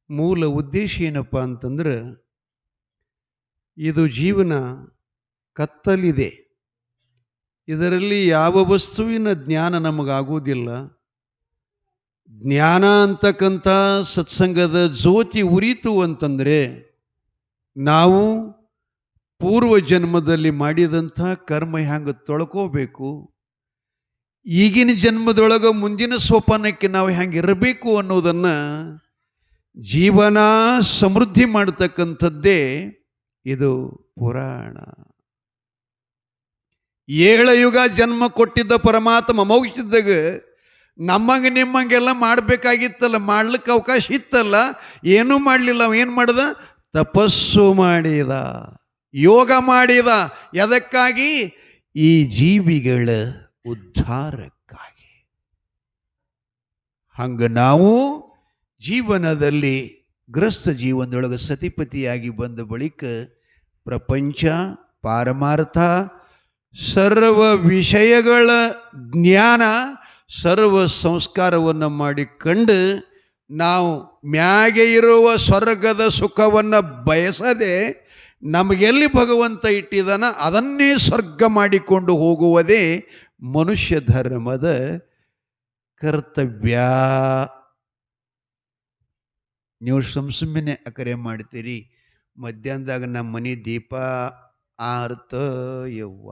ಮೂಲ ಉದ್ದೇಶ ಏನಪ್ಪ ಅಂತಂದ್ರೆ, ಇದು ಜೀವನ ಕತ್ತಲಿದೆ, ಇದರಲ್ಲಿ ಯಾವ ವಸ್ತುವಿನ ಜ್ಞಾನ ನಮಗಾಗುವುದಿಲ್ಲ. ಜ್ಞಾನ ಅಂತಕ್ಕಂಥ ಸತ್ಸಂಗದ ಜ್ಯೋತಿ ಉರಿತು ಅಂತಂದರೆ ನಾವು ಪೂರ್ವ ಜನ್ಮದಲ್ಲಿ ಮಾಡಿದಂಥ ಕರ್ಮ ಹ್ಯಾಂಗೆ ತೊಳ್ಕೋಬೇಕು, ಈಗಿನ ಜನ್ಮದೊಳಗೆ ಮುಂದಿನ ಸೋಪಾನಕ್ಕೆ ನಾವು ಹೆಂಗೆ ಇರಬೇಕು ಅನ್ನೋದನ್ನು ಜೀವನ ಸಮೃದ್ಧಿ ಮಾಡತಕ್ಕಂಥದ್ದೇ ಇದು ಪುರಾಣ. 7 ಯುಗ ಜನ್ಮ ಕೊಟ್ಟಿದ್ದ ಪರಮಾತ್ಮ ಮೋಕ್ಷದಾಗ ನಮ್ಮಂಗೆ ನಿಮ್ಮಂಗೆಲ್ಲ ಮಾಡಬೇಕಾಗಿತ್ತಲ್ಲ, ಮಾಡ್ಲಿಕ್ಕೆ ಅವಕಾಶ ಇತ್ತಲ್ಲ, ಏನೂ ಮಾಡಲಿಲ್ಲ. ಏನು ಮಾಡ್ದ? ತಪಸ್ಸು ಮಾಡಿದ, ಯೋಗ ಮಾಡಿದ. ಎದಕ್ಕಾಗಿ? ಈ ಜೀವಿಗಳ ಉದ್ಧಾರಕ್ಕಾಗಿ. ಹಂಗೆ ನಾವು ಜೀವನದಲ್ಲಿ ಗ್ರಸ್ತ ಜೀವನದೊಳಗೆ ಸತಿಪತಿಯಾಗಿ ಬಂದ ಬಳಿಕ ಪ್ರಪಂಚ ಪಾರಮಾರ್ಥ ಸರ್ವ ವಿಷಯಗಳ ಜ್ಞಾನ ಸರ್ವ ಸಂಸ್ಕಾರವನ್ನು ಮಾಡಿಕೊಂಡು ನಾವು ಮ್ಯಾಗೆ ಇರುವ ಸ್ವರ್ಗದ ಸುಖವನ್ನು ಬಯಸದೆ ನಮಗೆಲ್ಲಿ ಭಗವಂತ ಇಟ್ಟಿದ್ದಾನ ಅದನ್ನೇ ಸ್ವರ್ಗ ಮಾಡಿಕೊಂಡು ಹೋಗುವುದೇ ಮನುಷ್ಯ ಧರ್ಮದ ಕರ್ತವ್ಯ. ನೀವು ಸುಮ್ಮನೆ ಅಕರೆ ಮಾಡ್ತೀರಿ, ಮಧ್ಯಾಹ್ನದಾಗ ನಮ್ಮ ಮನೆ ದೀಪ ಆರ್ತ ಯವ್ವ,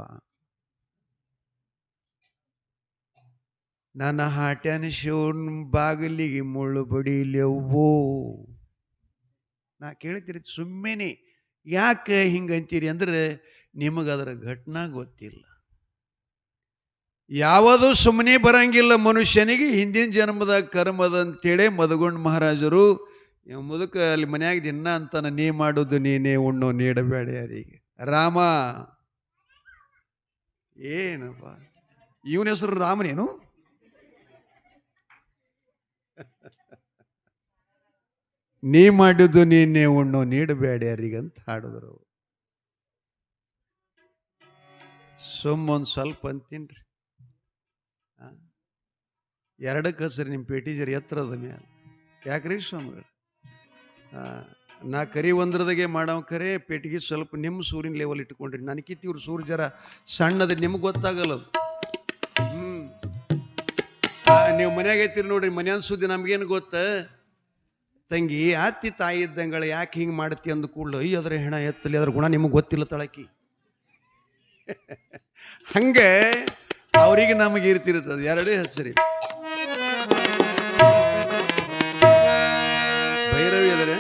ನನ್ನ ಹಾಟ್ಯಾನ ಶಿವನ ಬಾಗಿಲಿಗೆ ಮುಳ್ಳು ಬಡಿಲೆವ್ವೋ. ನಾ ಕೇಳ್ತೀರಿ ಸುಮ್ಮನೆ ಯಾಕೆ ಹಿಂಗಂತೀರಿ ಅಂದ್ರೆ ನಿಮಗದರ ಘಟನಾ ಗೊತ್ತಿಲ್ಲ. ಯಾವುದು ಸುಮ್ಮನೆ ಬರಂಗಿಲ್ಲ ಮನುಷ್ಯನಿಗೆ. ಹಿಂದಿನ ಜನ್ಮದ ಕರ್ಮದ ಅಂತೇಳಿ ಮದಗೊಂಡ ಮಹಾರಾಜರು ಮುದುಕ ಅಲ್ಲಿ ಮನ್ಯಾಗ ದಿನ ಅಂತಾನ, ನೀ ಮಾಡೋದು ನೀನೇ ಉಣ್ಣೋ ನೀಡಬೇಡ ಯಾರಿಗೆ. ರಾಮ ಏನಪ್ಪ ಇವನ ಹೆಸರು ರಾಮನೇನು? ನೀ ಮಾಡಿದ್ದು ನೀನೇ ಉಣ್ಣೋ ನೀಡಬೇಡ ಯಾರಿಗಂತ ಹಾಡಿದ್ರು. ಸುಮ್ಮೊಂದು ಸ್ವಲ್ಪ ಅಂತೀನ್ರಿ. 2 ಹಸ್ರಿ ನಿಮ್ಮ ಪೇಟೀಜರ್ ಎತ್ತರದ ಮ್ಯಾಲ ಯಾಕ್ರಿ ಸ್ವಾಮಿಗಳು? ನಾ ಕರಿ ಒಂದ್ರದಾಗೆ ಮಾಡೋ ಕರೆ ಪೇಟಿಗೆ ಸ್ವಲ್ಪ ನಿಮ್ಮ ಸೂರಿನ ಲೆವೆಲ್ ಇಟ್ಕೊಂಡ್ರಿ. ನನಗಿತ್ತು ಇವ್ರು ಸೂರು ಜರ ಸಣ್ಣದ ನಿಮ್ಗೆ ಗೊತ್ತಾಗಲ್ಲ. ನೀವು ಮನ್ಯಾಗ ಐತಿರಿ ನೋಡ್ರಿ, ಮನ್ಯಾನ ಸುದ್ದಿ ನಮ್ಗೇನು ಗೊತ್ತ? ತಂಗಿ ಅತ್ತಿ ತಾಯಿ ಇದ್ದಂಗಳ ಯಾಕೆ ಹಿಂಗೆ ಮಾಡ್ತಿ ಅಂದ ಕೂಡಲು ಈ ಅದ್ರ ಹೆಣ ಎತ್ತಲಿ, ಅದ್ರ ಗುಣ ನಿಮಗೆ ಗೊತ್ತಿಲ್ಲ ತಳಕಿ. ಹಂಗೆ ಅವ್ರಿಗೆ ನಮಗೆ ಇರ್ತಿರ್ತದೆ 2 ಹೆಸರಿ. ಭೈರವಿ ಆದರೆ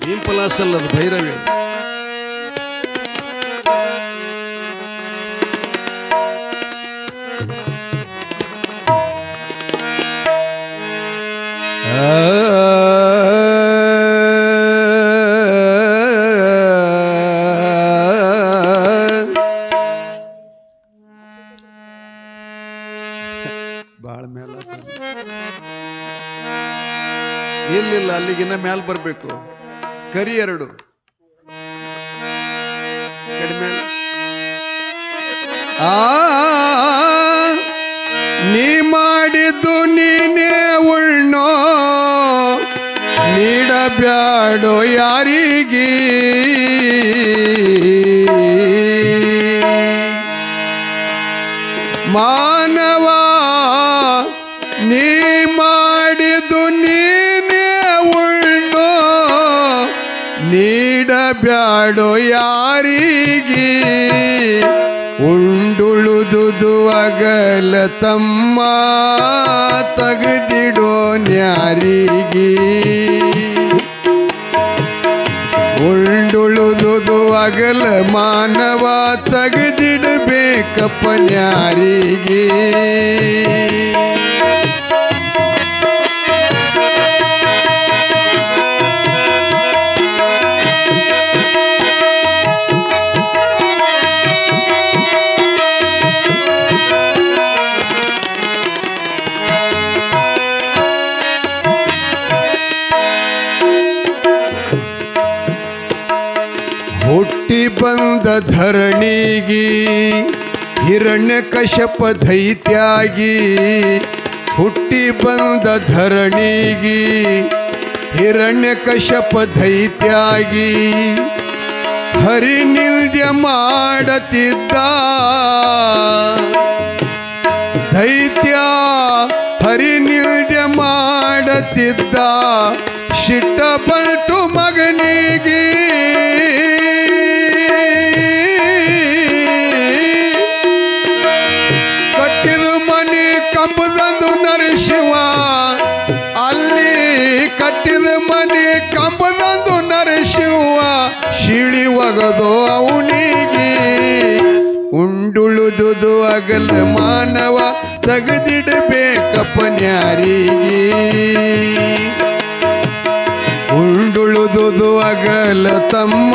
ಭೀಂಪಲಾಸ್ ಅಲ್ಲದು, ಭೈರವಿ. ಬಾಳ ಮೇಲ ಇಲ್ಲಿಲ್ಲ, ಅಲ್ಲಿಗಿನ್ನ ಮ್ಯಾಲ ಬರಬೇಕು. ಕರಿ 2 ಕಡಿಮೆ ನೀ ಮಾಡಿದ್ದು ನೀನೇ ಉಣ್ಣೋ ನೀಡಬ್ಯಾಡೋ ಯಾರಿಗೆ ಮಾನವ ನೀ ಮಾಡಿದ್ದು ನೀನೇ ಉಣ್ಣೋ ನೀಡಬ್ಯಾಡೋ ಯಾರಿಗೆ ಉಂಡುಳುದುದು ಅಗಲ ತಮ್ಮ ತಗದಿಡೋ ನ್ಯಾರಿಗೆ ಉಂಡುಳುದುದು ಅಗಲ ಮಾನವ ತಗದಿಡಬೇಕಪ್ಪ ನ್ಯಾರಿಗೆ ಹುಟ್ಟಿ ಬಂದ ಧರಣಿಗಿ ಹಿರಣ್ಯಕಶಪ ದೈತ್ಯಾಗಿ ಹುಟ್ಟಿ ಬಂದ ಧರಣಿಗಿ ಹಿರಣ್ಯಕಶಪ ದೈತ್ಯಾಗಿ ಹರಿನಿಲ್ಯ ಮಾಡತಿದ್ದ ದೈತ್ಯ ಹರಿನಿಲ್ಯ ಮಾಡತಿದ್ದ ಶಿಟ್ಟ ಬಂತು ಮಗನಿಗೆ ಕಟ್ಟಿದ ಮನೆ ಕಂಬದಂದು ನರಸಿಂಹ ಅಲ್ಲಿ ಕಟ್ಟಿದ ಮನೆ ಕಂಬದಂದು ನರಸಿಂಹ ಶಿಳಿ ಒಗದು ಅವನಿಗೆ ಉಂಡುಳುದುದು ಅಗಲ ಮಾನವ ತೆಗೆದಿಡಬೇಕಪ್ಪ ನ್ಯಾರಿಗೆ ಉಂಡುಳುದುದು ಅಗಲ ತಮ್ಮ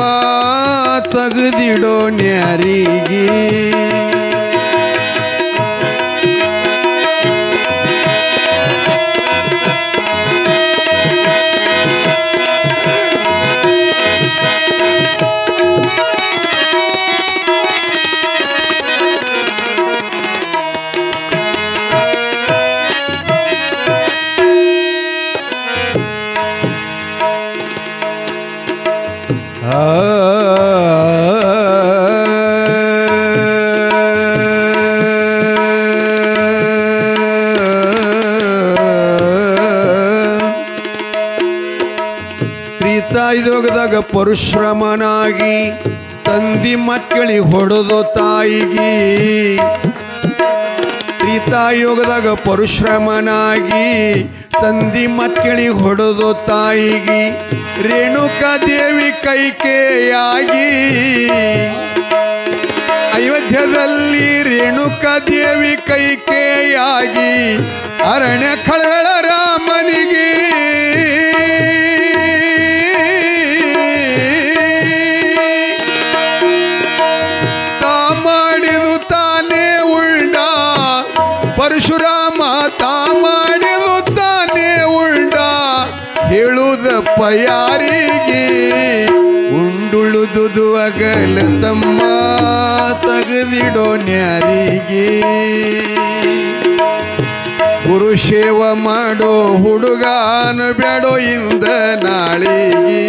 ತೆಗೆದಿಡೋ ನ್ಯಾರಿಗೆ ತ್ರೇತಾಯುಗದಾಗ ಪರಶುರಾಮನಾಗಿ ತಂದಿ ಮಕ್ಕಳಿಗೆ ಹೊಡೆದು ತಾಯಿಗೆ ತ್ರೇತಾಯುಗದಾಗ ಪರಶುರಾಮನಾಗಿ ತಂದಿ ಮಕ್ಕಳಿಗೆ ಹೊಡೆದು ತಾಯಿಗೆ ರೇಣುಕಾ ದೇವಿ ಕೈಕೇಯಾಗಿ ಅಯೋಧ್ಯದಲ್ಲಿ ರೇಣುಕಾ ದೇವಿ ಕೈಕೇಯಾಗಿ ಅರಣ್ಯ ಖಳಗಳ ರಾಮನಿಗೆ ತಾ ಮಾಡಿದು ತಾನೇ ಉಳ್ಳ ಪರಶುರಾಮ ತಾ ಮಾಡಿದು ತಾನೇ ಉಳ್ಳ ಹೇಳುವುದಪ್ಪ ಯಾರಿಗೆ ಉಂಡುಳುದುದು ಅಗಲ ತಮ್ಮ ತೆಗೆದಿಡೋ ನ್ಯಾರಿಗೆ ಗುರು ಸೇವ ಮಾಡೋ ಹುಡುಗಾನ ಬೇಡೋ ಇಂದ ನಾಳಿಗೆ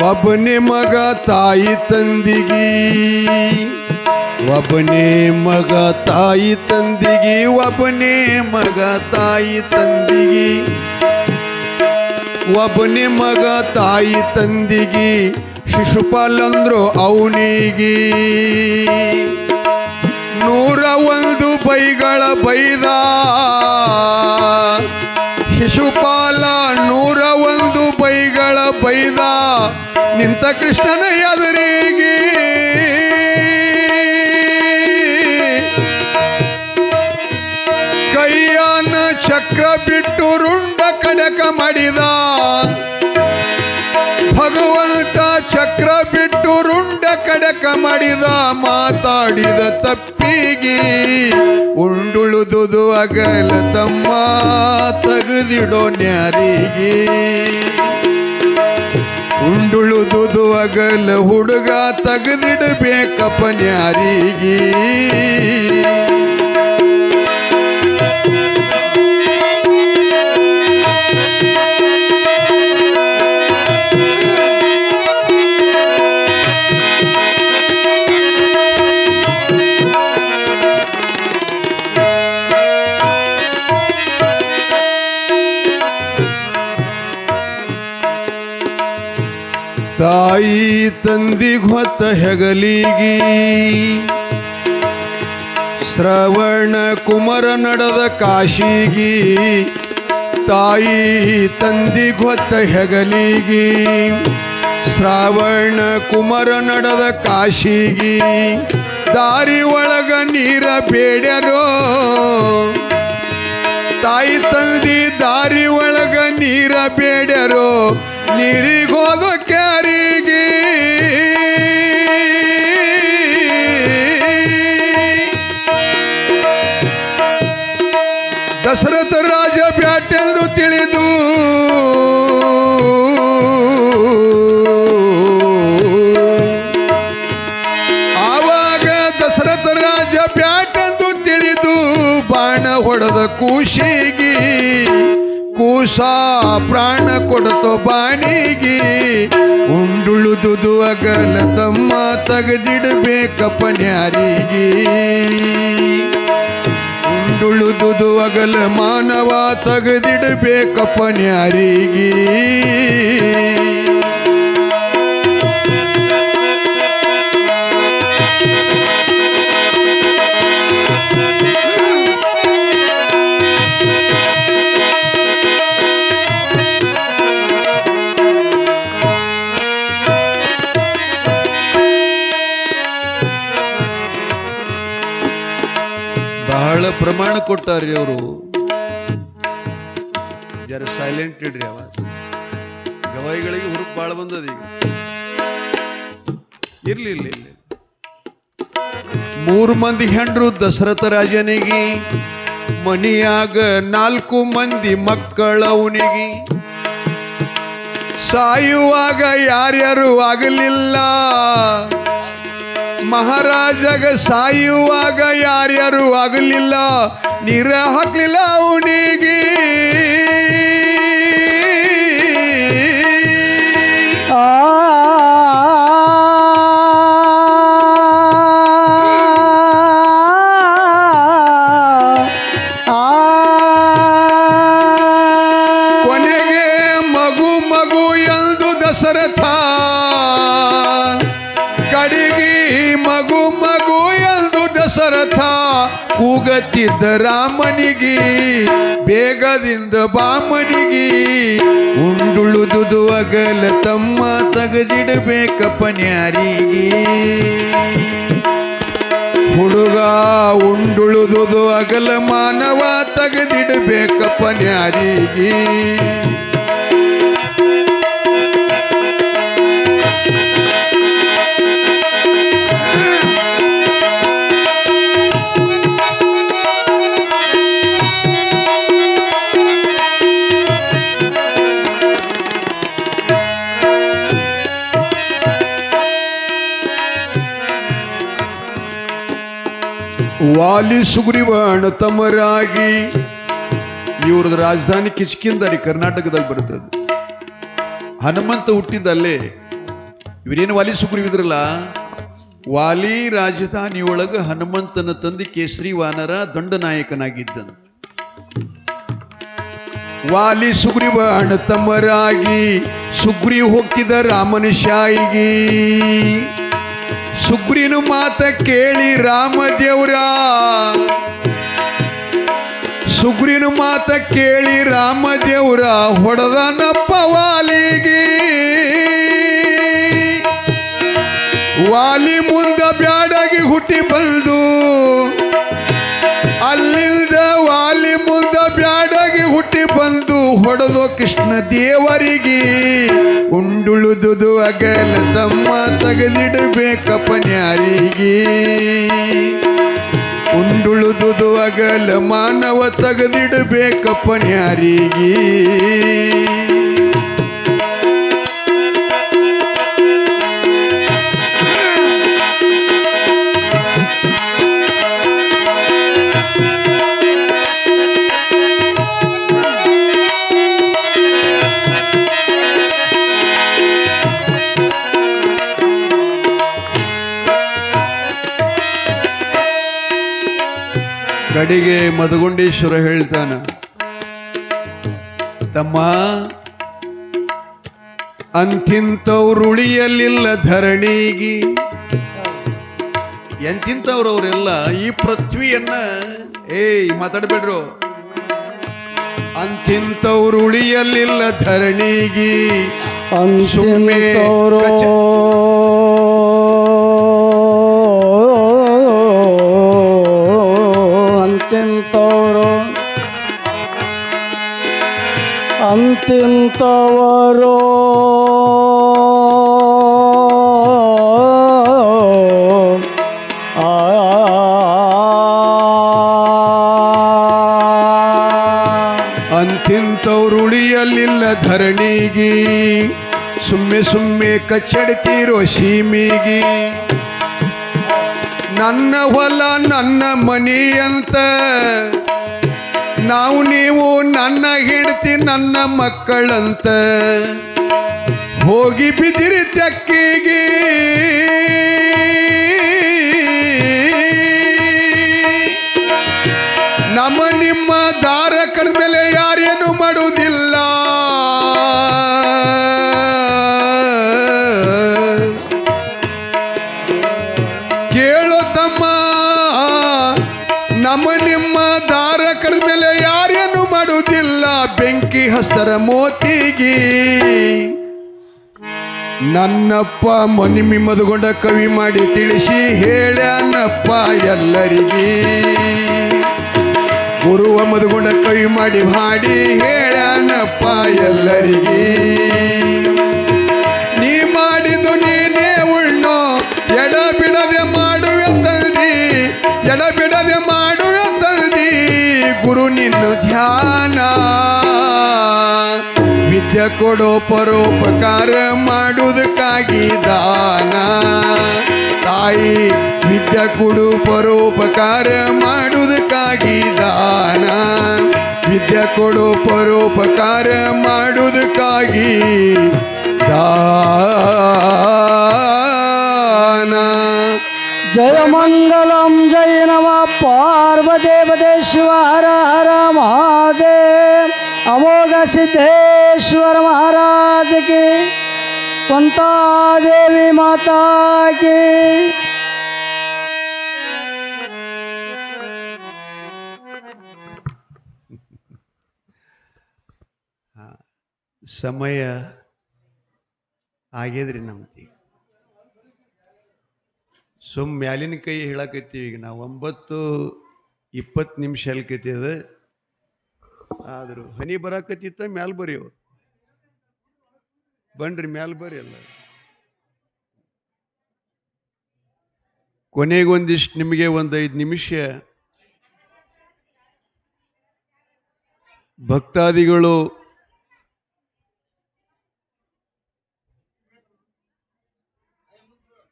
ಒಬ್ಬನೇ ಮಗ ತಾಯಿ ತಂದಿಗಿ ಒಬ್ಬನೇ ಮಗ ತಾಯಿ ತಂದಿಗಿ ಒಬ್ಬನೇ ಮಗ ತಾಯಿ ತಂದಿಗಿ ಒಬ್ಬನೇ ಮಗ ತಾಯಿ ತಂದಿಗಿ ಶಿಶುಪಾಲಂದ್ರು ಅವನಿಗೆ 101 ಬೈಗಳ ಬೈದ ಶಿಶುಪಾಲ 101 ಬೈಗಳ ಬೈದ ನಿಂತ ಕೃಷ್ಣನ ಎದುರಿಗೆ ಚಕ್ರ ಬಿಟ್ಟು ರುಂಡ ಕಡಕ ಮಾಡಿದ ಭಗವಂತ ಚಕ್ರ ಬಿಟ್ಟು ರುಂಡ ಕಡಕ ಮಾಡಿದ ಮಾತಾಡಿದ ತಪ್ಪಿಗೆ ಉಂಡುಳುದುದು ಅಗಲ ತಮ್ಮ ತೆಗೆದಿಡೋ ನ್ಯಾರಿಗೆ ಉಂಡುಳುದುದು ಅಗಲ ಹುಡುಗ ತೆಗೆದಿಡಬೇಕಪ್ಪ ನ್ಯಾರಿಗೆ ತಾಯಿ ತಂದಿಗೊತ್ತ ಹೆಗಲಿಗಿ ಶ್ರವಣ ಕುಮಾರ ನಡೆದ ಕಾಶಿಗಿ ತಾಯಿ ತಂದಿಗೊತ್ತ ಹೆಗಲಿಗಿ ಶ್ರಾವಣ ಕುಮಾರ ನಡೆದ ಕಾಶಿಗಿ ದಾರಿ ಒಳಗ ನೀರ ಬೇಡ್ಯಾರೋ ತಾಯಿ ತಂದಿ ದಾರಿ ಒಳಗ ನೀರ ಬೇಡ್ಯಾರೋ ನೀರಿಗೋದ ಕ್ಯಾರಿಗೆ ದಶರಥ ರಾಜ ಬ್ಯಾಟೆಂದು ತಿಳಿದು ಆವಾಗ ದಶರಥ ರಾಜ ಬ್ಯಾಟೆಂದು ತಿಳಿದು ಬಾಣ ಹೊಡೆದ ಕೂಶಿಗಿ ಕೂಸ ಪ್ರಾಣ ಕೊಡತೋ ಬಾಣಿಗೆ ಉಂಡುಳುದುದು ಅಗಲ ತಮ್ಮ ತೆಗೆದಿಡಬೇಕಪ್ಪ ನ್ಯಾರಿಗೆ ಉಂಡುಳುದುದು ಅಗಲ ಮಾನವ ತೆಗೆದಿಡಬೇಕಪ್ಪ ನ್ಯಾರಿಗೆ ಬಹಳ ಪ್ರಮಾಣ ಕೊಟ್ಟಾರ್ರಿ ಅವರು ಜರ ಸೈಲೆಂಟ್ ಇಡ್ರಿ ಆವಾಜ್ ಗವಾಯಿಗಳಿಗೆ ಹುರುಪ್ ಬಾಳ ಬಂದದ ಈಗ ಇರ್ಲಿ ಇಲ್ಲ ಇಲ್ಲ 3 ಮಂದಿ ಹೆಂಡ್ರು ದಶರಥ ರಾಜನಿಗೆ ಮನಿಯಾಗ 4 ಮಂದಿ ಮಕ್ಕಳವನಿಗೆ ಸಾಯುವಾಗ ಯಾರ್ಯಾರು ಆಗಲಿಲ್ಲ ಮಹಾರಾಜಗ ಸಾಯುವಾಗ ಯಾರ್ಯಾರು ಆಗಲಿಲ್ಲ ನೀರ ಹಾಕ್ಲಿಲ್ಲ ಅವನಿಗೆ ಕೊನೆಗೆ ಮಗು ಮಗು ಎಂದು ದಶರಥ ಕಡಿಗಿ ಮಗು ಮಗು ಎಂದು ದಶರಥ ಕೂಗತ್ತಿದ್ದ ರಾಮನಿಗೆ ಬೇಗದಿಂದ ಬಾಮನಿಗೆ ಉಂಡುಳುದುದು ಅಗಲ ತಮ್ಮ ತೆಗೆದಿಡಬೇಕಪ್ಪ ನ್ಯಾರಿಗೆ ಹುಡುಗ ಉಂಡುಳುದುದು ಅಗಲ ಮಾನವ ತೆಗೆದಿಡಬೇಕಪ್ಪ ನ್ಯಾರಿಗೆ ವಾಲಿ ಸುಗ್ರೀವ ಅಣ್ಣತಮ್ಮರಾಗಿ ಇವ್ರದ್ದು ರಾಜಧಾನಿ ಕಿಷ್ಕಿಂಧಾರಿ ಕರ್ನಾಟಕದಲ್ಲಿ ಬರ್ತದೆ. ಹನುಮಂತ ಹುಟ್ಟಿದ್ದಲ್ಲೇ. ಇವರೇನು ವಾಲಿ ಸುಗ್ರೀವಿದ್ರಲ್ಲ, ವಾಲಿ ರಾಜಧಾನಿಯೊಳಗ ಹನುಮಂತನ ತಂದೆ ಕೇಸರಿ ವಾನರ ದಂಡನಾಯಕನಾಗಿದ್ದನು. ವಾಲಿ ಸುಗ್ರೀವ ಅಣ್ಣತಮ್ಮರಾಗಿ ಸುಗ್ರೀವ್ ಹೋಗ್ತಿದ್ದ ರಾಮನ ಶಾಯಿಗೆ. ಸುಗ್ರೀನ ಮಾತ ಕೇಳಿ ರಾಮದೇವ್ರ, ಸುಗ್ರೀನ ಮಾತ ಕೇಳಿ ರಾಮದೇವ್ರ ಹೊಡೆದನಪ್ಪ ವಾಲಿಗೆ. ವಾಲಿ ಮುಂದ ಬ್ಯಾಡಾಗಿ ಹುಟ್ಟಿ ಬಂದು, ಅಲ್ಲಿಂದ ವಾಲಿ ಮುಂದ ಬ್ಯಾಡ ಹೊಡೆದೋ ಕೃಷ್ಣ ದೇವರಿಗೆ ಉಂಡುಳುದುದು ಅಗಲ ತಮ್ಮ ತೆಗೆದಿಡಬೇಕಪ್ಪನ್ಯಾರಿಗೆ ಉಂಡುಳುದುದು ಅಗಲ ಮಾನವ ತೆಗೆದಿಡಬೇಕಪ್ಪನ್ಯಾರಿಗೆ ಕಡೆಗೆ ಮದಗುಂಡೇಶ್ವರ ಹೇಳ್ತಾನ, ತಮ್ಮ ಅಂತಿಂತವ್ರು ಉಳಿಯಲಿಲ್ಲ ಧರಣಿಗೆ. ಎಂತಿಂತವ್ರು ಅವರೆಲ್ಲ ಈ ಪೃಥ್ವಿಯನ್ನ ಮಾತಾಡ್ಬೇಡ್ರು. ಅಂತಿಂತವ್ರು ಉಳಿಯಲಿಲ್ಲ ಧರಣಿಗೆ ಸುಮ್ಮನೆ ಅಂತಿಂತವರು ಅಂತಿಂತವ್ರು ಉಳಿಯಲಿಲ್ಲ ಧರಣಿಗೆ ಸುಮ್ಮೆ ಕಚ್ಚಡ್ತೀರೋ ಸೀಮಿಗೆ. ನನ್ನ ಹೊಲ ನನ್ನ ಮನಿ ಅಂತ ನಾವು ನೀವು ನನ್ನ ಹೆಂಡತಿ ನನ್ನ ಮಕ್ಕಳಂತ ಹೋಗಿ ಬಿದ್ದಿರಿ ತೆಕ್ಕಿಗೆ. ನಮ್ಮ ನಿಮ್ಮ ದಾರ ಕಡ್ಮೇಲೆ ಯಾರೇನು ಮಾಡುವುದಿಲ್ಲ. ಕೇಳೋ ತಮ್ಮ, ನಮ್ಮ ನಿಮ್ಮ ದಾರ ಕಡ್ಮೇಲೆ ಯಾರೇನು ಮಾಡುವುದಿಲ್ಲ. ಬೆಂಕಿ ಹಸ್ತರ ಮೋತಿಗೆ ನನ್ನಪ್ಪ ಮನಿಮಿ ಮದುಗೊಂಡ ಕವಿ ಮಾಡಿ ತಿಳಿಸಿ ಹೇಳ್ಯಾನಪ್ಪ ಎಲ್ಲರಿಗೆ. ಗುರುವ ಮದುಗೊಂಡ ಕವಿ ಮಾಡಿ ಹೇಳ್ಯಾನಪ್ಪ ಎಲ್ಲರಿಗೆ. ನೀ ಮಾಡಿದ್ದು ನೀನೇ ಉಣ್ಣೋ ಎಡ ಬಿಡದೆ ಮಾಡುವೆ ತಲ್ದಿ, ಎಡ ಬಿಡದೆ ಮಾಡುವೆ ತಲ್ದಿ. ಗುರು ನಿನ್ನ ಧ್ಯಾನ ವಿದ್ಯೆ ಕೊಡೋ ಪರೋಪಕಾರ ಮಾಡುವುದಕ್ಕಾಗಿ ದಾನ. ತಾಯಿ ವಿದ್ಯೆ ಕೊಡು ಪರೋಪಕಾರ ಮಾಡುವುದಕ್ಕಾಗಿ ದಾನ. ವಿದ್ಯೆ ಕೊಡು ಪರೋಪಕಾರ ಮಾಡುವುದಕ್ಕಾಗಿ ದಾನ. ಜಯ ಮಂಗಲಂ ಜಯ ನಮ ಪಾರ್ವದೇವದೇ ಶಿವ ಹರ ಹರ ಮಹಾದೇವ್. ಅಮೋಘ ಸಿದ್ದೇಶ್ವರ महाराज की, कुंता देवी माता की. ಸಮಯ ಆಗ್ಯದ್ರಿ ನಮ್ಗೆ. ಮ್ಯಾಲಿನ ಕೈ ಹೇಳಕತ್ತೀವಿ. ಈಗ ನಾವು 9:20 ಹೇಳ್ಕೈತಿ. ಅದ ಆದರೂ ಹನಿ ಬರಾಕತ್ತಿತ್ತ ಮ್ಯಾಲ್ ಬರೀವ್ ಬನ್ರಿ, ಮ್ಯಾಲ್ ಬರ್ರಿ ಎಲ್ಲ. ಕೊನೆಗೊಂದಿಷ್ಟು ನಿಮಗೆ 5 ನಿಮಿಷ ಭಕ್ತಾದಿಗಳು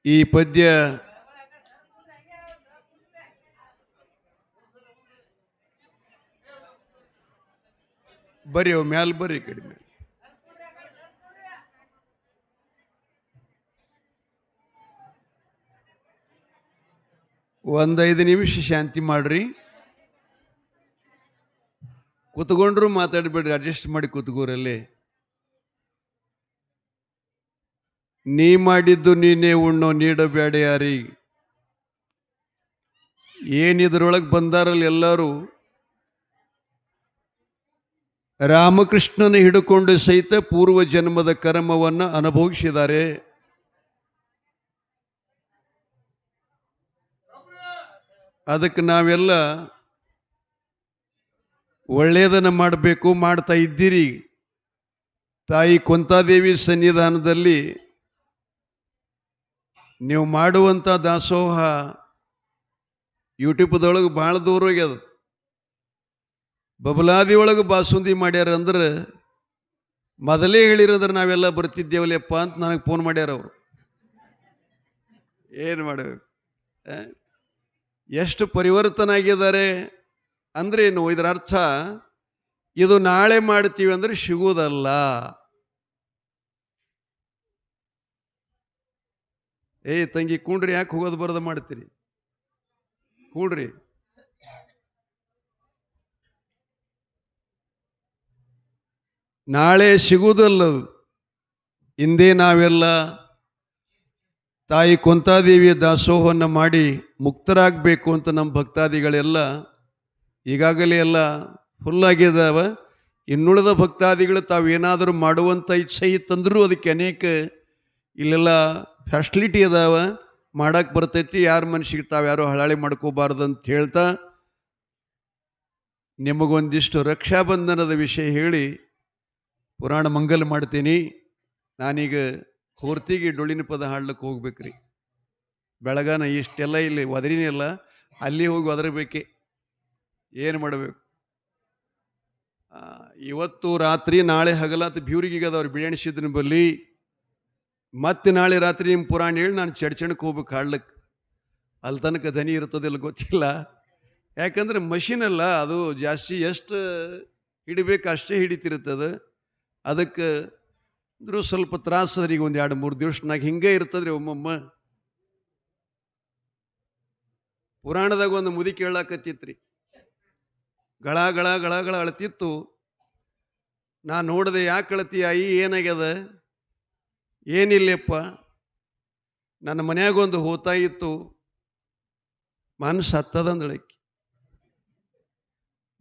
ಈ ಪದ್ಯ ಬರ್ರಿ, ಮ್ಯಾಲ್ ಬರ್ರಿ, ಕಡಿಮೆ 5 ನಿಮಿಷ ಶಾಂತಿ ಮಾಡ್ರಿ. ಕೂತ್ಕೊಂಡ್ರು ಮಾತಾಡ್ಬೇಡ್ರಿ, ಅಡ್ಜಸ್ಟ್ ಮಾಡಿ ಕೂತ್ಕೋರಲ್ಲೇ. ನೀ ಮಾಡಿದ್ದು ನೀನೇ ಉಣ್ಣೋ ನೀಡಬೇಡ ಯಾರಿ. ಏನಿದ್ರೊಳಗೆ ಬಂದಾರಲ್ಲಿ ಎಲ್ಲರೂ ರಾಮಕೃಷ್ಣನ ಹಿಡ್ಕೊಂಡು ಸಹಿತ ಪೂರ್ವ ಜನ್ಮದ ಕರ್ಮವನ್ನು ಅನುಭವಿಸಿದ್ದಾರೆ. ಅದಕ್ಕೆ ನಾವೆಲ್ಲ ಒಳ್ಳೆಯದನ್ನು ಮಾಡಬೇಕು, ಮಾಡ್ತಾ ಇದ್ದೀರಿ. ತಾಯಿ ಕುಂತಾದೇವಿ ಸನ್ನಿಧಾನದಲ್ಲಿ ನೀವು ಮಾಡುವಂಥ ದಾಸೋಹ ಯೂಟ್ಯೂಬ್ದೊಳಗೆ ಭಾಳ ದೂರ ಹೋಗ್ಯದ. ಬಬಲಾದಿ ಒಳಗೆ ಬಾಸುಂದಿ ಮಾಡ್ಯಾರ ಅಂದ್ರೆ ಮೊದಲೇ ಹೇಳಿರೋದ್ರೆ ನಾವೆಲ್ಲ ಬರ್ತಿದ್ದೇವಲ್ಲಪ್ಪ ಅಂತ ನನಗೆ ಫೋನ್ ಮಾಡ್ಯಾರ ಅವರು. ಏನು ಮಾಡಬೇಕು? ಎಷ್ಟು ಪರಿವರ್ತನೆ ಆಗಿದ್ದಾರೆ ಅಂದ್ರೆ ಏನು? ಇದರ ಅರ್ಥ ಇದು ನಾಳೆ ಮಾಡ್ತೀವಿ ಅಂದ್ರೆ ಸಿಗುವುದಲ್ಲ. ತಂಗಿ ಕೂಡ್ರಿ, ಯಾಕೆ ಹೋಗೋದು ಬರೋದು ಮಾಡ್ತೀರಿ? ಕೂಡ್ರಿ. ನಾಳೆ ಸಿಗುವುದಲ್ಲದು. ಹಿಂದೆ ನಾವೆಲ್ಲ ತಾಯಿ ಕುಂತಾದೇವಿಯ ದಾಸೋಹವನ್ನು ಮಾಡಿ ಮುಕ್ತರಾಗಬೇಕು ಅಂತ ನಮ್ಮ ಭಕ್ತಾದಿಗಳೆಲ್ಲ ಈಗಾಗಲೇ ಎಲ್ಲ ಫುಲ್ಲಾಗಿದ್ದಾವ. ಇನ್ನುಳಿದ ಭಕ್ತಾದಿಗಳು ತಾವೇನಾದರೂ ಮಾಡುವಂಥ ಇಚ್ಛೆ ಇತ್ತಂದ್ರೂ ಅದಕ್ಕೆ ಅನೇಕ ಇಲ್ಲೆಲ್ಲ ಫ್ಯಾಸಿಲಿಟಿ ಅದಾವ, ಮಾಡಕ್ಕೆ ಬರ್ತೈತಿ. ಯಾರ ಮನುಷ್ಯಗೆ ತಾವ್ಯಾರು ಹಳಾಳಿ ಮಾಡ್ಕೋಬಾರ್ದು ಅಂತ ಹೇಳ್ತಾ ನಿಮಗೊಂದಿಷ್ಟು ರಕ್ಷಾಬಂಧನದ ವಿಷಯ ಹೇಳಿ ಪುರಾಣ ಮಂಗಲ ಮಾಡ್ತೀನಿ. ನಾನೀಗ ಹೊರ್ತಿಗೆ ಡೊಳ್ಳಿನ ಪದ ಹಾಡ್ಲಿಕ್ಕೆ ಹೋಗ್ಬೇಕ್ರಿ. ಬೆಳಗಾನ ಇಷ್ಟೆಲ್ಲ ಇಲ್ಲಿ ಒದರಿನೆಲ್ಲ ಅಲ್ಲಿ ಹೋಗಿ ಒದರಬೇಕೆ. ಏನು ಮಾಡಬೇಕು? ಇವತ್ತು ರಾತ್ರಿ ನಾಳೆ ಹಗಲಾತ ಬ್ಯೂರಿಗದವ್ರು ಬಿಳಿಯಣಿಸಿದ್ನ ಬಲ್ಲಿ ಮತ್ತೆ ನಾಳೆ ರಾತ್ರಿ ನಿಮ್ಮ ಪುರಾಣ ಹೇಳಿ ನಾನು ಚಡ್ಚಣಕ್ಕೆ ಹೋಗ್ಬೇಕು ಹಾಡ್ಲಿಕ್ಕೆ. ಅಲ್ಲಿ ತನಕ ದನಿ ಇರ್ತದಿಲ್ಲ ಗೊತ್ತಿಲ್ಲ. ಯಾಕಂದ್ರೆ ಮಷಿನ್ ಅಲ್ಲ ಅದು, ಜಾಸ್ತಿ ಎಷ್ಟು ಹಿಡಿಬೇಕು ಅಷ್ಟೇ ಹಿಡಿತಿರ್ತದೆ. ಅದಕ್ಕೆ ಅಂದರೂ ಸ್ವಲ್ಪ ತ್ರಾಸದ್ರಿ. ಈಗ ಒಂದು 2-3 ದಿವಸನಾಗ ಹಿಂಗೆ ಇರ್ತದ್ರಿ. ಒಮ್ಮೊಮ್ಮ ಪುರಾಣದಾಗ ಒಂದು ಮುದಿ ಕೇಳಾಕತ್ತಿತ್ರಿ. ಗಳ ಗಳ ಗಳ ಗಳ ಅಳ್ತಿತ್ತು. ನಾ ನೋಡಿದೆ, ಯಾಕೆ ಅಳತಿ ಆಯಿ, ಏನಾಗ್ಯದ? ಏನಿಲ್ಲಪ್ಪ, ನನ್ನ ಮನ್ಯಾಗ ಒಂದು ಹೋತಾ ಇತ್ತು, ಮನಸ್ಸು ಹತ್ತದಂದಳಕ್ಕಿ.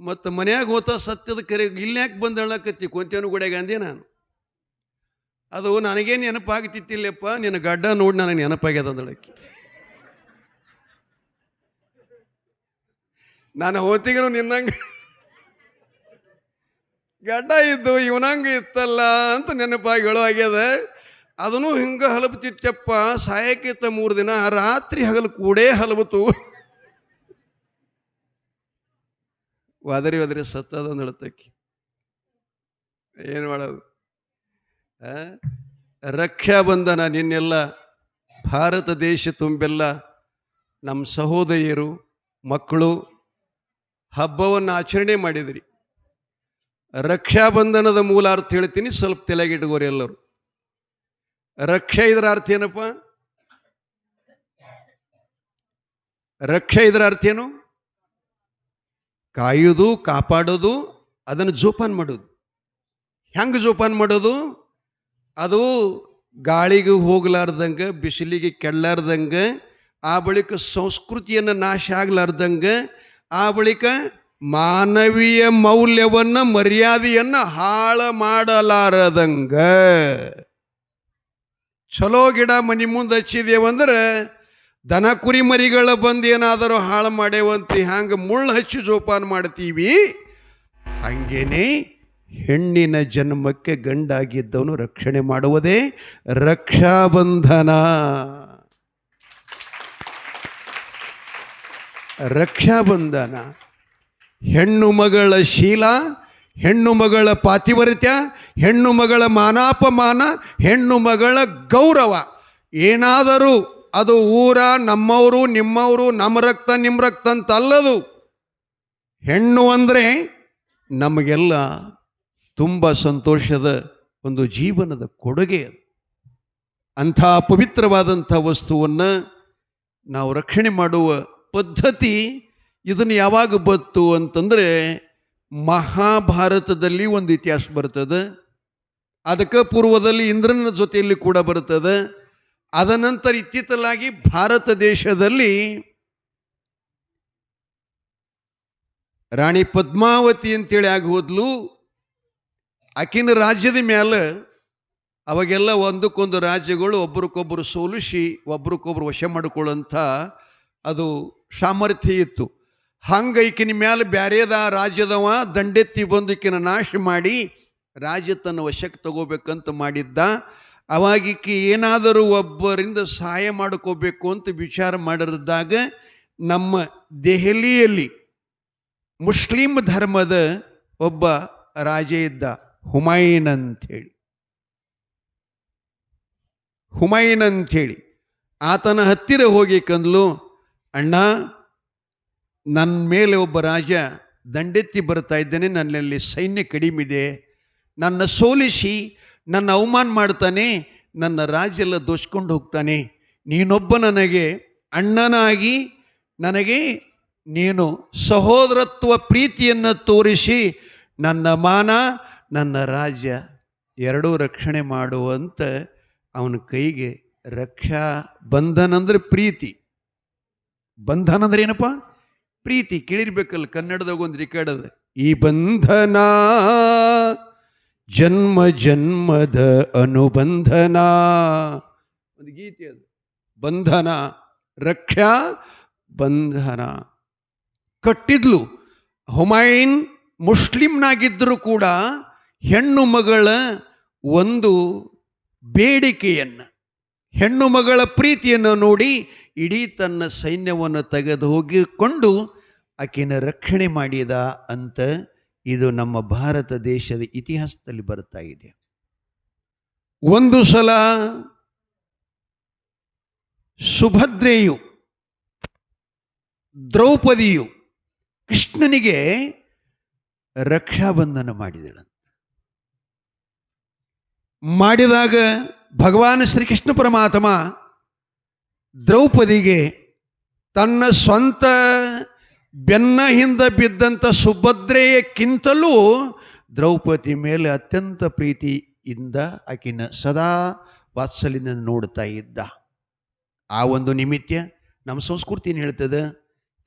ಮತ್ತು ಮನ್ಯಾಗ ಹೋತ ಸತ್ಯದ ಕರೆ ಇಲ್ಯಾಕೆ ಬಂದು ಹೇಳಕತ್ತಿ ಕೊಂತೇನು ಗುಡ್ಯಾಗ ಅಂದೆ ನಾನು. ಅದು ನನಗೇನು ನೆನಪಾಗ್ತಿತ್ತಿಲ್ಲಪ್ಪ, ನಿನ್ನ ಗಡ್ಡ ನೋಡಿ ನನಗೆ ನೆನಪಾಗ್ಯದ ಅಂದಳಕ್ಕಿ. ನಾನು ಹೋತಿಗೂ ನಿನ್ನಂಗೆ ಗಡ್ಡ ಇದ್ದು ಇವನಂಗೆ ಇತ್ತಲ್ಲ ಅಂತ ನೆನಪಾಗಿ ಹೇಳೋ ಆಗ್ಯದ. ಅದನ್ನು ಹಿಂಗೆ ಹಲಬುತ್ತಿತ್ತಪ್ಪ. ಸಾಯಕ್ಕಿತ್ತ 3 ದಿನ ರಾತ್ರಿ ಹಗಲು ಕೂಡೇ ಹಲಬುತ್ತು. ಒದರಿ ಸತ್ತದಂದು ಹೇಳ್ತಕ್ಕಿ. ಏನು ಮಾಡೋದು? ರಕ್ಷಾಬಂಧನ ನಿನ್ನೆಲ್ಲ ಭಾರತ ದೇಶ ತುಂಬೆಲ್ಲ ನಮ್ಮ ಸಹೋದರಿಯರು ಮಕ್ಕಳು ಹಬ್ಬವನ್ನು ಆಚರಣೆ ಮಾಡಿದ್ರಿ. ರಕ್ಷಾಬಂಧನದ ಮೂಲ ಅರ್ಥ ಹೇಳ್ತೀನಿ, ಸ್ವಲ್ಪ ತಲೆಗಿಟ್ಕೋರಿ ಎಲ್ಲರೂ. ರಕ್ಷಾ ಇದರ ಅರ್ಥ ಏನಪ್ಪ? ರಕ್ಷಾ ಇದರ ಅರ್ಥ ಏನು? ಕಾಯುವುದು, ಕಾಪಾಡೋದು, ಅದನ್ನು ಜೋಪಾನ ಮಾಡೋದು. ಹೆಂಗೆ ಜೋಪಾನ ಮಾಡೋದು? ಅದು ಗಾಳಿಗೆ ಹೋಗ್ಲಾರ್ದಂಗೆ, ಬಿಸಿಲಿಗೆ ಕೆಡಲಾರ್ದಂಗೆ, ಆ ಬಳಿಕ ಸಂಸ್ಕೃತಿಯನ್ನು ನಾಶ ಆಗ್ಲಾರ್ದಂಗೆ, ಆ ಬಳಿಕ ಮಾನವೀಯ ಮೌಲ್ಯವನ್ನು ಮರ್ಯಾದೆಯನ್ನು ಹಾಳು ಮಾಡಲಾರದಂಗ ಚಲೋ ಗಿಡ ಮನಿ ಮುಂದೆ ಹಚ್ಚಿದೇವಂದ್ರೆ ದನ ಕುರಿ ಮರಿಗಳ ಬಂದು ಏನಾದರೂ ಹಾಳು ಮಾಡೇವಂತ ಹ್ಯಾಂಗೆ ಮುಳ್ಳು ಹಚ್ಚಿ ಜೋಪಾನ ಮಾಡ್ತೀವಿ, ಹಂಗೇನೆ ಹೆಣ್ಣಿನ ಜನ್ಮಕ್ಕೆ ಗಂಡಾಗಿದ್ದವನು ರಕ್ಷಣೆ ಮಾಡುವುದೇ ರಕ್ಷಾಬಂಧನ. ರಕ್ಷಾಬಂಧನ ಹೆಣ್ಣು ಮಗಳ ಶೀಲ, ಹೆಣ್ಣು ಮಗಳ ಪಾತಿವರ್ತ್ಯ, ಹೆಣ್ಣು ಮಗಳ ಮಾನಾಪಮಾನ, ಹೆಣ್ಣು ಮಗಳ ಗೌರವ. ಏನಾದರೂ ಅದು ಊರ, ನಮ್ಮವರು, ನಿಮ್ಮವರು, ನಮ್ಮ ರಕ್ತ ನಿಮ್ಮ ರಕ್ತ ಅಂತ ಅಲ್ಲದು. ಹೆಣ್ಣು ಅಂದರೆ ನಮಗೆಲ್ಲ ತುಂಬ ಸಂತೋಷದ ಒಂದು ಜೀವನದ ಕೊಡುಗೆ. ಅಂಥ ಪವಿತ್ರವಾದಂಥ ವಸ್ತುವನ್ನು ನಾವು ರಕ್ಷಣೆ ಮಾಡುವ ಪದ್ಧತಿ ಇದನ್ನು ಯಾವಾಗ ಬಂತು ಅಂತಂದರೆ ಮಹಾಭಾರತದಲ್ಲಿ ಒಂದು ಇತಿಹಾಸ ಬರ್ತದೆ. ಅದಕ್ಕೆ ಪೂರ್ವದಲ್ಲಿ ಇಂದ್ರನ ಜೊತೆಯಲ್ಲಿ ಕೂಡ ಬರ್ತದೆ. ಅದನಂತರ ಇತ್ತಿತ್ತಲಾಗಿ ಭಾರತ ದೇಶದಲ್ಲಿ ರಾಣಿ ಪದ್ಮಾವತಿ ಅಂತೇಳಿ ಆಗಿ ಹೋದ್ಲು. ಆಕಿನ ರಾಜ್ಯದ ಮೇಲೆ ಅವಾಗೆಲ್ಲ ಒಂದಕ್ಕೊಂದು ರಾಜ್ಯಗಳು ಒಬ್ರಿಗೊಬ್ಬರು ಸೋಲಿಸಿ ಒಬ್ರಿಗೊಬ್ರು ವಶ ಮಾಡಿಕೊಳ್ಳುವಂಥ ಅದು ಸಾಮರ್ಥ್ಯ ಇತ್ತು. ಹಂಗೆ ಈಕಿನ ಮೇಲೆ ಬ್ಯಾರೇದ ರಾಜ್ಯದವ ದಂಡೆತ್ತಿ ಬಂದು ಈಕಿನ ನಾಶ ಮಾಡಿ ರಾಜ ತನ್ನ ವಶಕ್ಕೆ ತಗೋಬೇಕಂತ ಮಾಡಿದ್ದ. ಅವಾಗಿಕ್ಕೆ ಏನಾದರೂ ಒಬ್ಬರಿಂದ ಸಹಾಯ ಮಾಡ್ಕೋಬೇಕು ಅಂತ ವಿಚಾರ ಮಾಡಿದಾಗ ನಮ್ಮ ದೆಹಲಿಯಲ್ಲಿ ಮುಸ್ಲಿಂ ಧರ್ಮದ ಒಬ್ಬ ರಾಜ ಇದ್ದ, ಹುಮಾಯೂನ್ ಅಂಥೇಳಿ. ಹುಮಾಯೂನ್ ಅಂಥೇಳಿ ಆತನ ಹತ್ತಿರ ಹೋಗಿ ಕಂದ್ಲು, ಅಣ್ಣ, ನನ್ನ ಮೇಲೆ ಒಬ್ಬ ರಾಜ ದಂಡೆತ್ತಿ ಬರ್ತಾ ಇದ್ದೇನೆ, ನನ್ನಲ್ಲಿ ಸೈನ್ಯ ಕಡಿಮೆ ಇದೆ, ನನ್ನ ಸೋಲಿಸಿ ನನ್ನ ಅವಮಾನ ಮಾಡ್ತಾನೆ, ನನ್ನ ರಾಜ ಎಲ್ಲ ದೋಚ್ಕೊಂಡು ಹೋಗ್ತಾನೆ, ನೀನೊಬ್ಬ ನನಗೆ ಅಣ್ಣನಾಗಿ ನನಗೆ ನೀನು ಸಹೋದರತ್ವ ಪ್ರೀತಿಯನ್ನು ತೋರಿಸಿ ನನ್ನ ಮಾನ ನನ್ನ ರಾಜ್ಯ ಎರಡೂ ರಕ್ಷಣೆ ಮಾಡುವಂತ ಅವನ ಕೈಗೆ ರಕ್ಷಾ ಬಂಧನ ಅಂದ್ರೆ ಪ್ರೀತಿ. ಬಂಧನ ಅಂದ್ರೆ ಏನಪ್ಪ? ಪ್ರೀತಿ. ಕೇಳಿರ್ಬೇಕಲ್ಲ, ಕನ್ನಡದಾಗ ಒಂದು ರೆಕಾರ್ಡ್ ಅದ, ಈ ಬಂಧನ ಜನ್ಮ ಜನ್ಮದ ಅನುಬಂಧನ, ಒಂದು ಗೀತೆ ಅದು. ಬಂಧನ, ರಕ್ಷಾ ಬಂಧನ ಕಟ್ಟಿದ್ಲು. ಹುಮಾಯೂನ್ ಮುಸ್ಲಿಂನಾಗಿದ್ದರೂ ಕೂಡ ಹೆಣ್ಣು ಮಗಳ ಒಂದು ಬೇಡಿಕೆಯನ್ನು, ಹೆಣ್ಣು ಮಗಳ ಪ್ರೀತಿಯನ್ನು ನೋಡಿ ಇಡೀ ತನ್ನ ಸೈನ್ಯವನ್ನು ತೆಗೆದು ಹೋಗಿಕೊಂಡು ಆಕೆನ ರಕ್ಷಣೆ ಮಾಡಿದ ಅಂತ ಇದು ನಮ್ಮ ಭಾರತ ದೇಶದ ಇತಿಹಾಸದಲ್ಲಿ ಬರ್ತಾ ಇದೆ. ಒಂದು ಸಲ ಸುಭದ್ರೆಯು ದ್ರೌಪದಿಯು ಕೃಷ್ಣನಿಗೆ ರಕ್ಷಾಬಂಧನ ಮಾಡಿದಳಂತೆ. ಮಾಡಿದಾಗ ಭಗವಾನ್ ಶ್ರೀಕೃಷ್ಣ ಪರಮಾತ್ಮ ದ್ರೌಪದಿಗೆ ತನ್ನ ಸ್ವಂತ ಬೆನ್ನ ಹಿಂದೆ ಬಿದ್ದಂಥ ಸುಭದ್ರೆಯಕ್ಕಿಂತಲೂ ದ್ರೌಪದಿ ಮೇಲೆ ಅತ್ಯಂತ ಪ್ರೀತಿಯಿಂದ ಆಕಿನ ಸದಾ ವಾತ್ಸಲ್ಯದಿಂದ ನೋಡ್ತಾ ಇದ್ದ. ಆ ಒಂದು ನಿಮಿತ್ತ ನಮ್ಮ ಸಂಸ್ಕೃತಿ ಏನು ಹೇಳ್ತದೆ,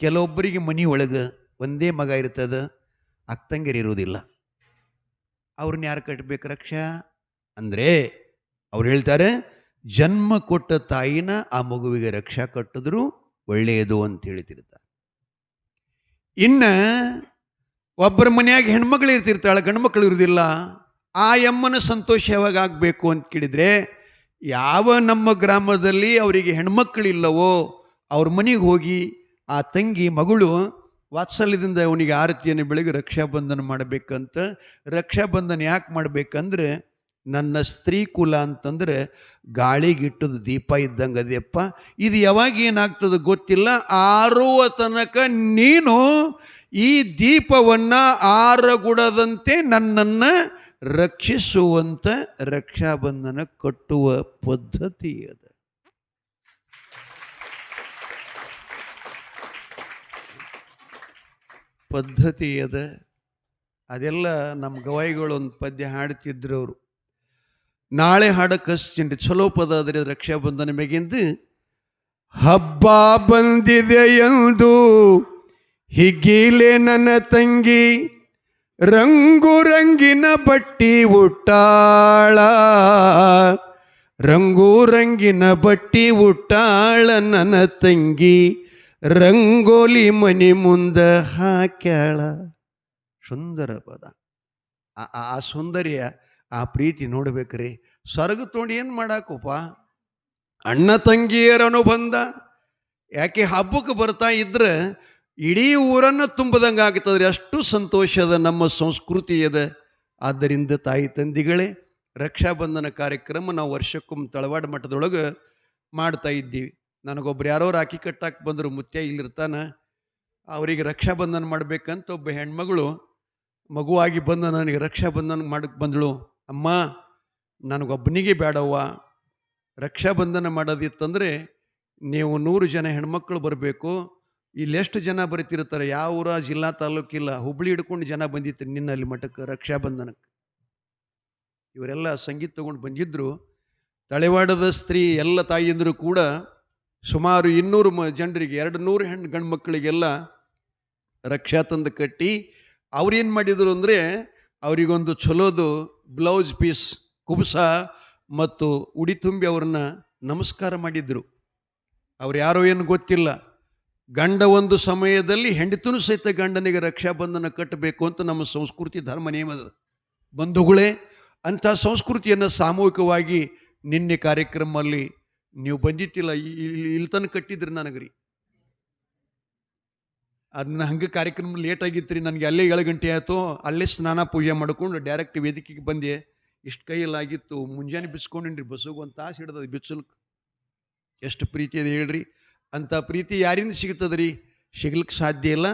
ಕೆಲವೊಬ್ಬರಿಗೆ ಮನೆ ಒಳಗೆ ಒಂದೇ ಮಗ ಇರ್ತದೆ, ಅಕ್ಕಂಗಿರು ಇರುವುದಿಲ್ಲ, ಅವ್ರನ್ನ ಯಾರು ಕಟ್ಟಬೇಕು ರಕ್ಷಾ ಅಂದರೆ ಅವ್ರು ಹೇಳ್ತಾರೆ, ಜನ್ಮ ಕೊಟ್ಟ ತಾಯಿನ ಆ ಮಗುವಿಗೆ ರಕ್ಷಾ ಕಟ್ಟಿದ್ರು ಒಳ್ಳೆಯದು ಅಂತ ಹೇಳ್ತಿರ್ತಾರೆ. ಇನ್ನು ಒಬ್ಬರ ಮನೆಯಾಗ ಹೆಣ್ಮಕ್ಳು ಇರ್ತಿರ್ತಾಳೆ, ಗಂಡ್ಮಕ್ಳು ಇರುವುದಿಲ್ಲ, ಆ ಎಮ್ಮನ ಸಂತೋಷ ಯಾವಾಗ ಆಗಬೇಕು ಅಂತ ಕೇಳಿದರೆ, ಯಾವ ನಮ್ಮ ಗ್ರಾಮದಲ್ಲಿ ಅವರಿಗೆ ಹೆಣ್ಮಕ್ಳಿಲ್ಲವೋ ಅವ್ರ ಮನೆಗೆ ಹೋಗಿ ಆ ತಂಗಿ ಮಗಳು ವಾತ್ಸಲ್ಯದಿಂದ ಅವನಿಗೆ ಆರತಿಯನ್ನು ಬೆಳಗ್ಗೆ ರಕ್ಷಾಬಂಧನ ಮಾಡಬೇಕಂತ. ರಕ್ಷಾಬಂಧನ ಯಾಕೆ ಮಾಡಬೇಕಂದ್ರೆ, ನನ್ನ ಸ್ತ್ರೀ ಕುಲ ಅಂತಂದ್ರೆ ಗಾಳಿಗಿಟ್ಟದ ದೀಪ ಇದ್ದಂಗೆ ಅದೆಯಪ್ಪ, ಇದು ಯಾವಾಗ ಏನಾಗ್ತದೆ ಗೊತ್ತಿಲ್ಲ, ಆರುವ ತನಕ ನೀನು ಈ ದೀಪವನ್ನು ಆರಗುಡದಂತೆ ನನ್ನನ್ನು ರಕ್ಷಿಸುವಂತ ರಕ್ಷಾಬಂಧನ ಕಟ್ಟುವ ಪದ್ಧತಿ ಅದು. ಪದ್ಧತಿ ಅದ. ಅದೆಲ್ಲ ನಮ್ಮ ಗವಾಯಿಗಳು ಒಂದು ಪದ್ಯ ಹಾಡ್ತಿದ್ರು ಅವರು. ನಾಳೆ ಹಾಡಕ್ಕೆ ಹಚ್ತೀನಿ, ಚಲೋ ಪದ ಆದರೆ ರಕ್ಷಾಬಂಧನ ಮೇಗಿಂದು. ಹಬ್ಬ ಬಂದಿದೆ ಎಂದು ಹಿಗ್ಗಿಲೆ ನನ್ನ ತಂಗಿ, ರಂಗು ರಂಗಿನ ಬಟ್ಟಿ ಉಟ್ಟಾಳ, ರಂಗು ರಂಗಿನ ಬಟ್ಟಿ ಉಟ್ಟಾಳ ನನ್ನ ತಂಗಿ, ರಂಗೋಲಿ ಮನಿ ಮುಂದ ಹಾಕ್ಯಾಳ. ಸುಂದರ ಪದ. ಆ ಸೌಂದರ್ಯ, ಆ ಪ್ರೀತಿ ನೋಡ್ಬೇಕ್ರಿ. ಸ್ವರ್ಗ ತೊಗೊಂಡು ಏನು ಮಾಡಾಕಪ್ಪ, ಅಣ್ಣ ತಂಗಿಯರ ಅನುಬಂಧ. ಯಾಕೆ ಹಬ್ಬಕ್ಕೆ ಬರ್ತಾ ಇದ್ರೆ ಇಡೀ ಊರನ್ನು ತುಂಬದಂಗೆ ಆಗ್ತದ್ರಿ, ಅಷ್ಟು ಸಂತೋಷದ ನಮ್ಮ ಸಂಸ್ಕೃತಿ ಇದೆ. ಆದ್ದರಿಂದ ತಾಯಿ ತಂದಿಗಳೇ, ರಕ್ಷಾಬಂಧನ ಕಾರ್ಯಕ್ರಮ ನಾವು ವರ್ಷಕ್ಕೊಮ್ಮೆ ತಳವಾಡ ಮಠದೊಳಗೆ ಮಾಡ್ತಾ ಇದ್ದೀವಿ. ನನಗೊಬ್ರು ಯಾರೋ ರಾಖಿ ಕಟ್ಟಾಕ್ ಬಂದರು, ಮುತ್ಯ ಇಲ್ಲಿರ್ತಾನ, ಅವರಿಗೆ ರಕ್ಷಾಬಂಧನ ಮಾಡ್ಬೇಕಂತ ಒಬ್ಬ ಹೆಣ್ಮಗಳು ಮಗುವಾಗಿ ಬಂದ ನನಗೆ ರಕ್ಷಾಬಂಧನ ಮಾಡಕ್ಕೆ ಬಂದಳು. ಅಮ್ಮ, ನನಗೊಬ್ಬನಿಗೆ ಬೇಡವ್ವ, ರಕ್ಷಾಬಂಧನ ಮಾಡೋದಿತ್ತಂದರೆ ನೀವು 100 ಜನ ಹೆಣ್ಮಕ್ಳು ಬರಬೇಕು. ಇಲ್ಲಿ ಎಷ್ಟು ಜನ ಬರ್ತಿರ್ತಾರೆ, ಯಾವ ಊರ ಜಿಲ್ಲಾ ತಾಲೂಕಿಲ್ಲ, ಹುಬ್ಳಿ ಹಿಡ್ಕೊಂಡು ಜನ ಬಂದಿತ್ತು ನಿನ್ನಲ್ಲಿ ಮಠಕ್ಕೆ ರಕ್ಷಾಬಂಧನಕ್ಕೆ. ಇವರೆಲ್ಲ ಸಂಗೀತ ತಗೊಂಡು ಬಂದಿದ್ರು. ತಳೆವಾಡದ ಸ್ತ್ರೀ ಎಲ್ಲ ತಾಯಿಯಂದರು ಕೂಡ ಸುಮಾರು 200 ಜನರಿಗೆ, 200 ಗಂಡು ಮಕ್ಕಳಿಗೆಲ್ಲ ರಕ್ಷಾ ತಂದು ಕಟ್ಟಿ ಅವ್ರೇನು ಮಾಡಿದರು ಅಂದರೆ, ಅವರಿಗೊಂದು ಚಲೋದು ಬ್ಲೌಸ್ ಪೀಸ್, ಕುಬಸ ಮತ್ತು ಉಡಿ ತುಂಬಿ ಅವ್ರನ್ನ ನಮಸ್ಕಾರ ಮಾಡಿದ್ರು. ಅವ್ರು ಯಾರೋ ಏನು ಗೊತ್ತಿಲ್ಲ, ಗಂಡ ಒಂದು ಸಮಯದಲ್ಲಿ ಹೆಂಡತಿನೂ ಸಹಿತ ಗಂಡನಿಗೆ ರಕ್ಷಾಬಂಧನ ಕಟ್ಟಬೇಕು ಅಂತ ನಮ್ಮ ಸಂಸ್ಕೃತಿ ಧರ್ಮ ನಿಯಮದ. ಬಂಧುಗಳೇ, ಅಂಥ ಸಂಸ್ಕೃತಿಯನ್ನು ಸಾಮೂಹಿಕವಾಗಿ ನಿನ್ನೆ ಕಾರ್ಯಕ್ರಮದಲ್ಲಿ ನೀವು ಬಂದಿತ್ತಿಲ್ಲ, ಇಲ್ಲಿ ತನಕ ಕಟ್ಟಿದ್ರಿ ನನಗ್ರಿ. ಅದನ್ನ ಹಂಗೆ ಕಾರ್ಯಕ್ರಮ ಲೇಟ್ ಆಗಿತ್ತು ರೀ, ನನಗೆ ಅಲ್ಲೇ 7 ಗಂಟೆ ಆಯಿತು. ಅಲ್ಲೇ ಸ್ನಾನ ಪೂಜೆ ಮಾಡ್ಕೊಂಡು ಡೈರೆಕ್ಟ್ ವೇದಿಕೆಗೆ ಬಂದೆ. ಇಷ್ಟು ಕೈಯಲ್ಲಾಗಿತ್ತು, ಮುಂಜಾನೆ ಬಿಚ್ಕೊಂಡೇನ್ರಿ ಬಸ್ಸಿಗೆ 1 ತಾಸು ಹಿಡ್ದದ ಬಿಚ್ಚಲ್ಕ್. ಎಷ್ಟು ಪ್ರೀತಿ ಇದೆ ಹೇಳ್ರಿ. ಅಂಥ ಪ್ರೀತಿ ಯಾರಿಂದ ಸಿಗ್ತದ್ರಿ? ಸಿಗ್ಲಿಕ್ಕೆ ಸಾಧ್ಯ ಇಲ್ಲ.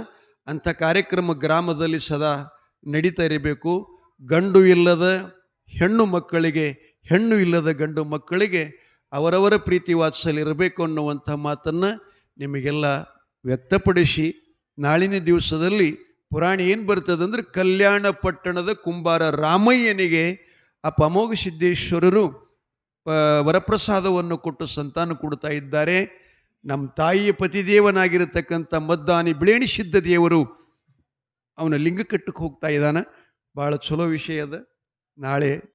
ಅಂಥ ಕಾರ್ಯಕ್ರಮ ಗ್ರಾಮದಲ್ಲಿ ಸದಾ ನಡೀತಾ ಇರಬೇಕು. ಗಂಡು ಇಲ್ಲದ ಹೆಣ್ಣು ಮಕ್ಕಳಿಗೆ, ಹೆಣ್ಣು ಇಲ್ಲದ ಗಂಡು ಮಕ್ಕಳಿಗೆ ಅವರವರ ಪ್ರೀತಿ ವಾತ್ಸಲ್ಯ ಇರಬೇಕು ಅನ್ನುವಂಥ ಮಾತನ್ನು ನಿಮಗೆಲ್ಲ ವ್ಯಕ್ತಪಡಿಸಿ, ನಾಳಿನ ದಿವಸದಲ್ಲಿ ಪುರಾಣ ಏನು ಬರ್ತದಂದ್ರೆ, ಕಲ್ಯಾಣ ಪಟ್ಟಣದ ಕುಂಬಾರ ರಾಮಯ್ಯನಿಗೆ ಅಮೋಘ ಸಿದ್ದೇಶ್ವರರು ವರಪ್ರಸಾದವನ್ನು ಕೊಟ್ಟು ಸಂತಾನ ಕೊಡ್ತಾ ಇದ್ದಾರೆ. ನಮ್ಮ ತಾಯಿಯ ಪತಿದೇವನಾಗಿರತಕ್ಕಂಥ ಮದ್ದಾನಿ ಬಿಳೇಣಿ ಸಿದ್ಧ ದೇವರು ಅವನ ಲಿಂಗ ಕಟ್ಟಕ್ಕೆ ಹೋಗ್ತಾ ಇದ್ದಾನೆ. ಭಾಳ ಚಲೋ ವಿಷಯ ಅದ. ನಾಳೆ